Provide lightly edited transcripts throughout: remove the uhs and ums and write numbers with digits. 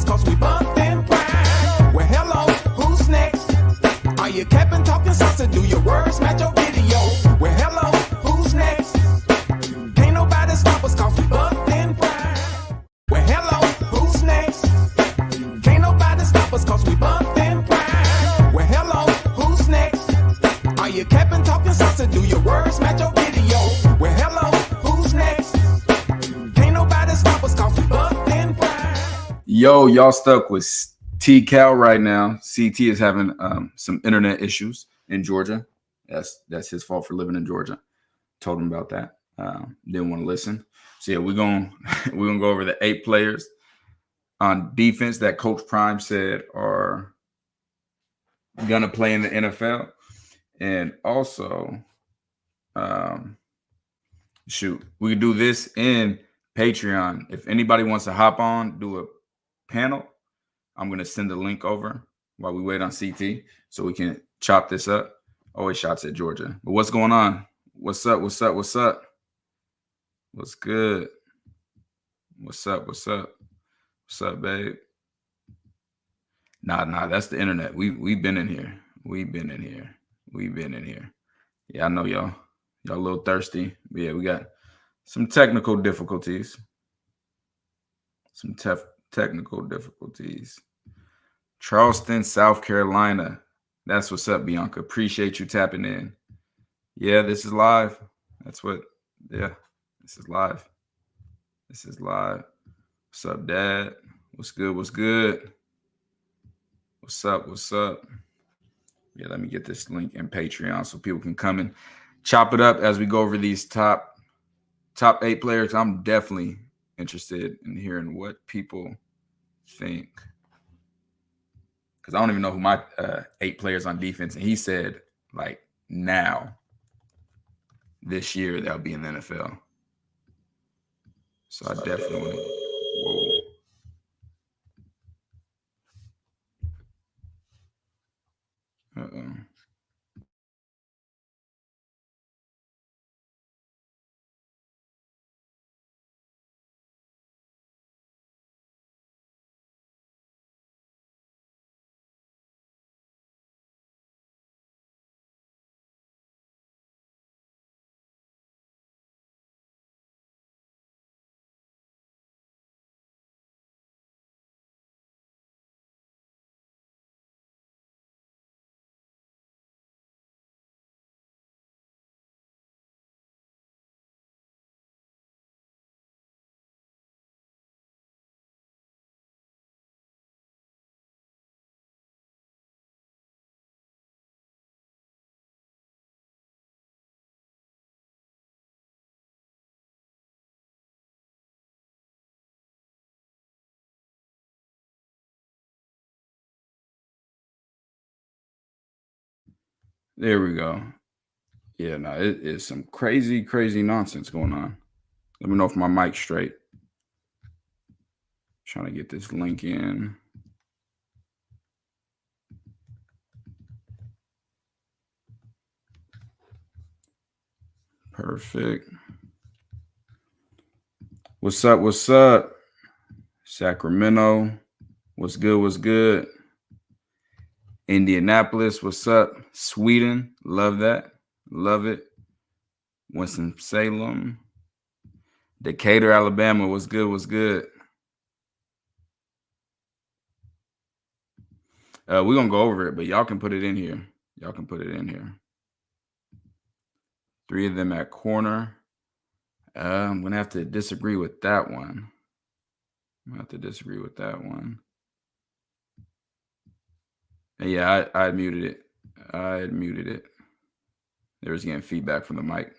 us cause we bumped in prime. Well, hello, who's next? Are you capping, talking sauce, do your words match your video? Well, hello, who's next? Can't nobody stop us cause we bumped in prime. Well, hello, who's next? Can't nobody stop us cause we bumped in prime. Well, hello, who's next? Are you capping, talking sauce, do your words match your video? Well, hello, who's next? Can't nobody stop us cause we bumped in prime. Yo, y'all stuck with T-Cal right now. CT is having some internet issues in Georgia. That's his fault for living in Georgia. Told him about that. Didn't want to listen. So yeah, we're gonna go over the 8 players on defense that Coach Prime said are gonna play in the NFL. And also, we could do this in Patreon. If anybody wants to hop on, do a panel, I'm going to send the link over while we wait on CT so we can chop this up. Always shots at Georgia. But what's going on? What's up? What's up? What's up? What's good? What's up? What's up? What's up, babe? Nah, that's the internet. We've been in here. We've been in here. Yeah, I know y'all a little thirsty. But yeah, we got some technical difficulties. Technical difficulties. Charleston, South Carolina. That's what's up, Bianca. Appreciate you tapping in. Yeah, this is live. This is live. What's up, Dad? What's good? What's up? Yeah, let me get this link in Patreon so people can come and chop it up as we go over these top 8 players. I'm definitely interested in hearing what people think, because I don't even know who my 8 players on defense, and he said like now this year they'll be in the NFL. So I definitely whoa. Uh-oh. There we go. Yeah, no, it is some crazy nonsense going on. Let me know if my mic's straight. Trying to get this link in. Perfect. What's up? Sacramento. What's good? Indianapolis, what's up? Sweden, love that. Love it. Winston-Salem. Decatur, Alabama, what's good? We're going to go over it, but y'all can put it in here. 3 of them at corner. I'm going to have to disagree with that one. And yeah, I had muted it. There was getting feedback from the mic.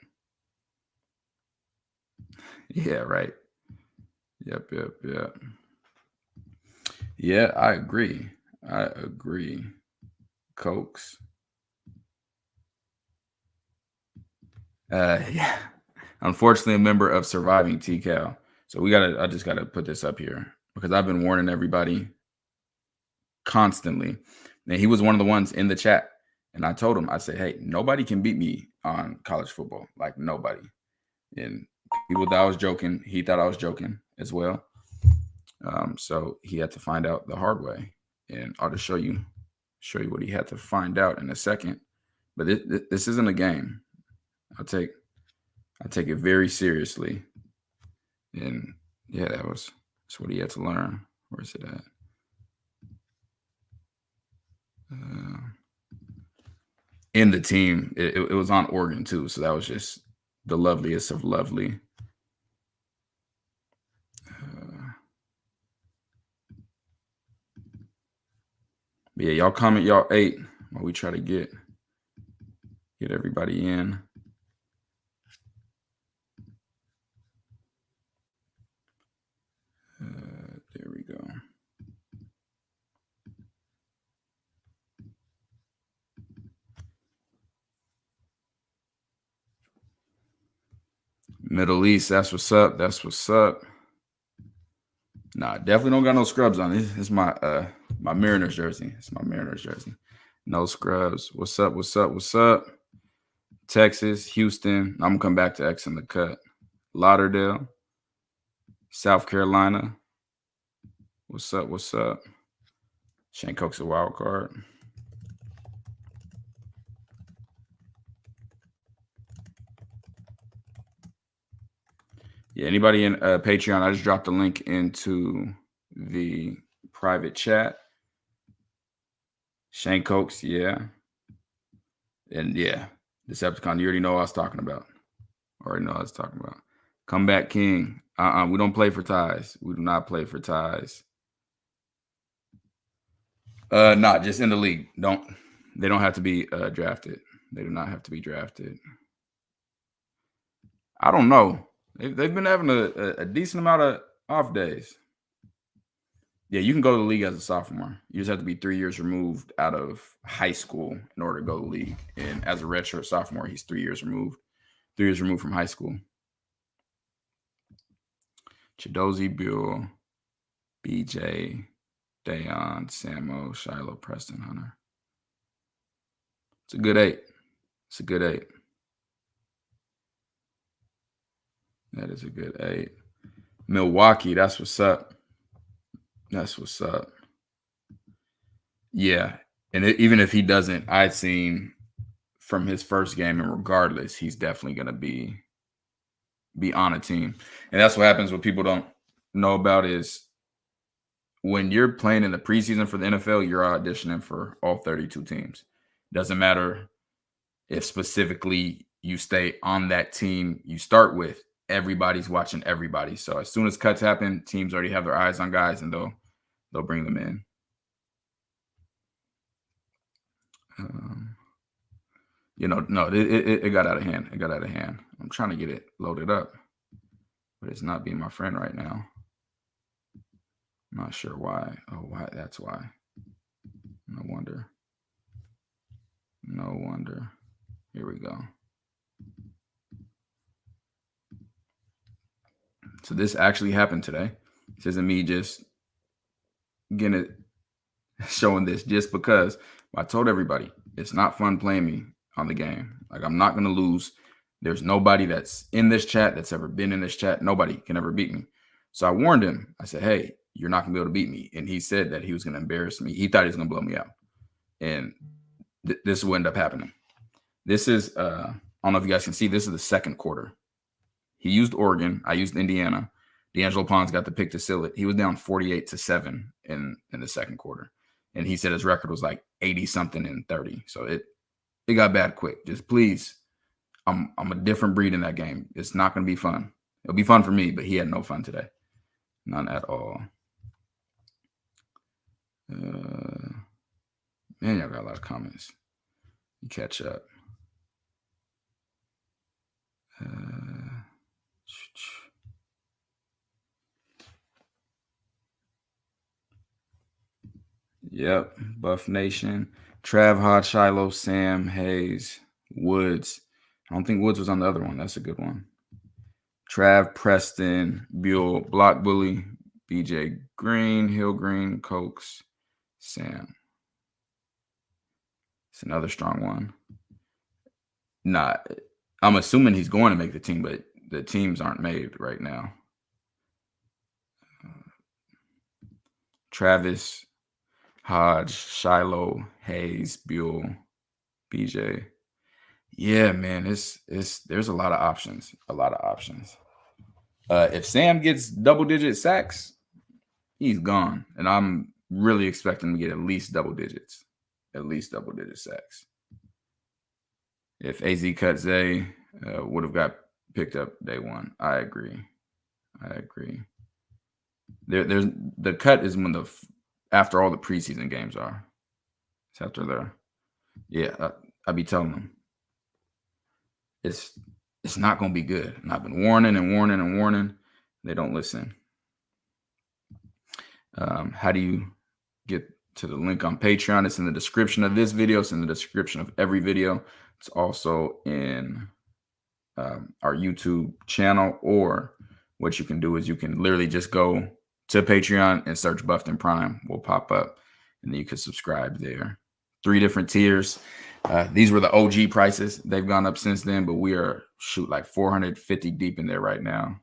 Yeah, right. Yep. Yeah, I agree. Cokes. Yeah. Unfortunately, a member of Surviving T-Cal. So I just gotta put this up here because I've been warning everybody constantly. And he was one of the ones in the chat. And I told him, I said, hey, nobody can beat me on college football. Like nobody. And people thought I was joking. He thought I was joking as well. So he had to find out the hard way, and I'll just show you what he had to find out in a second. But this isn't a game. I take it very seriously, and yeah, that's what he had to learn. Where is it at? In the team, it was on Oregon too, so that was just the loveliest of lovely. But yeah, y'all comment y'all 8 while we try to get everybody in. There we go. Middle East, that's what's up. That's what's up. Nah, definitely don't got no scrubs on. This is my my Mariners jersey. It's my Mariners jersey. No scrubs. What's up? What's up? What's up? Texas, Houston. I'm gonna come back to X in the cut. Lauderdale, South Carolina. What's up? What's up? Shane Coke's a wild card. Yeah, anybody in Patreon, I just dropped the link into the private chat. Shane Cokes, yeah. And yeah, Decepticon, you already know what I was talking about. Comeback King. We don't play for ties. We do not play for ties. Not just in the league. They don't have to be drafted. They do not have to be drafted. I don't know. They've been having a decent amount of off days. Yeah, you can go to the league as a sophomore. You just have to be 3 years removed out of high school in order to go to the league. And as a redshirt sophomore, he's 3 years removed. 3 years removed from high school. Chidozie, Buell, BJ, Dayon, Samo, Shiloh, Preston, Hunter. It's a good 8. It's a good 8. That is a good 8. Milwaukee, that's what's up. That's what's up. Yeah. And even if he doesn't, I'd seen from his first game, and regardless, he's definitely going to be on a team. And that's what happens. What people don't know about is when you're playing in the preseason for the NFL, you're auditioning for all 32 teams. Doesn't matter if specifically you stay on that team you start with. Everybody's watching everybody. So as soon as cuts happen, teams already have their eyes on guys, and they'll bring them in. No, it got out of hand. It got out of hand. I'm trying to get it loaded up, but it's not being my friend right now. I'm not sure why. Oh, why? That's why. No wonder. No wonder. Here we go. So this actually happened today. This isn't me just getting it, showing this just because I told everybody it's not fun playing me on the game. Like, I'm not going to lose. There's nobody that's in this chat that's ever been in this chat. Nobody can ever beat me. So I warned him. I said, hey, you're not going to be able to beat me. And he said that he was going to embarrass me. He thought he was going to blow me out. And this will end up happening. This is, I don't know if you guys can see, this is the second quarter. He used Oregon. I used Indiana. D'Angelo Pons got the pick to seal it. He was down 48-7 in the second quarter. And he said his record was like 80-something and 30. So it got bad quick. Just please, I'm a different breed in that game. It's not going to be fun. It'll be fun for me, but he had no fun today. None at all. Man, y'all got a lot of comments. You catch up. Yep, Buff Nation. Trav, Hod, Shiloh, Sam, Hayes, Woods. I don't think Woods was on the other one. That's a good one. Trav, Preston, Buell, Block Bully, BJ Green, Hill Green, Cokes, Sam. It's another strong one. Nah, I'm assuming he's going to make the team, but the teams aren't made right now. Travis, Hodge, Shiloh, Hayes, Buell, BJ. Yeah, man, there's a lot of options. A lot of options. If Sam gets double-digit sacks, he's gone, and I'm really expecting him to get at least double digits, sacks. If AZ cut Zay, would have got picked up day one. I agree. There's the cut is when after all the preseason games are. It's after there. Yeah, I be telling them it's not going to be good. And I've been warning. They don't listen. How do you get to the link on Patreon? It's in the description of this video. It's in the description of every video. It's also in our YouTube channel, or what you can do is you can literally just go to Patreon and search Buffed Prime. Will pop up, and then you can subscribe there. 3 different tiers. These were the OG prices. They've gone up since then, but we are like 450 deep in there right now.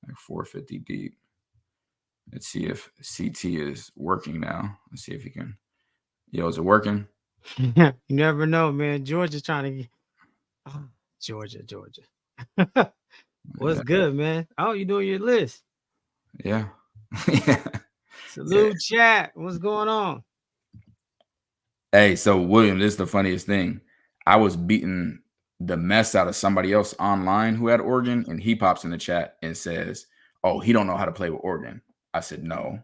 Like 450 deep. Let's see if CT is working now. Let's see if he can. Yo, is it working? You never know, man. Georgia's trying to. Oh, Georgia. What's good, man? Oh, you doing your list? Yeah. Salute, chat. What's going on? Hey, so William, this is the funniest thing. I was beating the mess out of somebody else online who had Oregon, and he pops in the chat and says, "Oh, he don't know how to play with Oregon." I said, "No,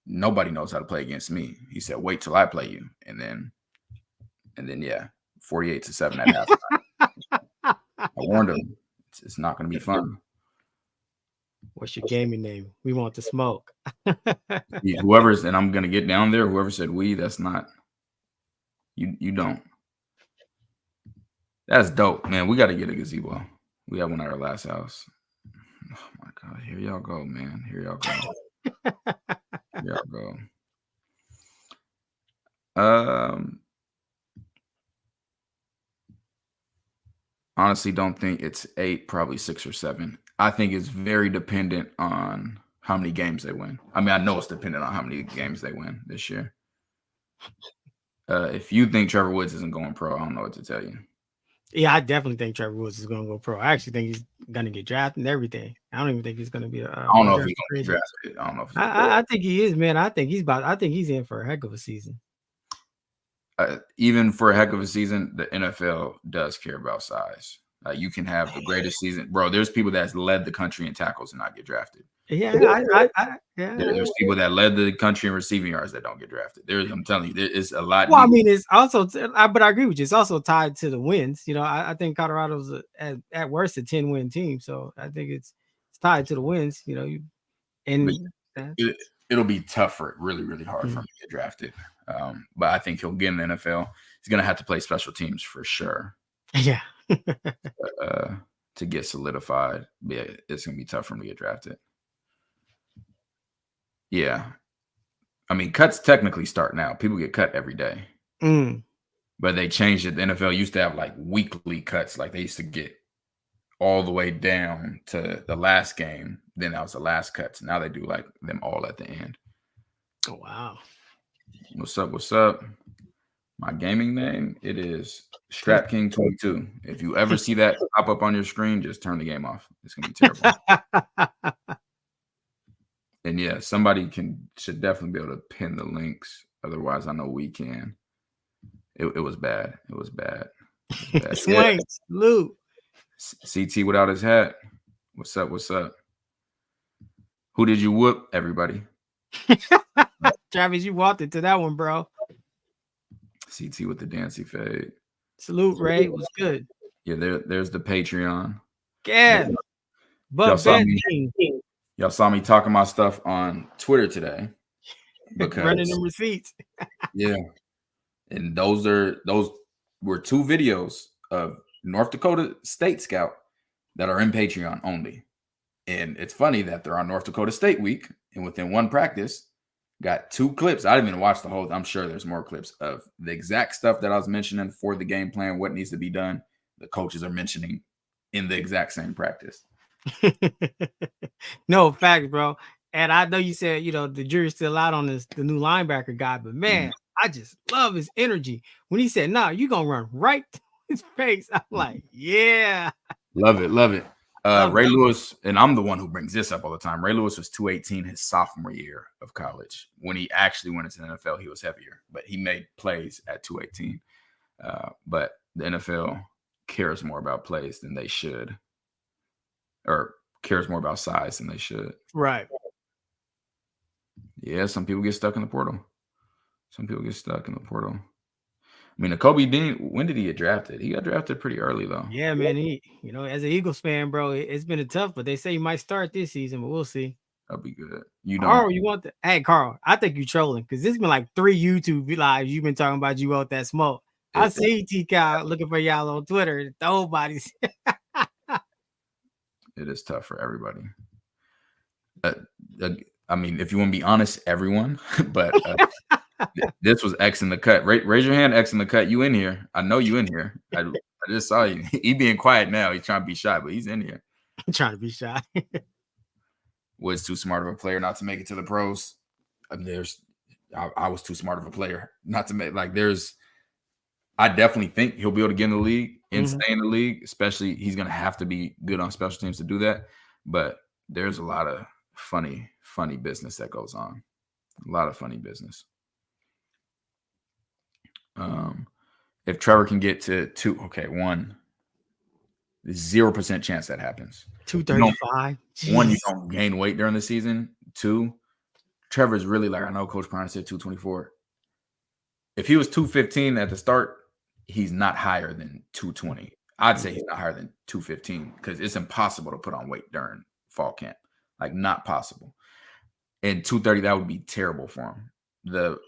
nobody knows how to play against me." He said, "Wait till I play you," and then yeah, 48-7 at halftime. I warned him, it's not going to be fun. What's your gaming name? We want the smoke. Yeah, whoever's, and I'm going to get down there. Whoever said we, that's not you. Don't. That's dope, man. We got to get a gazebo. We had one at our last house. Oh my God, here y'all go, man. Here y'all go. Honestly, don't think it's 8, probably 6 or 7. I think it's very dependent on how many games they win. I mean, I know it's dependent on how many games they win this year. If you think Trevor Woods isn't going pro, I don't know what to tell you. Yeah, I definitely think Trevor Woods is going to go pro. I actually think he's going to get drafted and everything. I don't even think he's going to be I don't know if he's going to get drafted. I don't know if I think he is, man. I think he's in for a heck of a season. Even for a heck of a season, the NFL does care about size. You can have the greatest season, bro. There's people that's led the country in tackles and not get drafted. Yeah, There's people that led the country in receiving yards that don't get drafted. I'm telling you, there is a lot. Well, I mean, it's also, but I agree with you. It's also tied to the wins. You know, I think Colorado's at worst a 10-win team, so I think it's tied to the wins. You know, it'll be tougher, really, really hard for him to get drafted. But I think he'll get in the NFL. He's gonna have to play special teams for sure. Yeah. To get solidified, yeah, it's gonna be tough for him to get drafted. Yeah, I mean, cuts technically start now. People get cut every day, but they changed it. The NFL used to have like weekly cuts, like they used to get all the way down to the last game. Then that was the last cuts. Now they do like them all at the end. Oh wow! What's up? My gaming name, it is StrapKing22. If you ever see that pop up on your screen, just turn the game off. It's gonna be terrible. And yeah, somebody should definitely be able to pin the links. Otherwise, I know we can. It was bad. It was bad. Swank, Lou. CT without his hat. What's up? Who did you whoop? Everybody. Travis, you walked into that one, bro. CT with the dancey fade. Salute, Ray. What's good? Yeah, there's the Patreon. Yeah. Y'all saw me talking my stuff on Twitter today. Because running them receipts. Yeah. And those were 2 videos of North Dakota State Scout that are in Patreon only. And it's funny that they're on North Dakota State week, and within one practice, got 2 clips. I didn't even watch the whole. I'm sure there's more clips of the exact stuff that I was mentioning for the game plan, what needs to be done. The coaches are mentioning in the exact same practice. No, facts, bro. And I know you said, the jury's still out on the new linebacker guy, but man, I just love his energy. When he said, "No, you're gonna run right to his face," I'm like, yeah. Love it. Love it. Love Ray it. Lewis, and I'm the one who brings this up all the time. Ray Lewis was 218 his sophomore year of college. When he actually went into the NFL, he was heavier, but he made plays at 218. But the NFL cares more about plays than they should, or cares more about size than they should. Right. Yeah, some people get stuck in the portal. I mean, Kobe Dean, when did he get drafted? He got drafted pretty early, though. Yeah, man. As an Eagles fan, bro, it's been a tough, but they say he might start this season, but we'll see. That'll be good. You know, Carl, hey, Carl, I think you're trolling because this has been like 3 YouTube lives. You've been talking about you want that smoke. I see T-Cal looking for y'all on Twitter. Nobody's. It is tough for everybody. I mean, if you want to be honest, everyone, but this was X in the cut. Raise your hand, X in the cut. You in here. I know you in here. I just saw you. He being quiet now. He's trying to be shy, but he's in here. I'm trying to be shy. Was too smart of a player not to make it to the pros. I mean, I was too smart of a player not to make, I definitely think he'll be able to get in the league and stay in the league, especially he's going to have to be good on special teams to do that. But there's a lot of funny business that goes on. A lot of funny business. If Trevor can get to 0% chance that happens. 235. One, you don't gain weight during the season. 2, Trevor's really I know Coach Pryor said 224. If he was 215 at the start, he's not higher than 220. I'd say he's not higher than 215 because it's impossible to put on weight during fall camp. Not possible. And 230, that would be terrible for him. The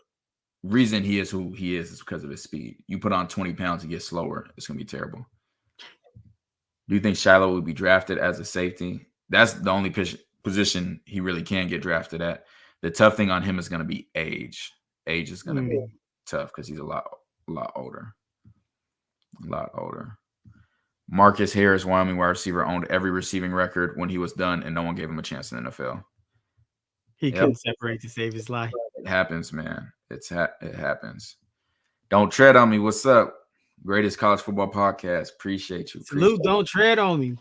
reason he is who he is because of his speed. You put on 20 pounds, he gets slower. It's going to be terrible. Do you think Shiloh would be drafted as a safety? That's the only position he really can get drafted at. The tough thing on him is going to be age. Age is going to be tough because he's a lot older. A lot older. Marcus Harris, Wyoming wide receiver, owned every receiving record when he was done, and no one gave him a chance in the NFL. He couldn't separate to save his life. It happens, man. It happens. Don't tread on me. What's up? Greatest college football podcast. Appreciate you. Salute, don't tread on me.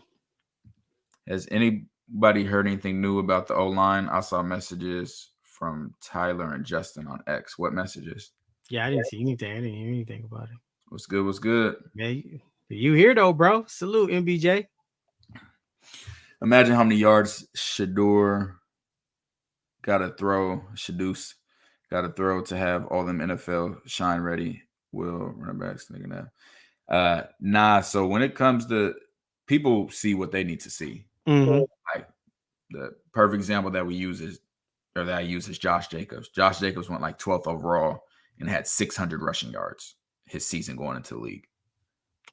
Has anybody heard anything new about the O-line? I saw messages from Tyler and Justin on X. What messages? Yeah, I didn't see anything. I didn't hear anything about it. What's good? What's good? Yeah, you here though, bro. Salute, MBJ. Imagine how many yards Shedeur got to throw to have all them NFL shine ready. Will running backs thinking that. So when it comes to people see what they need to see. Mm-hmm. The perfect example that I use is Josh Jacobs. Josh Jacobs went 12th overall and had 600 rushing yards his season going into the league.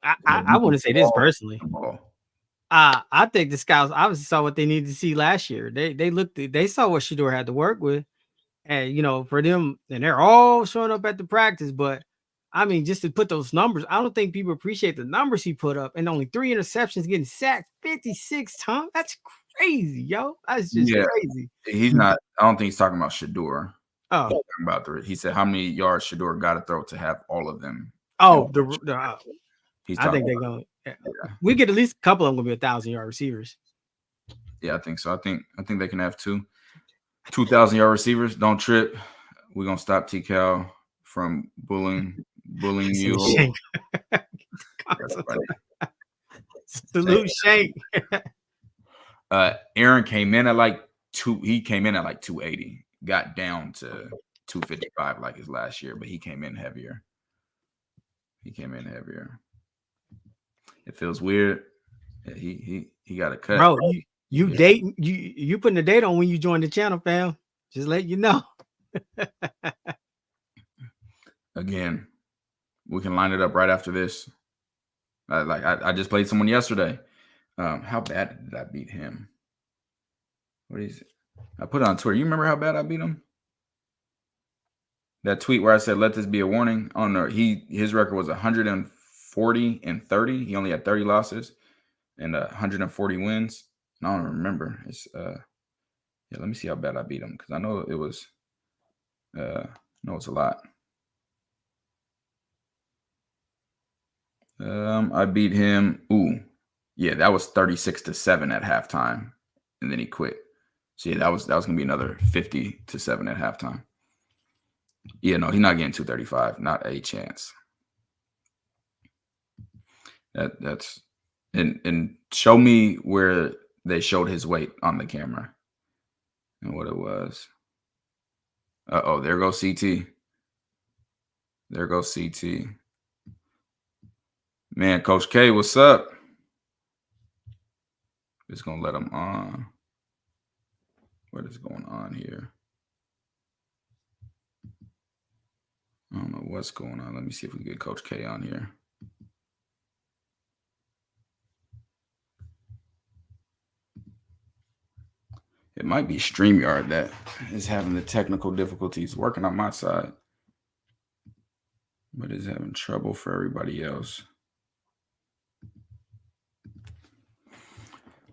I want to say this personally. I think the scouts obviously saw what they needed to see last year. They saw what Shedeur had to work with, and for them, and they're all showing up at the practice. But I mean, just to put those numbers, I don't think people appreciate the numbers he put up, and only 3 interceptions, getting sacked 56 times. That's crazy, yo. That's just crazy. He's not. I don't think he's talking about Shedeur. Oh, he said how many yards Shedeur got to throw to have all of them. Oh, I think they're going. We get at least a couple of them gonna be 1,000-yard receivers. Yeah, I think so. I think they can have 2,000-yard receivers. Don't trip. We're gonna stop T-Cal from bullying you. Salute Shank. Aaron came in at 280. Got down to 255 like his last year, but he came in heavier. It feels weird. Yeah, he got a cut. Bro, you putting the date on when you join the channel, fam. Just let you know. Again, we can line it up right after this. I just played someone yesterday. How bad did I beat him? What is it? I put it on Twitter. You remember how bad I beat him? That tweet where I said, "Let this be a warning." Oh no, his record was 140-30. He only had 30 losses and 140 wins. I don't remember. It's Yeah, let me see how bad I beat him because I know it was. No, it's a lot. I beat him. Ooh, yeah, that was 36-7 at halftime, and then he quit. So yeah, that was gonna be another 50-7 at halftime. Yeah, no, he's not getting 235, not a chance. That's and show me where they showed his weight on the camera and what it was. Oh, there goes CT. There goes CT. Man, Coach K, what's up? Just gonna let him on. What is going on here? I don't know what's going on. Let me see if we can get Coach K on here. It might be StreamYard that is having the technical difficulties working on my side, but is having trouble for everybody else.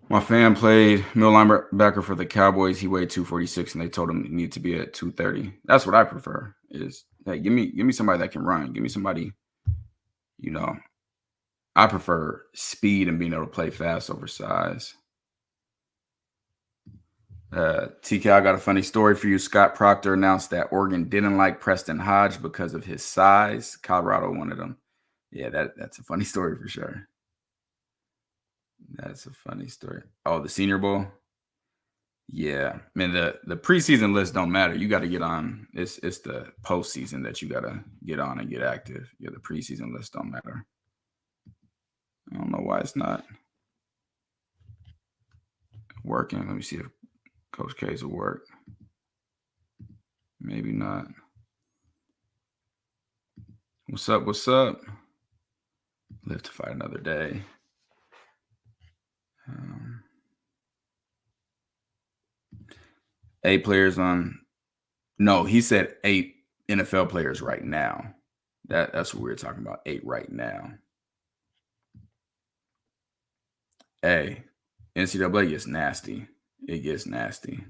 My fam played middle linebacker for the Cowboys. He weighed 246, and they told him he needed to be at 230. That's what I prefer. Is hey, give me somebody that can run. Give me somebody, I prefer speed and being able to play fast over size. TK, I got a funny story for you. Scott Proctor announced that Oregon didn't like Preston Hodge because of his size. Colorado wanted him. Yeah, that's a funny story for sure. That's a funny story. Oh, the Senior Bowl? Yeah. Man, the preseason list don't matter. You got to get on. It's the postseason that you got to get on and get active. Yeah, the preseason list don't matter. I don't know why it's not working. Let me see if Coach K's will work. Maybe not. What's up? What's up? Live to fight another day. 8 players on. No, he said 8 NFL players right now. That's what we were talking about. 8 right now. Hey, NCAA gets nasty. It gets nasty.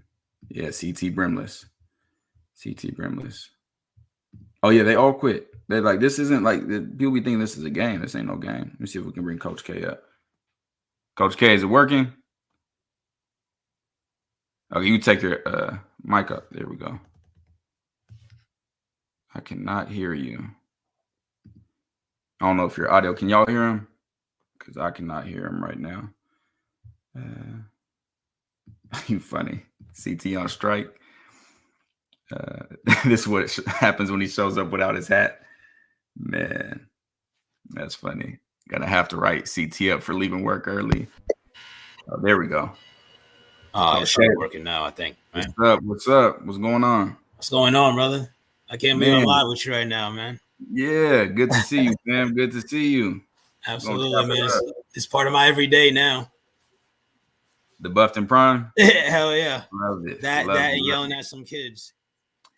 Yeah, CT Brimless. Oh, yeah, they all quit. They're like, this isn't like, people be thinking this is a game. This ain't no game. Let me see if we can bring Coach K up. Coach K, is it working? Okay, you take your mic up. There we go. I cannot hear you. I don't know if your audio, can y'all hear him? Because I cannot hear him right now. You funny. CT on strike. This is what happens when he shows up without his hat. Man, that's funny. Gonna have to write CT up for leaving work early. Oh, there we go. It's working now, I think. Man. What's up? What's going on? What's going on, brother? I can't be on live with you right now, man. Yeah, good to see you, man. Good to see you. Absolutely, man. It's part of my everyday now. The Buffed and Prime? Hell yeah. Love it. That and yelling at some kids.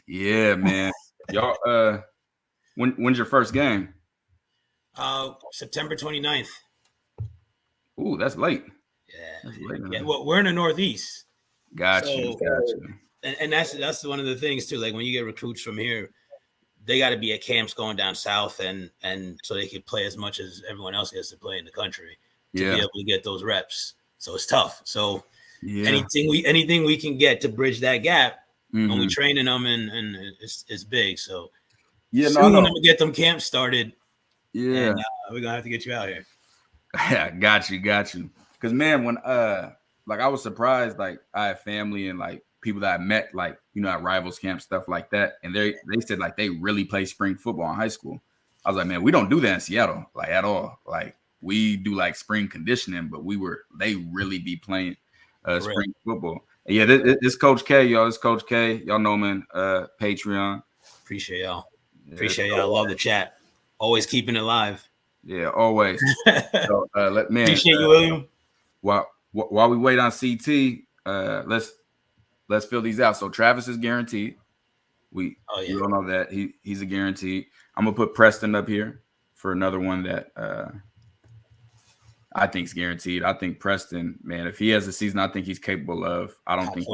Yeah, man. Y'all, when's your first game? September 29th. Ooh, that's late. Yeah. That's late, yeah. Well, we're in the Northeast. Gotcha. And that's one of the things too. Like when you get recruits from here, they got to be at camps going down south, and so they can play as much as everyone else gets to play in the country to be able to get those reps. So it's tough. So anything we can get to bridge that gap when we training them, and it's big. So soon I'm gonna get them camps started. Yeah, and, we're gonna have to get you out here. Yeah, got you. Because man, when like I was surprised, like I have family and like people that I met, like at rivals camp, stuff like that, and they said like they really play spring football in high school. I was like, man, we don't do that in Seattle, like at all. Like we do like spring conditioning, but they really be playing spring football. And yeah, this Coach K, y'all. This Coach K, y'all know him in Patreon. Appreciate y'all. I love the chat. Always keeping it live. Yeah, always. So, appreciate you, William. While we wait on CT, let's fill these out. So Travis is guaranteed. We all know that he's a guaranteed. I'm gonna put Preston up here for another one that I think is guaranteed. I think Preston, man, if he has a season I think he's capable of, I don't think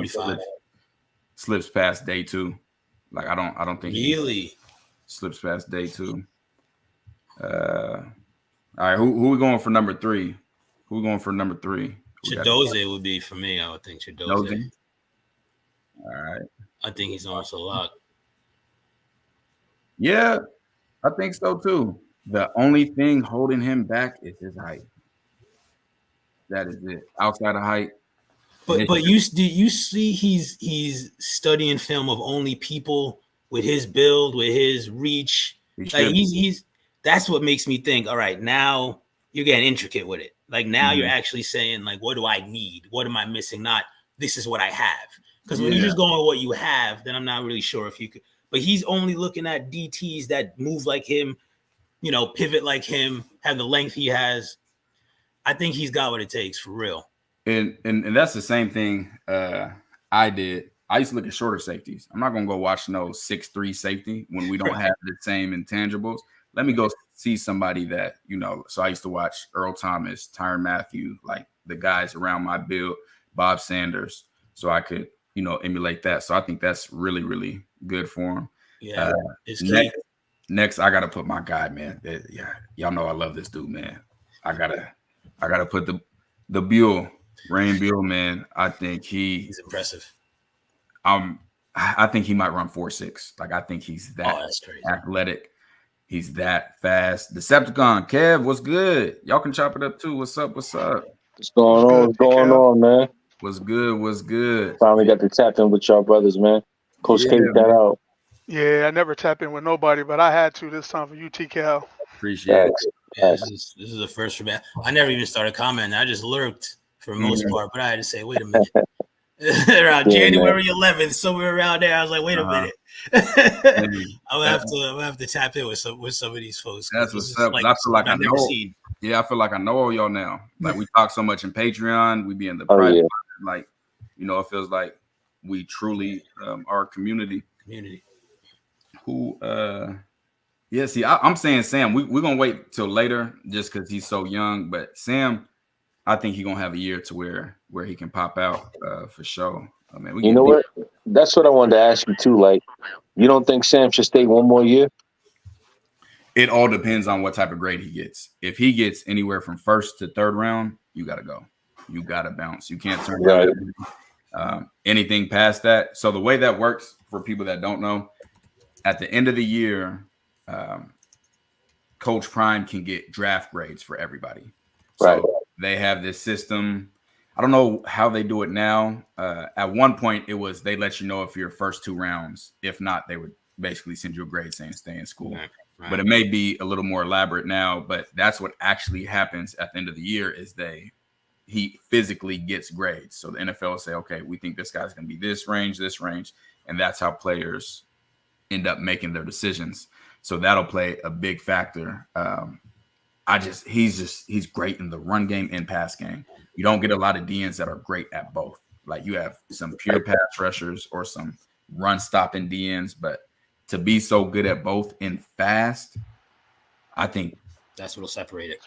slips past day 2. Like I don't think really slips past day 2. All right, who we going for number 3? Who we going for number 3? Chidozie would be for me. I would think Chidozie. All right. I think he's almost a lock. Yeah, I think so too. The only thing holding him back is his height. That is it. Outside of height. But you see he's studying film of only people with his build, with his reach. He's that's what makes me think, all right, now you're getting intricate with it. Like now you're actually saying, like, what do I need? What am I missing? Not this is what I have. Because when you just go on what you have, then I'm not really sure if you could. But he's only looking at DTs that move like him, you know, pivot like him, have the length he has. I think he's got what it takes for real. And that's the same thing I did. I used to look at shorter safeties. I'm not gonna go watch no 6'3" safety when we don't have the same intangibles. Let me go see somebody that, you know. So I used to watch Earl Thomas, Tyrann Mathieu, like the guys around my build, Bob Sanders, so I could, you know, emulate that. So I think that's really, really good for him. Yeah. Next, I gotta put my guy, man. Y'all know I love this dude, man. I gotta put the Buell, Rain Buell, man. I think he's impressive. I think he might run 4.6. Like I think he's that athletic. He's that fast. Decepticon, Kev, what's good? Y'all can chop it up too. What's up? What's going on? What's going on, man? What's good? Finally got to tap in with y'all brothers, man. Coach K, that out. Yeah, I never tap in with nobody, but I had to this time for UTKL. Appreciate it. Yeah, this is the first for me. I never even started commenting. I just lurked for the most part, but I had to say, wait a minute. Around January 11th, somewhere around there, I was like, wait a minute. I'm gonna have to tap in with some of these folks. That's what's up. Like, I feel like I know. Yeah, I feel like I know all y'all now. Like we talk so much in Patreon, we be in the private. Like, you know, it feels like we truly are a community. Who yeah, see, I'm saying Sam, we're gonna wait till later just because he's so young. But Sam, I think he's gonna have a year to where he can pop out for sure. I mean, you know what? That's what I wanted to ask you too. Like, you don't think Sam should stay one more year? It all depends on what type of grade he gets. If he gets anywhere from first to third round, you got to go. You got to bounce. You can't turn anything past that. So the way that works for people that don't know, at the end of the year, Coach Prime can get draft grades for everybody. So they have this system. I don't know how they do it now. At one point, it was they let you know if your first 2 rounds. If not, they would basically send you a grade saying stay in school. Right. But it may be a little more elaborate now. But that's what actually happens at the end of the year is he physically gets grades. So the NFL will say, okay, we think this guy's going to be this range, and that's how players end up making their decisions. So that'll play a big factor. He's great in the run game and pass game. You don't get a lot of DNs that are great at both. Like you have some pure pass rushers or some run stopping DNs, but to be so good at both and fast, I think that's what'll separate it.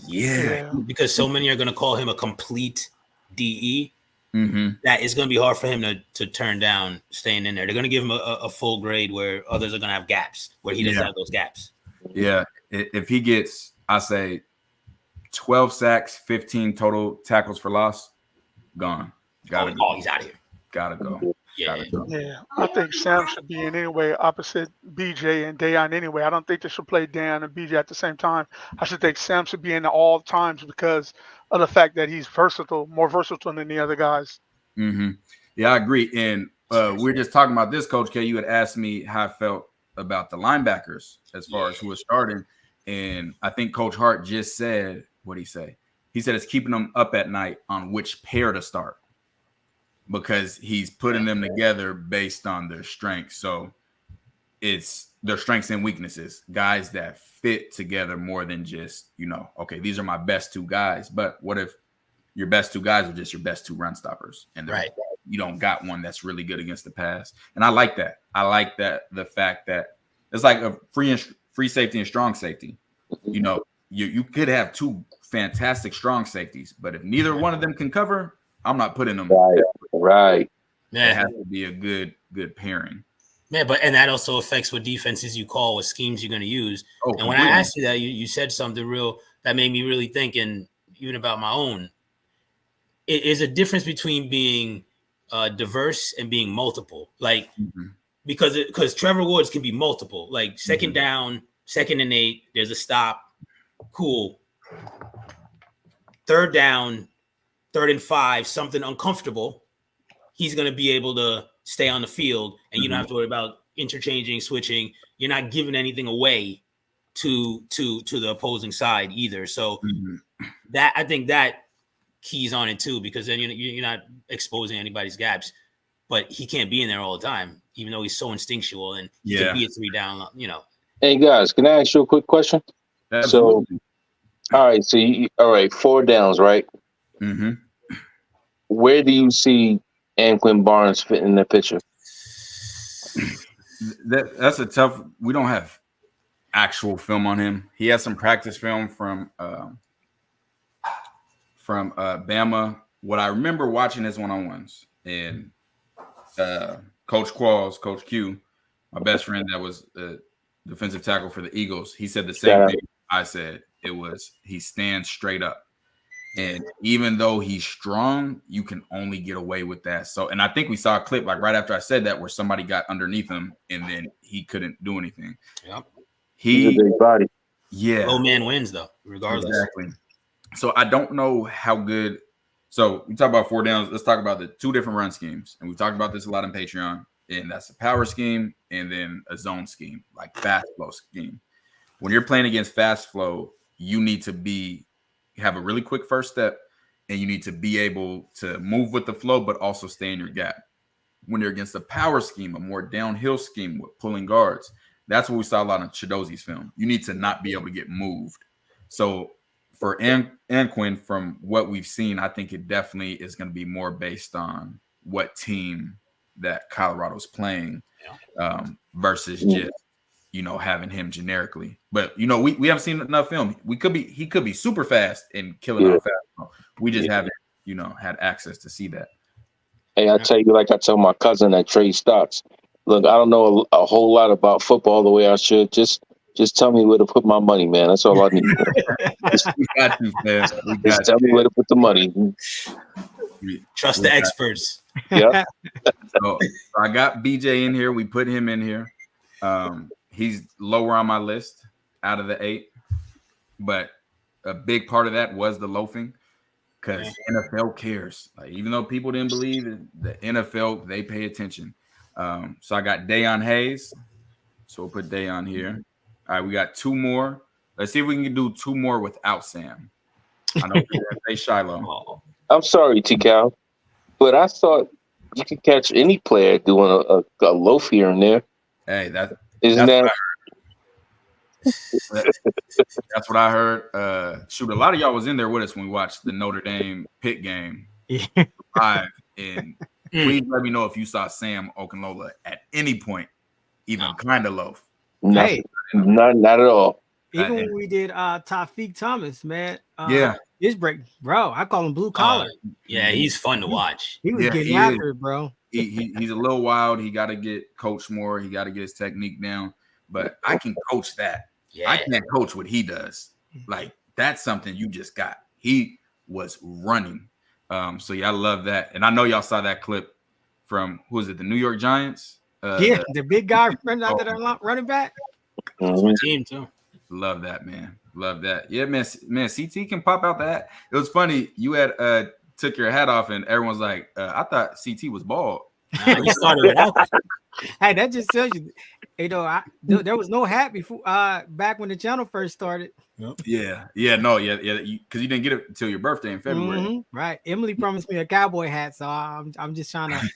Yeah. Because so many are going to call him a complete DE. That it's going to be hard for him to turn down staying in there. They're going to give him a full grade where others are going to have gaps where he doesn't have those gaps. Yeah. If he gets, I say 12 sacks, 15 total tackles for loss, gone. Gotta go. He's out of here. Gotta go. Yeah, I think Sam should be in anyway opposite BJ and Dayon anyway. I don't think they should play Dayon and BJ at the same time. I should think Sam should be in all times because of the fact that he's more versatile than the other guys. Yeah, I agree. And we're just talking about this, Coach K. You had asked me how I felt about the linebackers as far as who was starting. And I think Coach Hart just said, what'd he say? He said it's keeping them up at night on which pair to start because he's putting them together based on their strengths. So it's their strengths and weaknesses, guys that fit together more than just, okay, these are my best 2 guys. But what if your best 2 guys are just your best 2 run stoppers and you don't got one that's really good against the pass? And I like that. I like that the fact that it's like a free safety and strong safety. You could have 2 fantastic strong safeties, but if neither one of them can cover, I'm not putting them. Right. Yeah. It has to be a good pairing. Man, and that also affects what defenses you call, what schemes you're going to use. Oh, and when I asked you that, you said something real that made me really think, and even about my own. It is a difference between being diverse and being multiple. Like, because Trevor Woods can be multiple. Like, second down, 2nd and 8, there's a stop. Cool. 3rd down, 3rd and 5, something uncomfortable. He's going to be able to stay on the field, and you don't have to worry about interchanging, switching. You're not giving anything away to the opposing side either. So that, I think that keys on it too, because then you're not exposing anybody's gaps. But he can't be in there all the time, even though he's so instinctual and he can be a 3 down. Hey guys, can I ask you a quick question? Absolutely. So, all right. So, all right, 4 downs, right? Where do you see Anquan Barnes fit in the picture? That's a tough. We don't have actual film on him. He has some practice film from Bama. What I remember watching his one-on-ones, and Coach Qualls, Coach Q, my best friend that was the defensive tackle for the Eagles, he said the same thing I said. It was he stands straight up. And even though he's strong, you can only get away with that. So, and I think we saw a clip like right after I said that where somebody got underneath him and then he couldn't do anything. Yep. He's a big body. Yeah. Low man wins though, regardless. Exactly. So I don't know how good. So we talk about 4 downs. Let's talk about the 2 different run schemes. And we talked about this a lot on Patreon. And that's a power scheme and then a zone scheme, like fast flow scheme. When you're playing against fast flow, you need to have a really quick first step, and you need to be able to move with the flow, but also stay in your gap. When you're against a power scheme, a more downhill scheme with pulling guards, that's what we saw a lot on Chidozi's film. You need to not be able to get moved. So for Anquan, from what we've seen, I think it definitely is going to be more based on what team that Colorado's playing versus just, having him generically. But, we haven't seen enough film. He could be super fast and killing out fast. We just haven't, had access to see that. Hey, I tell you, like I tell my cousin that trade stocks, look, I don't know a whole lot about football the way I should. Just tell me where to put my money, man. That's all I need. Just tell me where to put the money. Trust the experts. Yeah. So I got BJ in here. We put him in here. He's lower on my list out of the 8, but a big part of that was the loafing, because NFL cares. Like, even though people didn't believe it, the NFL, they pay attention. So I got Dayon Hayes. So we'll put Dayon here. All right, we got 2 more. Let's see if we can do 2 more without Sam. I know you're going to say Shiloh. I'm sorry, T-Cal, but I thought you could catch any player doing a loaf here and there. Hey, that's that? That's what I heard. Shoot, a lot of y'all was in there with us when we watched the Notre Dame Pitt game live. And please let me know if you saw Sam Okunlola at any point, even kind of loaf. Not at all. Even when we did Taufiq Thomas, man. His break, bro. I call him blue collar. Yeah, he's fun to watch. He was getting after it, bro. He's a little wild. He got to get coached more. He got to get his technique down. But I can coach that. Yeah. I can't coach what he does. Like, that's something you just got. He was running. So yeah, I love that. And I know y'all saw that clip from, who is it, the New York Giants? The big guy running out there running back. Team too. Love that, man. Love that. Yeah, man. CT can pop out that. It was funny. You had took your hat off, and everyone's like, I thought CT was bald. He started it out. Hey, that just tells you, there was no hat before back when the channel first started. Yeah, because you didn't get it until your birthday in February. Right. Emily promised me a cowboy hat, so I'm just trying to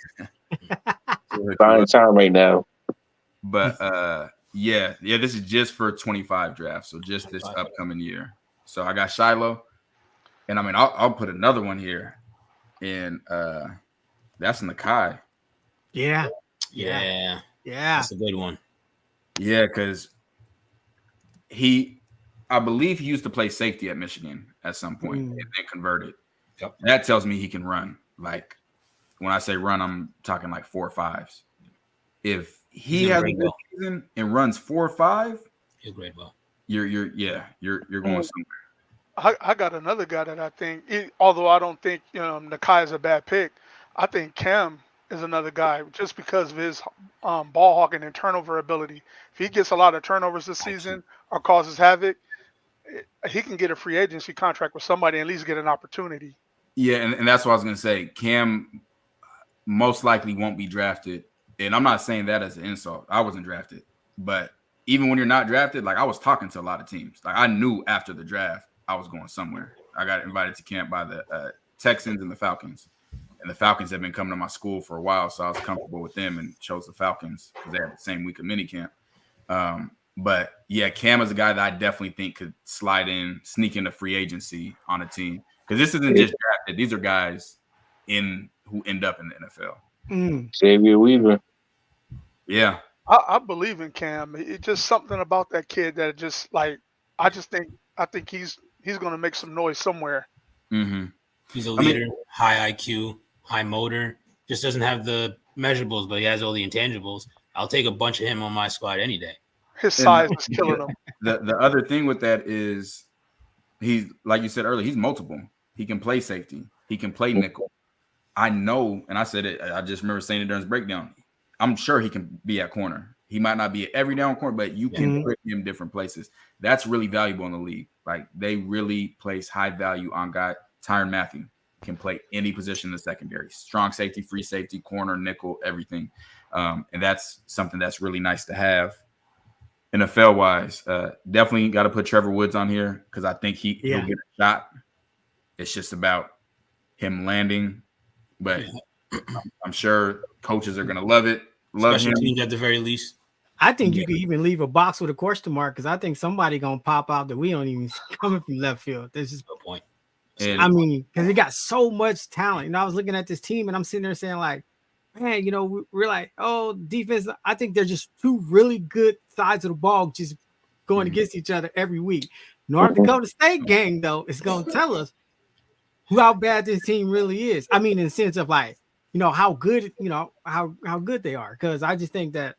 find time right now. But yeah, this is just for 25 draft, so just this upcoming year. So I got Shiloh, and I mean I'll put another one here, and that's Nakai. Yeah, that's a good one. Yeah, because I believe he used to play safety at Michigan at some point and then converted. Yep. That tells me he can run. Like, when I say run, I'm talking like 4 or 5s. If he has a good season and runs 4 or 5, he'll grade well. You're going somewhere. I got another guy that I think, although I don't think Nakai is a bad pick, I think Cam is another guy just because of his ball hawking and turnover ability. If he gets a lot of turnovers this season or causes havoc, he can get a free agency contract with somebody and at least get an opportunity. Yeah, and that's what I was going to say. Cam most likely won't be drafted. And I'm not saying that as an insult. I wasn't drafted. But even when you're not drafted, like I was talking to a lot of teams. Like I knew after the draft I was going somewhere. I got invited to camp by the Texans and the Falcons. And the Falcons have been coming to my school for a while, so I was comfortable with them and chose the Falcons because they had the same week of minicamp. But yeah, Cam is a guy that I definitely think could sneak into free agency on a team. Because this isn't just drafted. These are guys who end up in the NFL. Xavier Weaver. Yeah. I believe in Cam. It's just something about that kid that just like I think he's going to make some noise somewhere. Mm-hmm. He's a leader, high IQ, high motor. Just doesn't have the measurables, but he has all the intangibles. I'll take a bunch of him on my squad any day. His size is killing him. The other thing with that is he's, like you said earlier, he's multiple. He can play safety. He can play nickel. I know, and I said it, I just remember saying it during his breakdown. I'm sure he can be at corner. He might not be at every down corner, but you can put him different places. That's really valuable in the league. Like they really place high value on guy. Tyrann Mathieu can play any position in the secondary. Strong safety, free safety, corner, nickel, everything. And that's something that's really nice to have. NFL-wise, definitely got to put Trevor Woods on here because I think he'll get a shot. It's just about him landing. But I'm sure coaches are going to love it. Special teams at the very least. I think you could even leave a box with a question mark because I think somebody going to pop out that we don't even see coming from left field. That's just a point. And, I mean, because they got so much talent. I was looking at this team and I'm sitting there saying like, man, we're like, oh, defense. I think they're just two really good sides of the ball just going against each other every week. North Dakota State gang, though, is going to tell us how bad this team really is. I mean, in the sense of like, how good, how good they are. Because I just think that,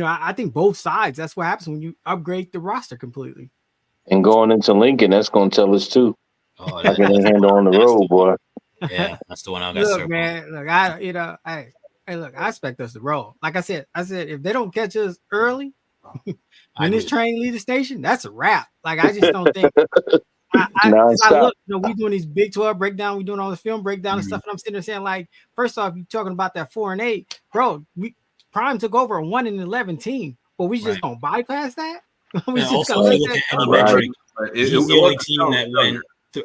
I think both sides, that's what happens when you upgrade the roster completely. And going into Lincoln, that's going to tell us too. Oh, I can handle on the road, boy. Yeah, that's the one I got. Look, man, look, I expect us to roll. Like I said, if they don't catch us early, when this train leave the station, that's a wrap. Like I just don't think. I look, we doing these Big 12 breakdown, we doing all the film breakdown and stuff, and I'm sitting there saying, like, first off, you talking about that 4-8, bro. Prime took over a 1-11 team, but we just gonna bypass that. We just also, gonna look at any metric. He's the only team that went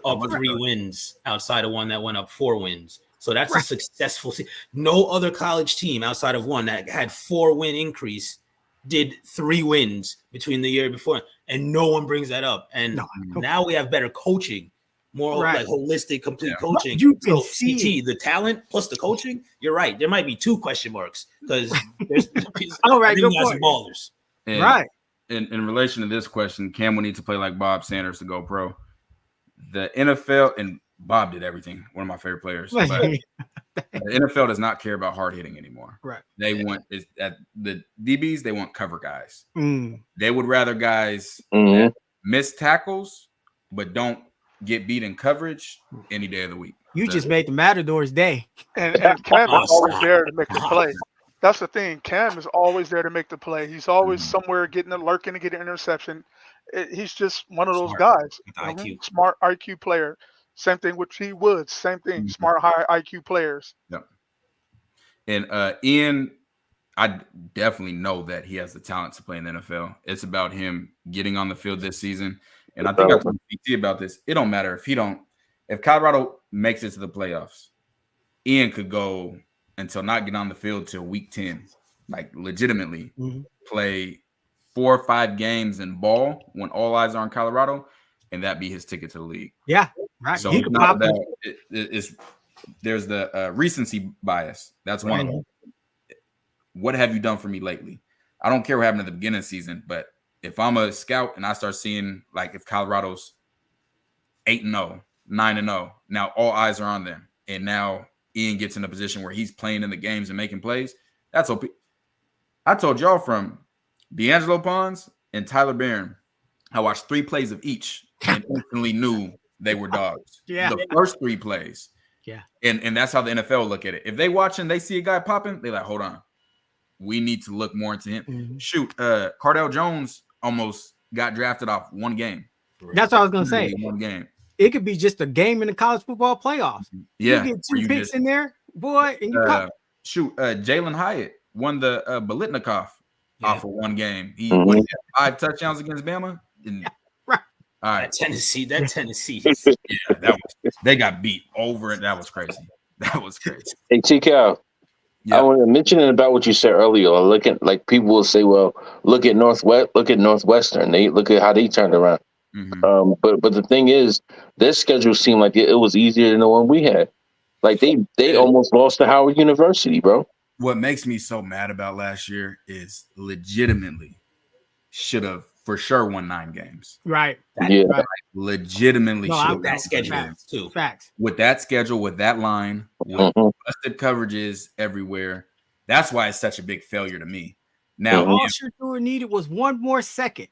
up 3 wins outside of one that went up 4 wins. So that's a successful season. No other college team outside of one that had 4-win increase did 3 wins between the year before, and no one brings that up. And now we have better coaching, more like holistic, complete coaching. You can see the talent plus the coaching. You're right. There might be 2 question marks because there's all right, good point. Ballers. And right. In relation to this question, Cam will need to play like Bob Sanders to go pro. The NFL, and Bob did everything. One of my favorite players. But the NFL does not care about hard hitting anymore. Right. They want at the DBs. They want cover guys. They would rather guys that miss tackles but don't get beat in coverage any day of the week. You just made the Matadors day. And Cam is always there to make the play. That's the thing. Cam is always there to make the play. He's always somewhere lurking to get an interception. He's just one of those guys. Smart IQ player. Same thing with T. Woods. Same thing. Smart, high IQ players. Yep. And Ian, I definitely know that he has the talent to play in the NFL. It's about him getting on the field this season. And I think I told BT about this. It don't matter if Colorado makes it to the playoffs, Ian could go until not get on the field till week 10, like legitimately play 4 or 5 games in ball when all eyes are on Colorado, and that be his ticket to the league. Yeah, right. So there's the recency bias. That's one of them. What have you done for me lately? I don't care what happened at the beginning of the season, but if I'm a scout and I start seeing like if Colorado's 8-0, 9-0, now all eyes are on them, and now Ian gets in a position where he's playing in the games and making plays. That's OP. I told y'all from D'Angelo Pons and Tyler Barron, I watched 3 plays of each and instantly knew they were dogs. Yeah. The first 3 plays. Yeah. And that's how the NFL look at it. If they watching, they see a guy popping, they like, hold on. We need to look more into him. Mm-hmm. Shoot, Cardell Jones almost got drafted off 1 game. That's what I was gonna say. 1 game. It could be just a game in the college football playoffs. Yeah. You get 2 picks in there, boy, and you Jalen Hyatt won the Biletnikoff off of 1 game. He Mhm. won 5 touchdowns against Bama. And, right. All right. That Tennessee. Yeah, they got beat over it. That was crazy. That was crazy. Hey, TK, Yeah. I want to mention about what you said earlier. Look at, like, people will say, well, look at Northwestern. They look at how they turned around. Mm-hmm. But the thing is, their schedule seemed like it was easier than the one we had. Like they almost lost to Howard University, bro. What makes me so mad about last year is legitimately should have for sure won 9 games. Right. Yeah. Right. Legitimately should have that schedule too. Facts. with that schedule, with that line, with busted coverages everywhere. That's why it's such a big failure to me. Now, All Shedeur needed was 1 more second.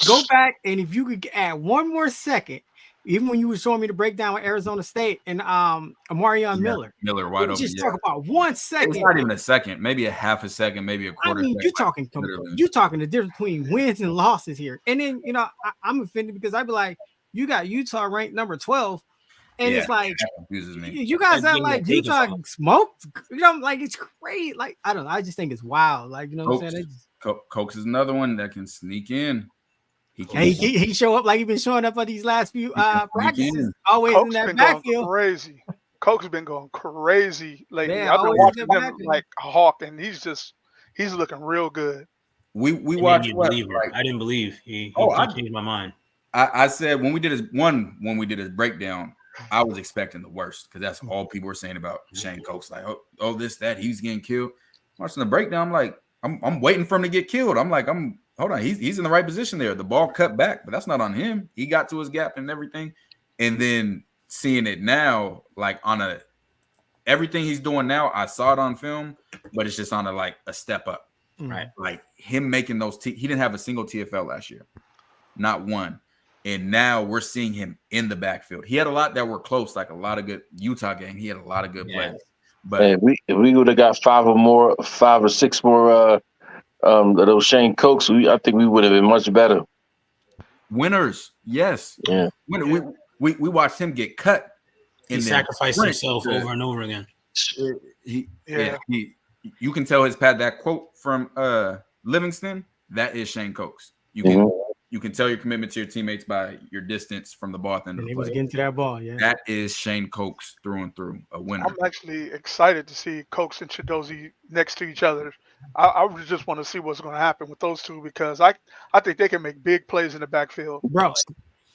Go back, and if you could add 1 more second, even when you were showing me the breakdown with Arizona State and Amarion Miller wide open. Just talk about 1 second. It's not even a second, maybe a half a second, maybe a quarter. I mean, second. you're talking the difference between wins and losses here. And then I'm offended because I'd be like, you got Utah ranked number 12, and it's like that confuses me. you guys act like Utah smoked. Like it's crazy. Like I don't know. I just think it's wild. Like what I'm saying. Cokes is another one that can sneak in. He show up like he's been showing up for these last few practices. Always Coke's in that been backfield. Going crazy. Coke's been going crazy lately. Yeah, I've been watching him like a hawk, and he's looking real good. We watched. I didn't believe he changed my mind. I said when we did his breakdown, I was expecting the worst because that's all people were saying about Shane Cokes. Like, oh, this, that, he's getting killed. Watching the breakdown, I'm like, I'm waiting for him to get killed. I'm like, hold on, he's in the right position there. The ball cut back, but that's not on him. He got to his gap and everything. And then seeing it now, like everything he's doing now, I saw it on film, but it's just on a step up. Right. Like him making those he didn't have a single TFL last year. Not one. And now we're seeing him in the backfield. He had a lot that were close, like a lot of good Utah game. He had a lot of good plays. But if we would have got 5 or 6 more those Shane Cokes, I think we would have been much better. Winners, yes. Yeah. We watched him get cut. He sacrificed himself over and over again. You can tell that quote from Livingston, that is Shane Cokes. You can tell your commitment to your teammates by your distance from the ball at the end of the play. He was getting to that ball, yeah. That is Shane Cokes through and through, a winner. I'm actually excited to see Cokes and Chidozie next to each other. I just want to see what's going to happen with those two because I think they can make big plays in the backfield. Bro,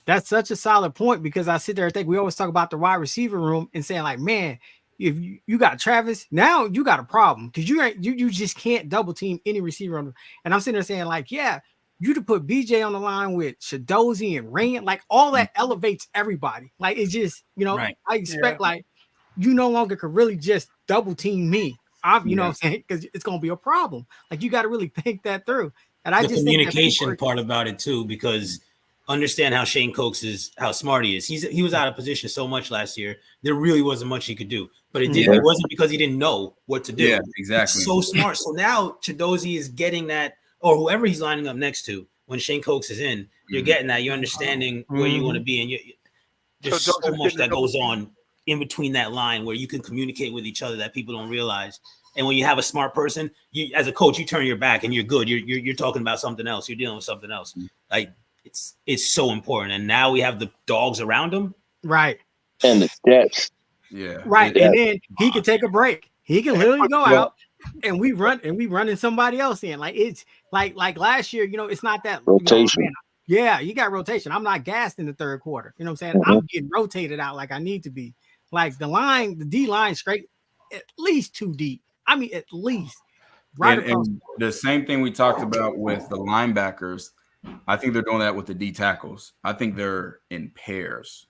that's such a solid point because I sit there and think we always talk about the wide receiver room and saying like, man, if you got Travis, now you got a problem because you just can't double team any receiver. And I'm sitting there saying like, yeah, you to put BJ on the line with Chidozie and Rand, like all that elevates everybody. Like it's just, I expect like you no longer can really just double team me. You know what I'm saying? Because it's gonna be a problem. Like you got to really think that through. And I just communication part about it too, because understand how Shane Cokes is, how smart he is. He was out of position so much last year. There really wasn't much he could do, but it wasn't because he didn't know what to do. Yeah, exactly. He's so smart. So now Chidozie is getting that. Or whoever he's lining up next to when Shane Cokes is in, you're getting that. You're understanding where you want to be. And there's so much that goes on in between that line where you can communicate with each other that people don't realize. And when you have a smart person, you as a coach, you turn your back and you're good. You're talking about something else. You're dealing with something else. Like it's so important. And now we have the dogs around him. Right. And the depth. Yeah. Right. And then he can take a break. He can literally go out. And we running somebody else in. Like it's like last year, it's not that rotation. You got rotation. I'm not gassed in the third quarter. You know what I'm saying? I'm getting rotated out like I need to be. Like the D line straight at least 2 deep. I mean, at least. Right. And the same thing we talked about with the linebackers. I think they're doing that with the D tackles. I think they're in pairs.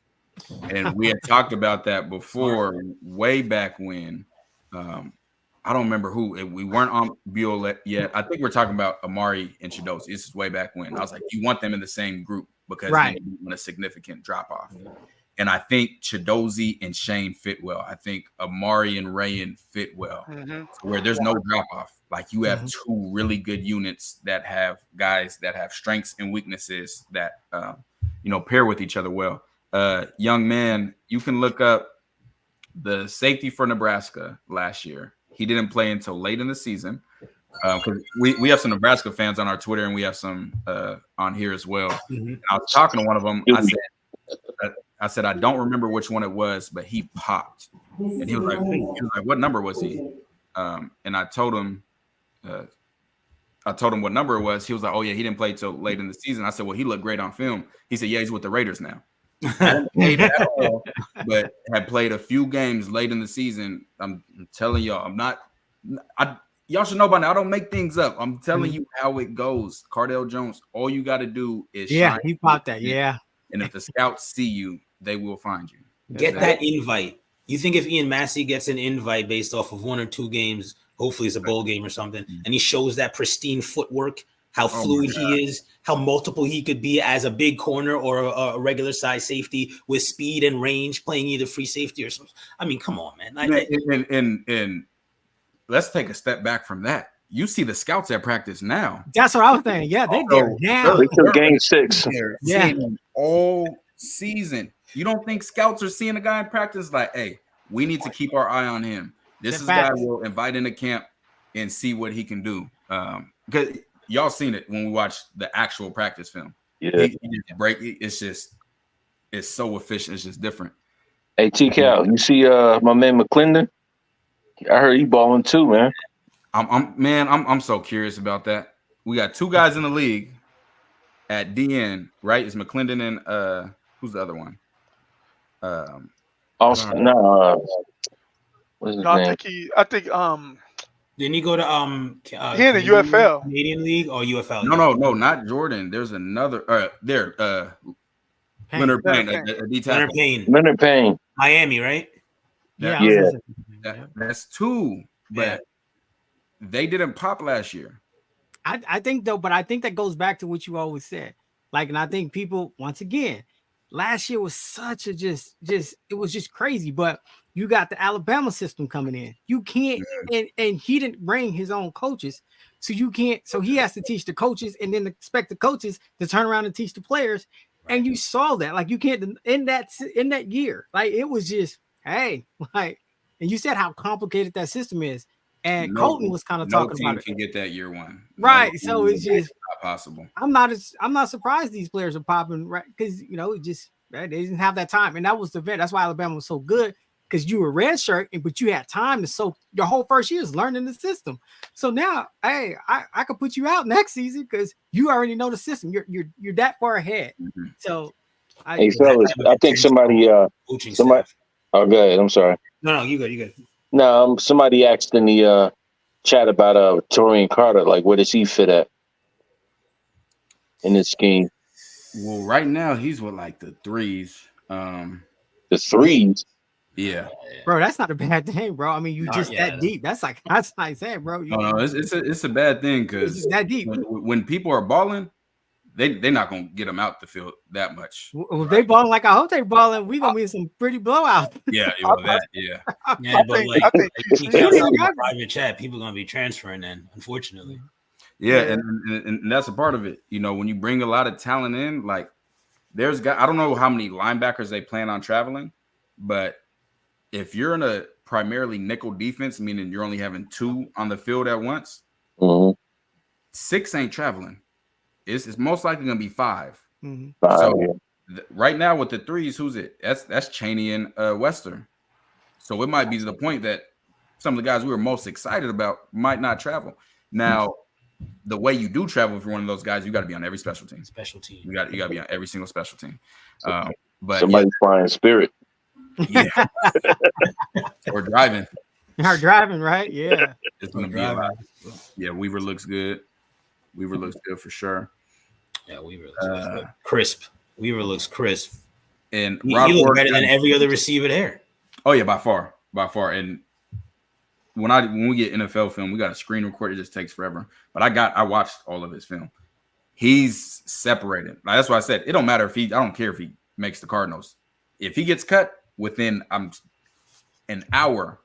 And we had talked about that before, way back when. I don't remember who. We weren't on Buell yet. I think we're talking about Amari and Chidozie. This is way back when. I was like, you want them in the same group because then you want a significant drop off. And I think Chidozie and Shane fit well. I think Amari and Rayan fit well, where there's no drop off. Like you have two really good units that have guys that have strengths and weaknesses that pair with each other well. Young man, you can look up the safety for Nebraska last year. He didn't play until late in the season. Because we have some Nebraska fans on our Twitter and we have some on here as well. I was talking to one of them. I said, I don't remember which one it was, but he popped. And he was like, what number was he? And I told him what number it was. He was like, oh, yeah, he didn't play till late in the season. I said, well, he looked great on film. He said, yeah, he's with the Raiders now. Hadn't played at all, but had played a few games late in the season. I'm telling y'all, y'all should know by now. I don't make things up. I'm telling you how it goes. Cardale Jones, all you got to do is shine. He popped that. Yeah. And if the scouts see you, they will find you. Get that invite. You think if Ian Massey gets an invite based off of 1 or 2 games, hopefully it's a bowl game or something, and he shows that pristine footwork, how fluid he is, how multiple he could be as a big corner or a regular size safety with speed and range, playing either free safety or something. I mean, come on, man. And let's take a step back from that. You see the scouts at practice now. That's what I was saying. Yeah, they're now. They took game 6. Yeah, all season. You don't think scouts are seeing a guy in practice like, hey, we need to keep our eye on him. This is a guy we'll invite into camp and see what he can do. Because y'all seen it when we watched the actual practice film. Yeah, it's so efficient. It's just different. Hey, T-Cal, you see my man McClendon? I heard he balling too, man. I'm so curious about that. We got 2 guys in the league at DN, right? It's McClendon and who's the other one? Austin, what's his name? I think didn't he go to he in the UFL Canadian League or UFL? No, not Jordan. There's another Leonard Payne. Leonard Payne. Miami, right? Yeah. That's 2, but they didn't pop last year. I think though, but I think that goes back to what you always said. Like, and I think people, once again, last year was such a just it was just crazy. But you got the Alabama system coming in. You can't, and he didn't bring his own coaches, so you can't. So he has to teach the coaches, and then expect the coaches to turn around and teach the players. And you saw that, like, you can't in that year, like, it was just, hey, like, and you said how complicated that system is. And Colton was kind of talking about it. No team can get that year 1, right? So it's just not possible. I'm not surprised these players are popping, right? Because they didn't have that time, and that was the event. That's why Alabama was so good, because you were red shirt, but you had time to soak. Your whole first year is learning the system. So now, hey, I could put you out next season because you already know the system. You're that far ahead. So, hey fellas, I think somebody. Oh, go ahead. I'm sorry. No, you good. No, somebody asked in the chat about Torian Carter. Like, where does he fit at in this scheme? Well, right now he's with like the 3s. The 3s. Yeah, bro, that's not a bad thing, bro. I mean, that deep. That's nice, bro. No, it's a bad thing because that deep. When people are balling, they're not gonna get them out the field that much. Well, if they balling like I hope they balling, we gonna be in some pretty blowouts. Yeah. But like private chat, people gonna be transferring then, unfortunately. Yeah, and that's a part of it. When you bring a lot of talent in, like there's I don't know how many linebackers they plan on traveling, but if you're in a primarily nickel defense, meaning you're only having 2 on the field at once, 6 ain't traveling. It's most likely going to be 5. So right now with the 3s, who's it? That's Chaney and Wester. So it might be to the point that some of the guys we were most excited about might not travel. Now, the way you do travel if you're one of those guys, you got to be on every special team. You got to be on every single special team. But somebody's flying Spirit. Yeah. Or driving. Or driving, right? Yeah. It's going to be a lot. Yeah, Weaver looks good. Weaver looks good for sure. Yeah, Weaver looks crisp. Weaver looks crisp. And He looked better than every other receiver there. Oh yeah, by far. And when we get NFL film, we got a screen record. It just takes forever. But I watched all of his film. He's separated. Like, that's why I said it don't matter I don't care if he makes the Cardinals. If he gets cut within an hour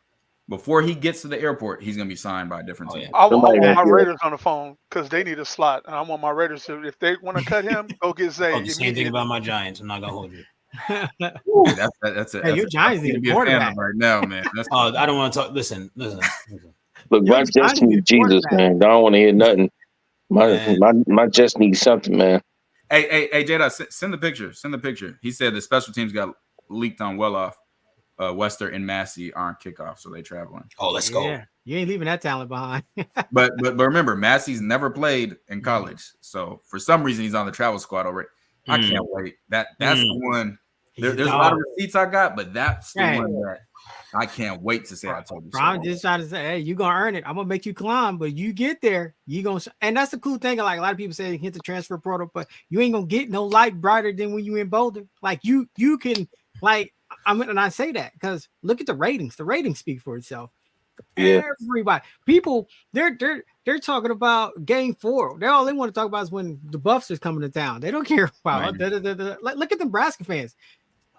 before he gets to the airport, he's gonna be signed by a different team. I want my Raiders on the phone because they need a slot, and I want my Raiders to. If they want to cut him, go get Zay. The same thing about my Giants. I'm not gonna hold you. That's it. Hey, your Giants need a quarterback right now, man. I don't want to talk. Listen. Look, my Jets need Jesus, man. I don't want to hear nothing. My Jets need something, man. Hey, Jada, send the picture. Send the picture. He said the special teams got leaked on Well-Off. Wester and Massey aren't kickoff, so they traveling. Oh, let's go. Yeah, you ain't leaving that talent behind. but remember, Massey's never played in college, so for some reason he's on the travel squad already. I can't wait. That's the one. There's a lot of receipts I got, but that's the one that I can't wait to say I told you. I'm just trying to say, hey, you're gonna earn it. I'm gonna make you climb, but you get there, you gonna. And that's the cool thing. Like a lot of people say, hit the transfer portal, but you ain't gonna get no light brighter than when you in Boulder. Like you can like. And I say that because look at the ratings. The ratings speak for itself. Yeah. Everybody, people, they're talking about Game 4. All they want to talk about is when the Buffs is coming to town. They don't care about like, look at the Nebraska fans.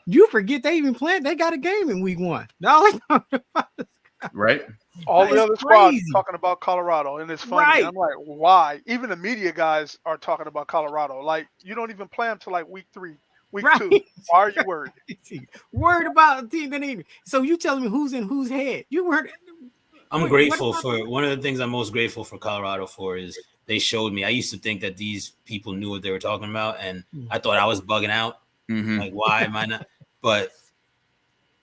You forget they even played. They got a game in week 1. All they talking about is right. All the other squads talking about Colorado, and it's funny. Right. I'm like, why? Even the media guys are talking about Colorado. Like, you don't even play them till like week 3. Week 2. Why are you worried? Worried about a team that ain't. So you telling me who's in whose head? You weren't. I'm grateful for one of the things I'm most grateful for Colorado for is they showed me. I used to think that these people knew what they were talking about, and I thought I was bugging out. Like, why am I not? But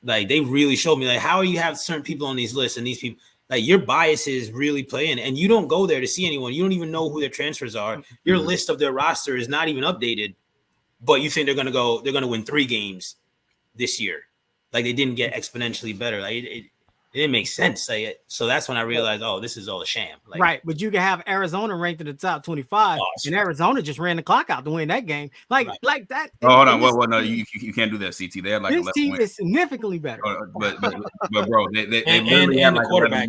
like, they really showed me, like, how you have certain people on these lists and these people, like, your biases really play in, and you don't go there to see anyone. You don't even know who their transfers are. Your list of their roster is not even updated. But you think they're gonna win 3 games this year. Like, they didn't get exponentially better. Like, it didn't make sense. Like, so that's when I realized, oh, this is all a sham. Like, right, but you can have Arizona ranked in the top 25, and Arizona just ran the clock out to win that game. Like that. Oh, hold on. Well, no, you can't do that, CT. They had like this team is significantly better. But bro, they literally had like quarterback.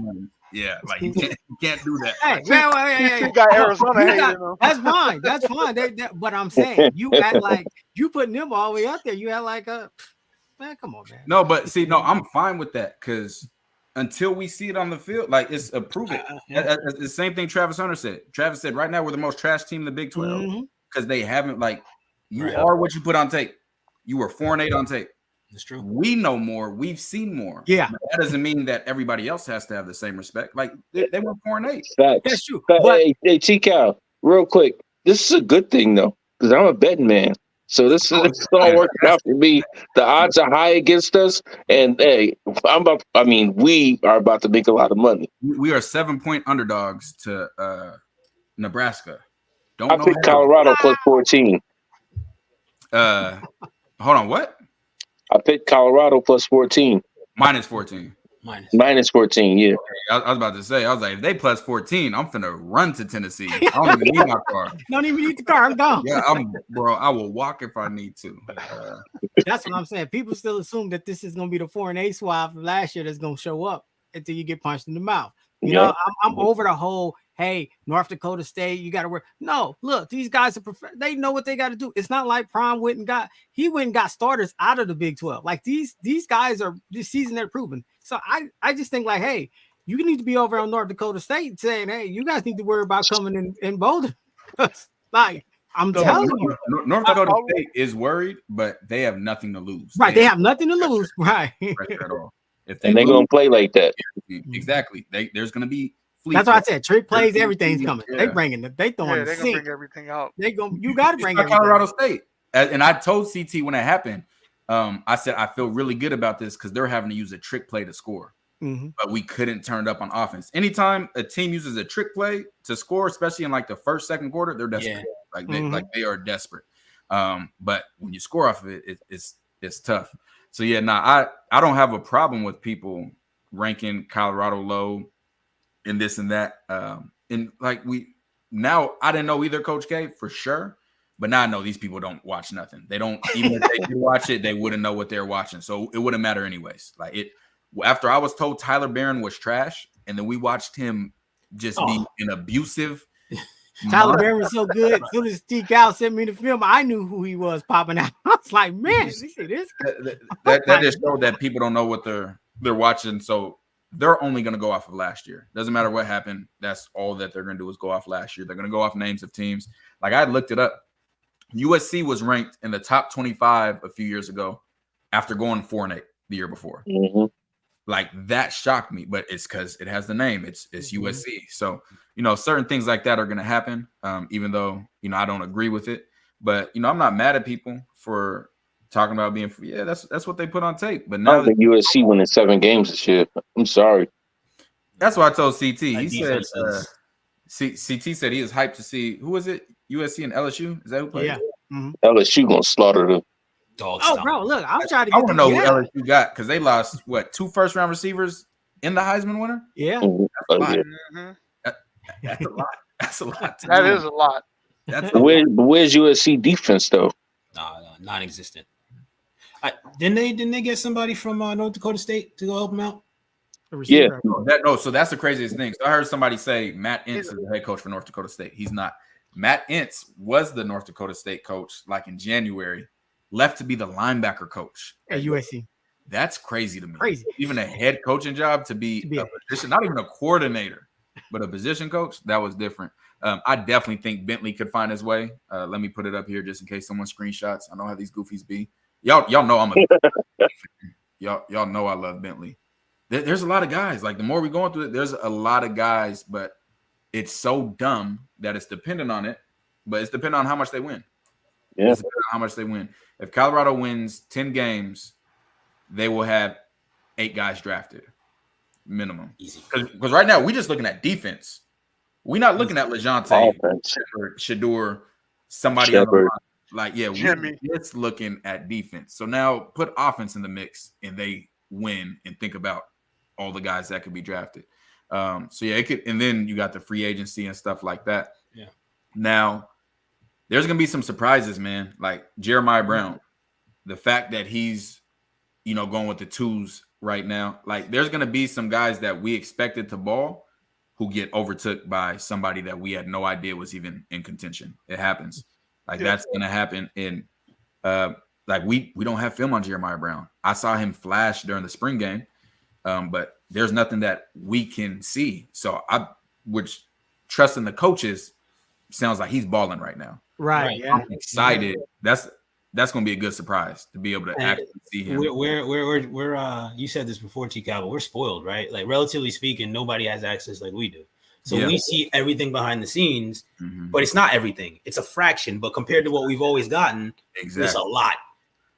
Yeah, like you can't do that. Hey, man, you got Arizona. That's fine. That's fine. But I'm saying you act like you putting them all the way up there. You act like man, come on, man. No, but see, no, I'm fine with that because until we see it on the field, like it's a prove it. The same thing Travis Hunter said. Travis said right now we're the most trash team in the Big 12 because they haven't are what you put on tape. You were 4-8 on tape. That's true. We know more. We've seen more. Yeah. But that doesn't mean that everybody else has to have the same respect. Like they went 4-8. Facts. That's true. But hey, T-Cal, real quick. This is a good thing though, because I'm a betting man. So this is all working out for me. The odds are high against us, and hey, we are about to make a lot of money. We are 7-point underdogs to Nebraska. I picked Colorado plus 14. Hold on, what? I picked Colorado plus 14. Minus 14. Minus 14, yeah. I was about to say, I was like, if they plus 14, I'm finna run to Tennessee. I don't even need my car. Don't even need the car. I'm gone. Yeah, I will walk if I need to. That's what I'm saying. People still assume that this is gonna be the 4-8 squad from last year that's gonna show up until you get punched in the mouth. You know, I'm over the whole, hey, North Dakota State, you got to work. No, look, these guys are they know what they got to do. It's not like Prime went and got starters out of the Big 12. Like these guys are this season they're proven. So I just think like, hey, you need to be over on North Dakota State saying, hey, you guys need to worry about coming in Boulder. Like I'm telling you, North Dakota State is worried, but they have nothing to lose. Right, they have nothing to lose. Right, at all. If they're gonna play like that, exactly. There's gonna be. That's why I said trick plays. Everything's coming. Yeah. They bringing it. They throwing. Yeah, they're gonna bring everything out. You got to bring everything. Colorado State, and I told CT when it happened. I said I feel really good about this because they're having to use a trick play to score, but we couldn't turn it up on offense. Anytime a team uses a trick play to score, especially in like the first, second quarter, they're desperate. Yeah. They are desperate. But when you score off of it, it's tough. So yeah, I don't have a problem with people ranking Colorado low and this and that. And like I didn't know either Coach K for sure, But now I know these people don't watch nothing. They don't, even if they do watch it, they wouldn't know what they're watching. So it wouldn't matter anyways. Like it, after I was told Tyler Barron was trash, and then we watched him just be an abusive. Tyler Barron was so good. As soon as T. Cal sent me the film, I knew who he was popping out. I was like, man, this that just showed that people don't know what they're watching. So they're only going to go off of last year. Doesn't matter what happened. That's all that they're going to do is go off last year. They're going to go off names of teams. Like I looked it up. USC was ranked in the top 25 a few years ago after going 4-8 the year before. Mm-hmm. Like that shocked me, but it's because it has the name. It's USC. So, certain things like that are going to happen, even though, I don't agree with it. But, I'm not mad at people for talking about being, that's what they put on tape. But now I don't think USC winning 7 games this year. I'm sorry. That's what I told CT. He said, CT said he was hyped to see, who was it? USC and LSU? Is that who played? Yeah. Mm-hmm. LSU going to slaughter them. Bro, look, I'm trying to get I want to know who LSU got because they lost, 2 first-round receivers in the Heisman winner? Yeah. Mm-hmm. That's a lot. That's a lot. That is a lot. Where's USC defense, though? No, non-existent. Didn't they get somebody from North Dakota State to go help them out? Yeah. So that's the craziest thing. So I heard somebody say Matt Entz is the head coach for North Dakota State. He's not. Matt Entz was the North Dakota State coach like in January, left to be the linebacker coach at USC. That's crazy to me. Crazy. Even a head coaching job to be a position, not even a coordinator, but a position coach, that was different. I definitely think Bentley could find his way. Let me put it up here just in case someone screenshots. I know how these goofies be. Y'all know I'm a y'all know I love Bentley. There's a lot of guys. Like the more we're going through it, there's a lot of guys, but it's so dumb that it's dependent on it, but it's dependent on how much they win. Yeah. It's dependent on how much they win. If Colorado wins 10 games, they will have 8 guys drafted minimum. Easy. Because right now we're just looking at defense. We're not looking at LeJohntay, Shedeur, somebody else. Like, we're just looking at defense. So now put offense in the mix and they win and think about all the guys that could be drafted. It could, and then you got the free agency and stuff like that. Yeah. Now there's gonna be some surprises, man. Like Jeremiah Brown, the fact that he's, going with the 2s right now. Like there's gonna be some guys that we expected to ball who get overtook by somebody that we had no idea was even in contention. It happens. Like that's gonna happen. And we don't have film on Jeremiah Brown. I saw him flash during the spring game, but there's nothing that we can see. So I would trust in the coaches. Sounds like he's balling right now. Right. Yeah. I'm excited. That's going to be a good surprise to be able to actually see him. We're you said this before, T-Cal, but we're spoiled, right? Like relatively speaking, nobody has access like we do. So we see everything behind the scenes, but it's not everything. It's a fraction. But compared to what we've always gotten, there's a lot.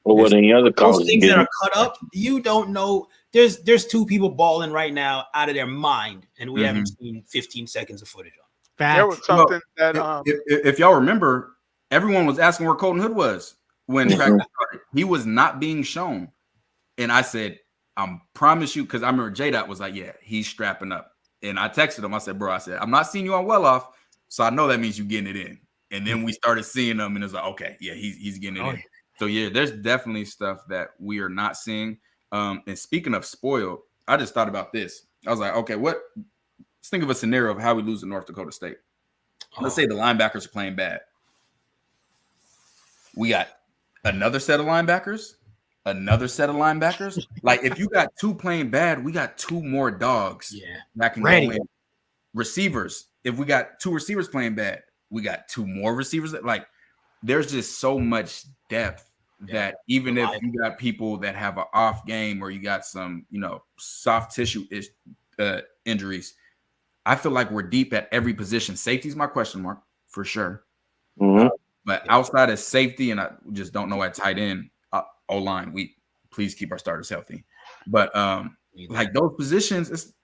Well, what any other those things that are cut up, you don't know. There's 2 people balling right now out of their mind, and we haven't seen 15 seconds of footage on. There was something that if y'all remember, everyone was asking where Colton Hood was when practice started. He was not being shown, and I said, "I promise you," because I remember J-Dot was like, "Yeah, he's strapping up," and I texted him. I said, "Bro, I'm not seeing you on well off, so I know that means you getting it in." And then we started seeing him, and it was like, "Okay, yeah, he's getting it in." So there's definitely stuff that we are not seeing. And speaking of spoiled, I just thought about this. I was like, okay, let's think of a scenario of how we lose to North Dakota State. Let's say the linebackers are playing bad. We got another set of linebackers. Like if you got 2 playing bad, we got 2 more dogs that can go in. Receivers, if we got 2 receivers playing bad, we got 2 more receivers. Like there's just so much depth that even if you got people that have an off game or you got some, soft tissue injuries, I feel like we're deep at every position. Safety is my question mark for sure. Mm-hmm. But outside of safety, and I just don't know at tight end, O-line, we please keep our starters healthy. But like those positions,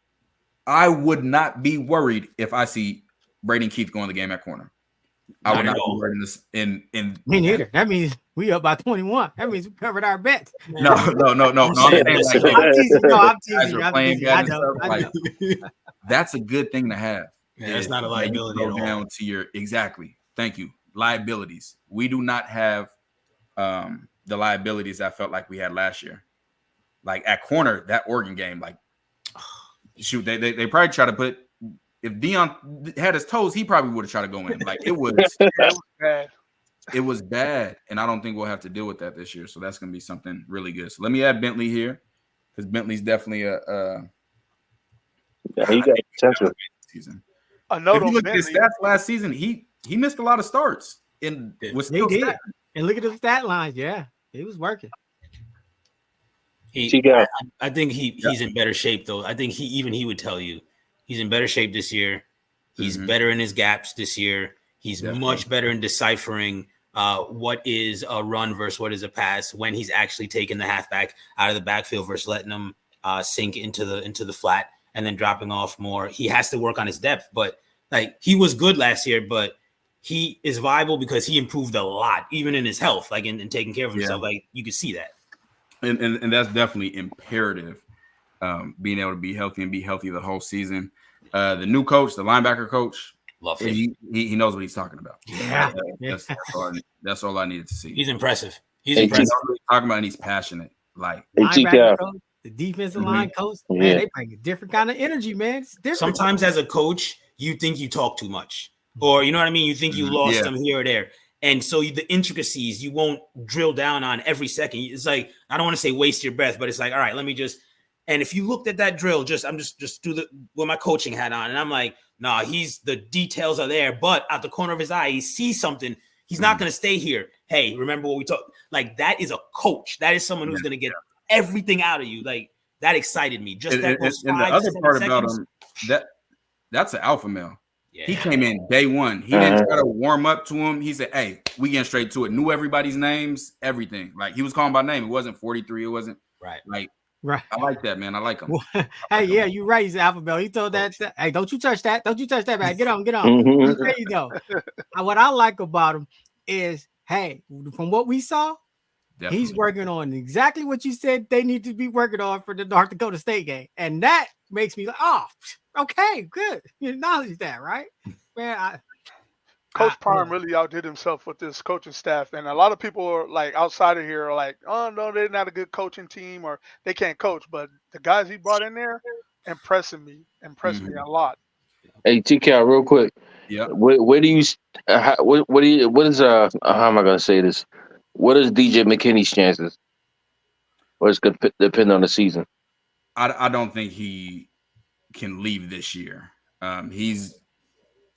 I would not be worried if I see Braden Keith going the game at corner. I would not be worried in this. In me neither. That means we up by 21. That means we covered our bets. No. I'm teasing. That's a good thing to have. Yeah, that's not a liability at all. Down to your exactly. Thank you. liabilities. We do not have the liabilities I felt like we had last year. Like at corner, that Oregon game, like shoot, they probably try to put. If Dion had his toes, he probably would have tried to go in. Like it was bad. It was bad, and I don't think we'll have to deal with that this year. So that's going to be something really good. So let me add Bentley here because Bentley's definitely he got potential. Season. A note if you on look at his Bentley. stats last season, he missed a lot of starts and was still He did. starting. And look at the stat lines. Yeah, he was working. I think he's in better shape though. I think he would tell you he's in better shape this year. He's better in his gaps this year. He's much better in deciphering what is a run versus what is a pass when he's actually taking the halfback out of the backfield versus letting him sink into the flat and then dropping off more. He has to work on his depth, but like he was good last year, but he is viable because he improved a lot, even in his health, like in taking care of himself. Like you could see that. And that's definitely imperative, being able to be healthy and be healthy the whole season. The new coach, the linebacker coach, love him. He knows what he's talking about. Yeah. That's all I needed to see. He's impressive. He knows what he's talking about, and he's passionate. Like linebacker coach, the defensive line coach, man, they bring a different kind of energy, man. It's different. Sometimes as a coach, you think you talk too much, or you know what I mean. You think you lost them here or there. And so the intricacies, you won't drill down on every second. It's like, I don't want to say waste your breath, but it's like, all right, let me just, and if you looked at that drill, I'm just do with my coaching hat on. And I'm like, nah, the details are there, but out the corner of his eye, he sees something. He's not going to stay here. Hey, remember what we talked? Like that is a coach. That is someone who's going to get everything out of you. Like that excited me. Just that and the other part about him, that's an alpha male. Yeah. He came in day one. He didn't try to warm up to him. He said, hey, we getting straight to it. Knew everybody's names, everything. Like he was calling by name. It wasn't 43. It wasn't right. I like that, man. I like him. Hey, yeah, you're right. He's alpha male. He told that, hey, don't you touch that. Don't you touch that, man. Get on. There you go. What I like about him is, hey, from what we saw, he's working on exactly what you said they need to be working on for the North Dakota State game. And that makes me like, oh, okay, good. You acknowledge that, right? Man, Coach Prime really outdid himself with this coaching staff. And a lot of people are like outside of here are like, oh, no, they're not a good coaching team or they can't coach. But the guys he brought in there impressed me a lot. Hey, TK, real quick. Yeah. Where do you how am I going to say this? What is DJ McKinney's chances? Or it's going to depend on the season? I don't think he can leave this year. He's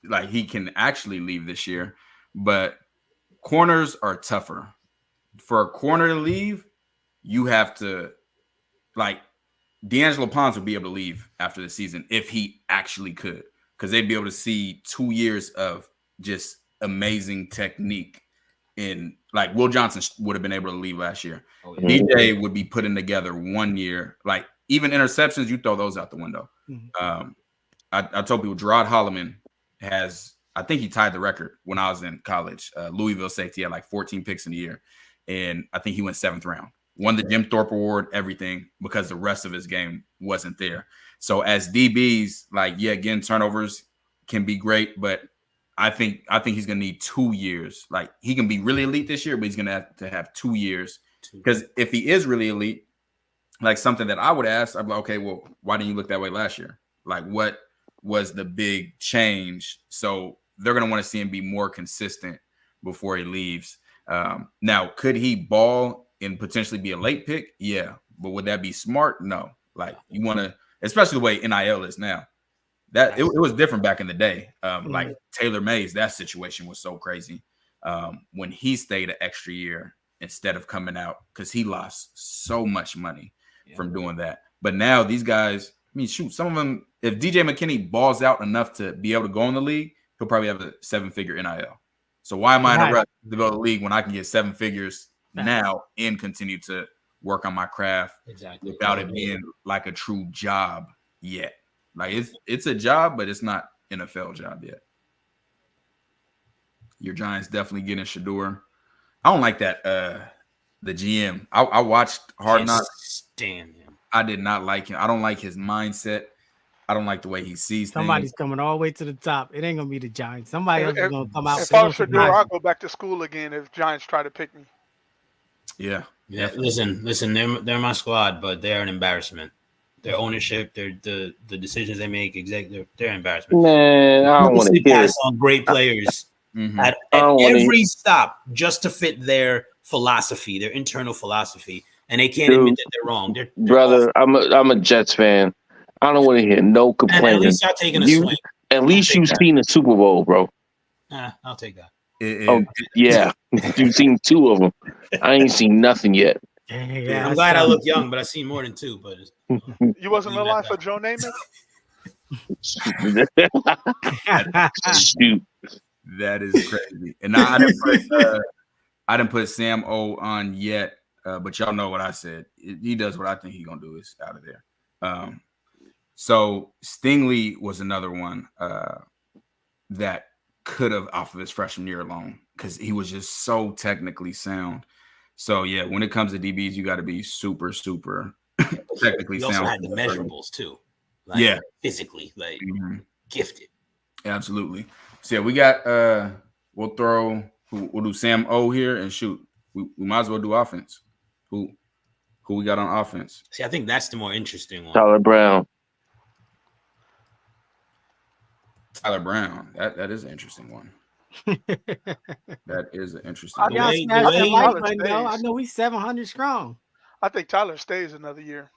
like he can actually leave this year, but corners are tougher. For a corner to leave, you have to like D'Angelo Ponce would be able to leave after the season if he actually could, because they'd be able to see 2 years of just amazing technique. In like Will Johnson would have been able to leave last year. DJ would be putting together 1 year, like even interceptions, you throw those out the window. I told people Gerard Holloman I think he tied the record when I was in college. Louisville safety had like 14 picks in a year. And I think he went 7th round. Won the Jim Thorpe Award, everything, because the rest of his game wasn't there. So as DBs, like, again, turnovers can be great, but I think he's going to need 2 years. Like he can be really elite this year, but he's going to have 2 years. Because if he is really elite, like something that I would ask, I'd be like, okay, well, why didn't you look that way last year? Like what was the big change? So they're going to want to see him be more consistent before he leaves. Now, could he ball and potentially be a late pick? Yeah. But would that be smart? No. Like you want to, especially the way NIL is now. That it was different back in the day. Like Taylor Mays, that situation was so crazy when he stayed an extra year instead of coming out because he lost so much money from doing that. But now these guys, I mean, shoot, some of them, if DJ McKinney balls out enough to be able to go in the league, he'll probably have a 7-figure NIL. So why am I in a rush to go to the league when I can get 7 figures now and continue to work on my craft without it being like a true job yet? Like it's a job, but it's not NFL job yet. Your Giants definitely getting Shedeur. I don't like that. The GM. I watched Hard Knocks. Stand him. I did not like him. I don't like his mindset. I don't like the way he sees Somebody's things. coming all the way to the top. It ain't gonna be the Giants. Somebody else is gonna come out. If I was Shedeur, I'll go back to school again if Giants try to pick me. Yeah. Yeah. Listen. They're my squad, but they're an embarrassment. Their ownership, the decisions they make, they're embarrassment. Man, I don't want to hear it. Pass on great players at every stop just to fit their philosophy, their internal philosophy, and they can't admit that they're wrong. They're Brother, I'm a Jets fan. I don't want to hear no and complaining. at least y'all taking a swing. At least you've seen the Super Bowl, bro. I'll take that. Yeah, you've seen 2 of them. I ain't seen nothing yet. Yeah, I'm glad I look young, but I've seen more than 2. But You wasn't alive for Joe Namath? Shoot. That is crazy. And I didn't put Sam O on yet, but y'all know what I said. He does what I think he's gonna do. Is out of there. So Stingley was another one that could have off of his freshman year alone because he was just so technically sound. So yeah, when it comes to DBs, you got to be super, super technically sound. He also had the measurables too. Like, yeah, physically, like gifted. Absolutely. So yeah, we got. We'll do Sam O here and shoot. We might as well do offense. Who we got on offense? See, I think that's the more interesting one. Tyler Brown. Tyler Brown. That is an interesting one. That is an interesting one. Y'all smashed that like button, though. I know he's 700 strong. I think Tyler stays another year.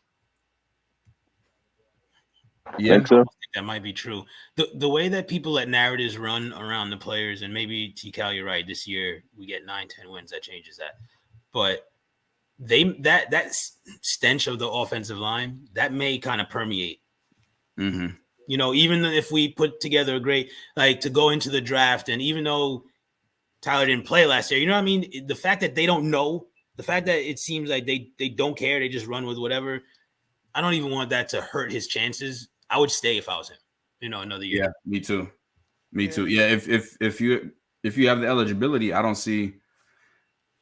Yeah, Think so? That might be true. The way that people let narratives run around the players, and maybe T-Cal, you're right. This year we get 9-10 wins. That changes that. But that stench of the offensive line that may kind of permeate. Mm-hmm. You know, even if we put together a great, like, to go into the draft, and even though Tyler didn't play last year, you know what I mean? The fact that they don't know, the fact that it seems like they don't care, they just run with whatever. I don't even want that to hurt his chances. I would stay if I was him, you know, another year. Yeah, me too. Me too. Yeah, if you have the eligibility, I don't see,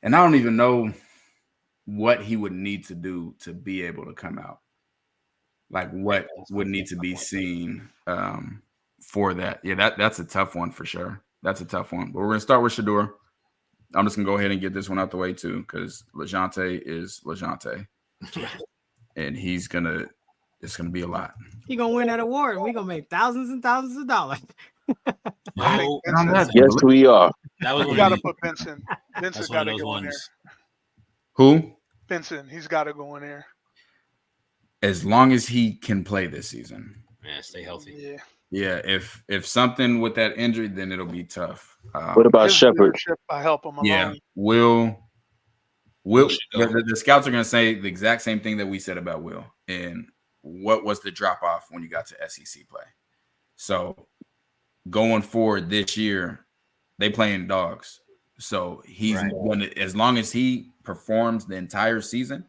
and I don't even know what he would need to do to be able to come out. Like what would need to be seen for that. Yeah, that's a tough one for sure. That's a tough one. But we're gonna start with Shedeur. I'm just gonna go ahead and get this one out the way too, because LeJohntay is LeJohntay, and it's gonna be a lot. He gonna win that award. We gonna make thousands and thousands of dollars. No, Yes, we are. that was You one got to of put Benson. that's Benson's one got of to those go in there. ones. Who? Benson, he's got to go in there. As long as he can play this season. Yeah, stay healthy. Yeah. Yeah, if something with that injury, then it'll be tough. What about His Shepard? leadership, I help him along. Yeah, Will the scouts are going to say the exact same thing that we said about Will. And what was the drop off when you got to SEC play? So going forward this year, they playing dogs. So he's going to, as long as he performs the entire season,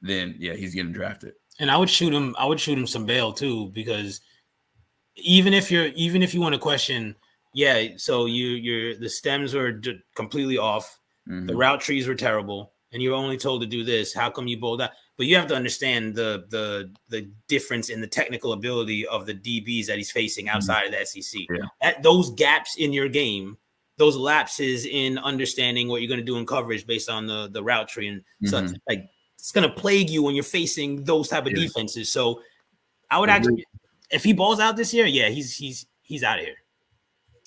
then yeah, he's getting drafted. And I would shoot him some bail too, because even if you want to question, yeah, so the stems were completely off, the route trees were terrible, and you were only told to do this. How come you bowled out? But you have to understand the difference in the technical ability of the DBs that he's facing outside of the SEC. Yeah. Those gaps in your game, those lapses in understanding what you're going to do in coverage based on the route tree and such, like, it's going to plague you when you're facing those type of defenses. So I would actually, if he balls out this year, yeah, he's out of here.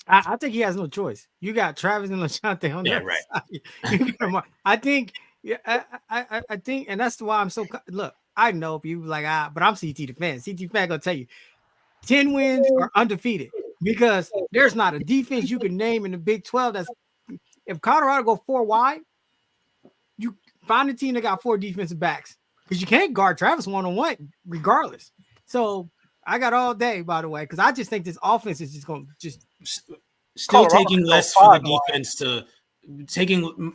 I think he has no choice. You got Travis and LeJohntay on that side. I think, I think, and that's why I'm so. Look, I know people like but I'm CT the fan. CT fan gonna tell you, 10 wins or undefeated, because there's not a defense you can name in the Big 12 that's. If Colorado go 4 wide, you find a team that got 4 defensive backs, because you can't guard Travis 1-on-1 regardless. So I got all day, by the way, because I just think this offense is just going to just still Colorado taking less for the defense to taking.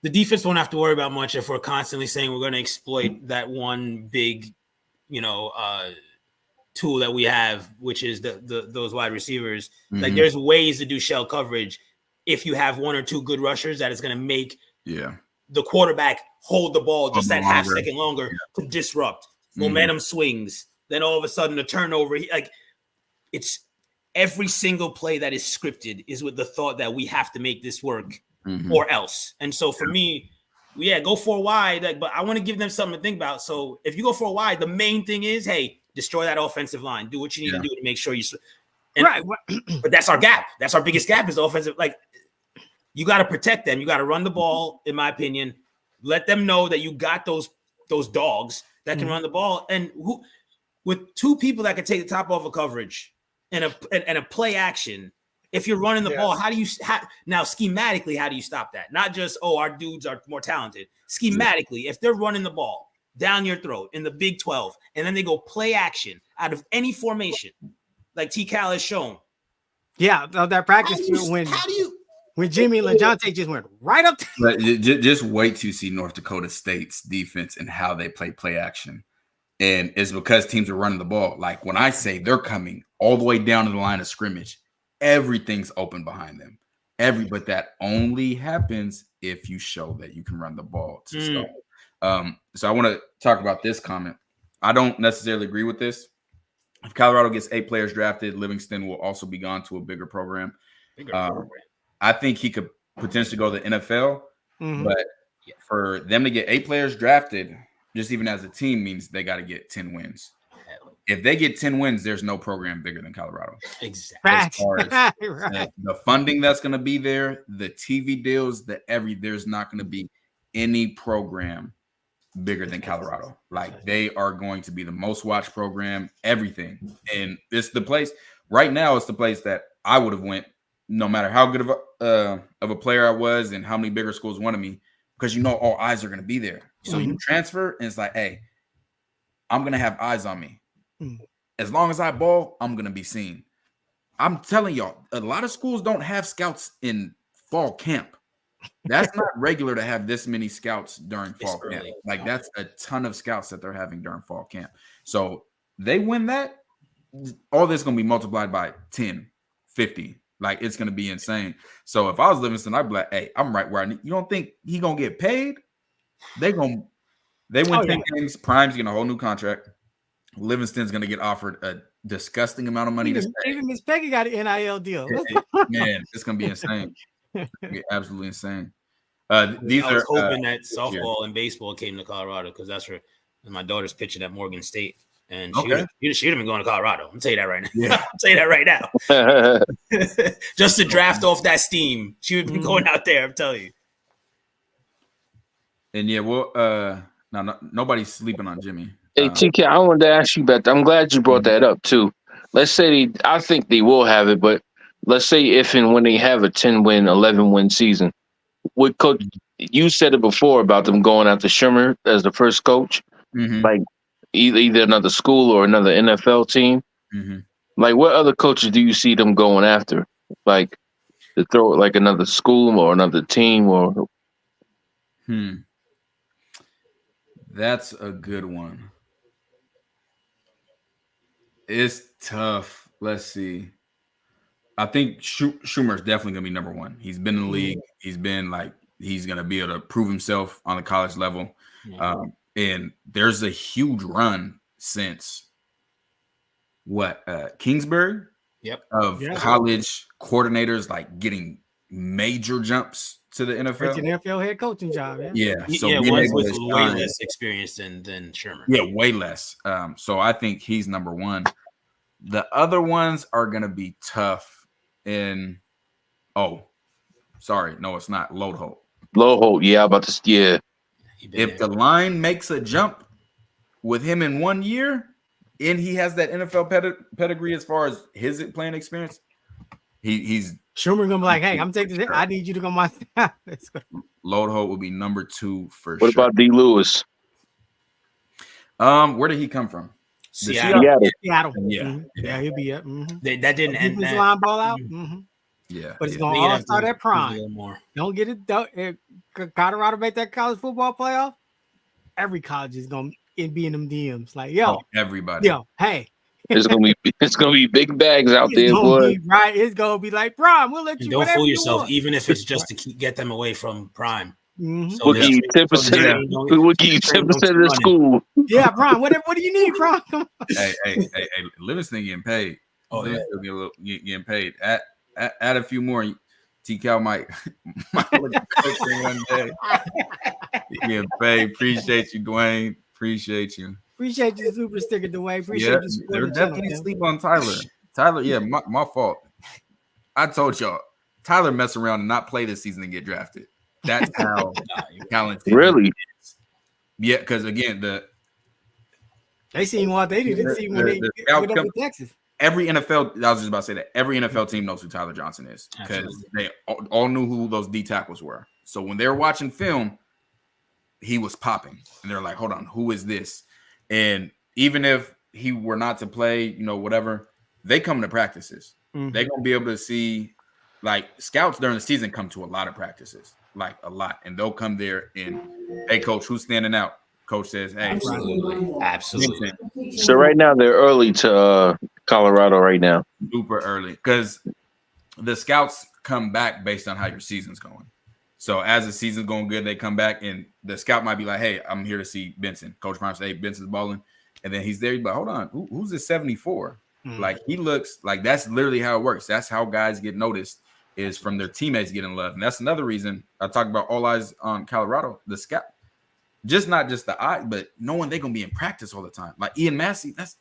The defense won't have to worry about much if we're constantly saying we're going to exploit that one big, tool that we have, which is those wide receivers. Like, there's ways to do shell coverage if you have 1 or 2 good rushers that is going to make the quarterback hold the ball just that half second longer to disrupt momentum swings. then all of a sudden a turnover. Like it's every single play that is scripted is with the thought that we have to make this work or else. And so for me, go for a wide. Like, but I want to give them something to think about. So if you go for a wide, the main thing is, hey, destroy that offensive line. Do what you need to do to make sure you. Right. But that's our gap. That's our biggest gap is the offensive. Like you got to protect them. You got to run the ball, in my opinion. Let them know that you got those dogs that can run the ball. And with two people that can take the top off of coverage and a play action, if you're running the ball, now schematically, how do you stop that? Not just, our dudes are more talented. Schematically, if they're running the ball down your throat in the Big 12, and then they go play action out of any formation, like T-Cal has shown. Yeah, that practice when Jimmy LaJonte just went right up. Just wait to see North Dakota State's defense and how they play action. And it's because teams are running the ball. Like when I say they're coming all the way down to the line of scrimmage, everything's open behind them. But that only happens if you show that you can run the ball to start. So I want to talk about this comment. I don't necessarily agree with this. If Colorado gets 8 players drafted, Livingston will also be gone to a bigger program. I think he could potentially go to the NFL, but for them to get 8 players drafted, just even as a team, means they got to get 10 wins. If they get 10 wins, there's no program bigger than Colorado. Exactly. As far as the funding that's going to be there, the TV deals, there's not going to be any program bigger than Colorado. Like they are going to be the most watched program, everything. And it's the place right now. It's the place that I would have went no matter how good of a player I was and how many bigger schools wanted me, because all eyes are going to be there. So you transfer and it's like, hey, I'm going to have eyes on me. As long as I ball, I'm going to be seen. I'm telling y'all, a lot of schools don't have scouts in fall camp. That's not regular to have this many scouts during fall camp. Like that's a ton of scouts that they're having during fall camp. So they win that, all this is going to be multiplied by 10, 50. Like it's going to be insane. So if I was Livingston, I'd be like, hey, I'm right where I need. You don't think he going to get paid? They win 10 games. Prime's getting a whole new contract. Livingston's going to get offered a disgusting amount of money. Even Miss Peggy got an NIL deal. Man, it's going to be insane. It's going to be absolutely insane. I was hoping that softball and baseball came to Colorado because that's where my daughter's pitching at Morgan State. And she'd have been going to Colorado. I'm tell you that right now. Yeah. I'll tell you that right now. Just to draft off that steam, she would be going out there. I'm telling you. And nobody's sleeping on Jimmy. Hey, TK, I wanted to ask you about that. I'm glad you brought that up too. Let's say I think they will have it, but let's say if and when they have a 10-win, 11-win season, would coach? You said it before about them going after Shurmur as the first coach, like either another school or another NFL team. Like, what other coaches do you see them going after? Like to throw like another school or another team or? That's a good one. It's tough. Let's see. I think Schumer's definitely going to be number one. He's been in the league. He's been he's going to be able to prove himself on the college level. And there's a huge run since Kingsbury? Of college coordinators getting major jumps to the NFL. An NFL head coaching job. So one with way less experience than Shurmur. Way less. So I think he's number one. The other ones are going to be tough. No, it's not. Load Holt. Yeah, about to. Yeah. If the line makes a jump with him in 1 year, and he has that NFL pedigree as far as his playing experience, he's Shurmur gonna be like, hey, I'm taking this. I need you to go my staff. Load Holt will be number 2 for sure. What about D. Lewis? Where did he come from? Seattle. Yeah, he'll be up. That didn't end that line ball out. Yeah, but it's gonna all start at prime. Don't get it. Colorado make that college football playoff. Every college is gonna be in them DMs. Like, everybody. Hey. It's gonna be big bags out there, boy. Right, it's gonna be like Prime. We'll let you. Don't fool yourself, even if it's just to get them away from Prime. So we'll give you 10%. We'll give you 10% of the school. Yeah, Bron. What do you need, Bron? hey, Livingston getting paid. Oh, yeah. Getting paid. Add a few more. T-Cal might look at coaching one day. Getting paid. Appreciate you, Dwayne. Appreciate you. Appreciate you, super sticker, Dwayne. Appreciate you. They're definitely sleep on Tyler. Tyler, yeah, my fault. I told y'all, Tyler mess around and not play this season and get drafted. That's how talented. Really? Yeah, because again, they seen what they didn't see when they went up to Texas. Every NFL, I was just about to say that every NFL team knows who Tyler Johnson is because they all knew who those D tackles were. So when they're watching film, he was popping, and they're like, "Hold on, who is this?" And even if he were not to play, whatever, they come to practices. Mm-hmm. They're gonna be able to see, like scouts during the season come to a lot of practices, like a lot, and they'll come there and, "Hey, coach, who's standing out?" Coach says, "Hey, absolutely." So right now they're early to Colorado right now. Super early because the scouts come back based on how your season's going. So as the season's going good, they come back and the scout might be like, "Hey, I'm here to see Benson." Coach Prime say, "Hey, Benson's balling," and then he's there. But hold on, who's this 74? Mm-hmm. Like he looks like that's literally how it works. That's how guys get noticed is from their teammates getting love, and that's another reason I talk about all eyes on Colorado. The scout. Not just the eye, but knowing they're gonna be in practice all the time. Like Ian Massey, that's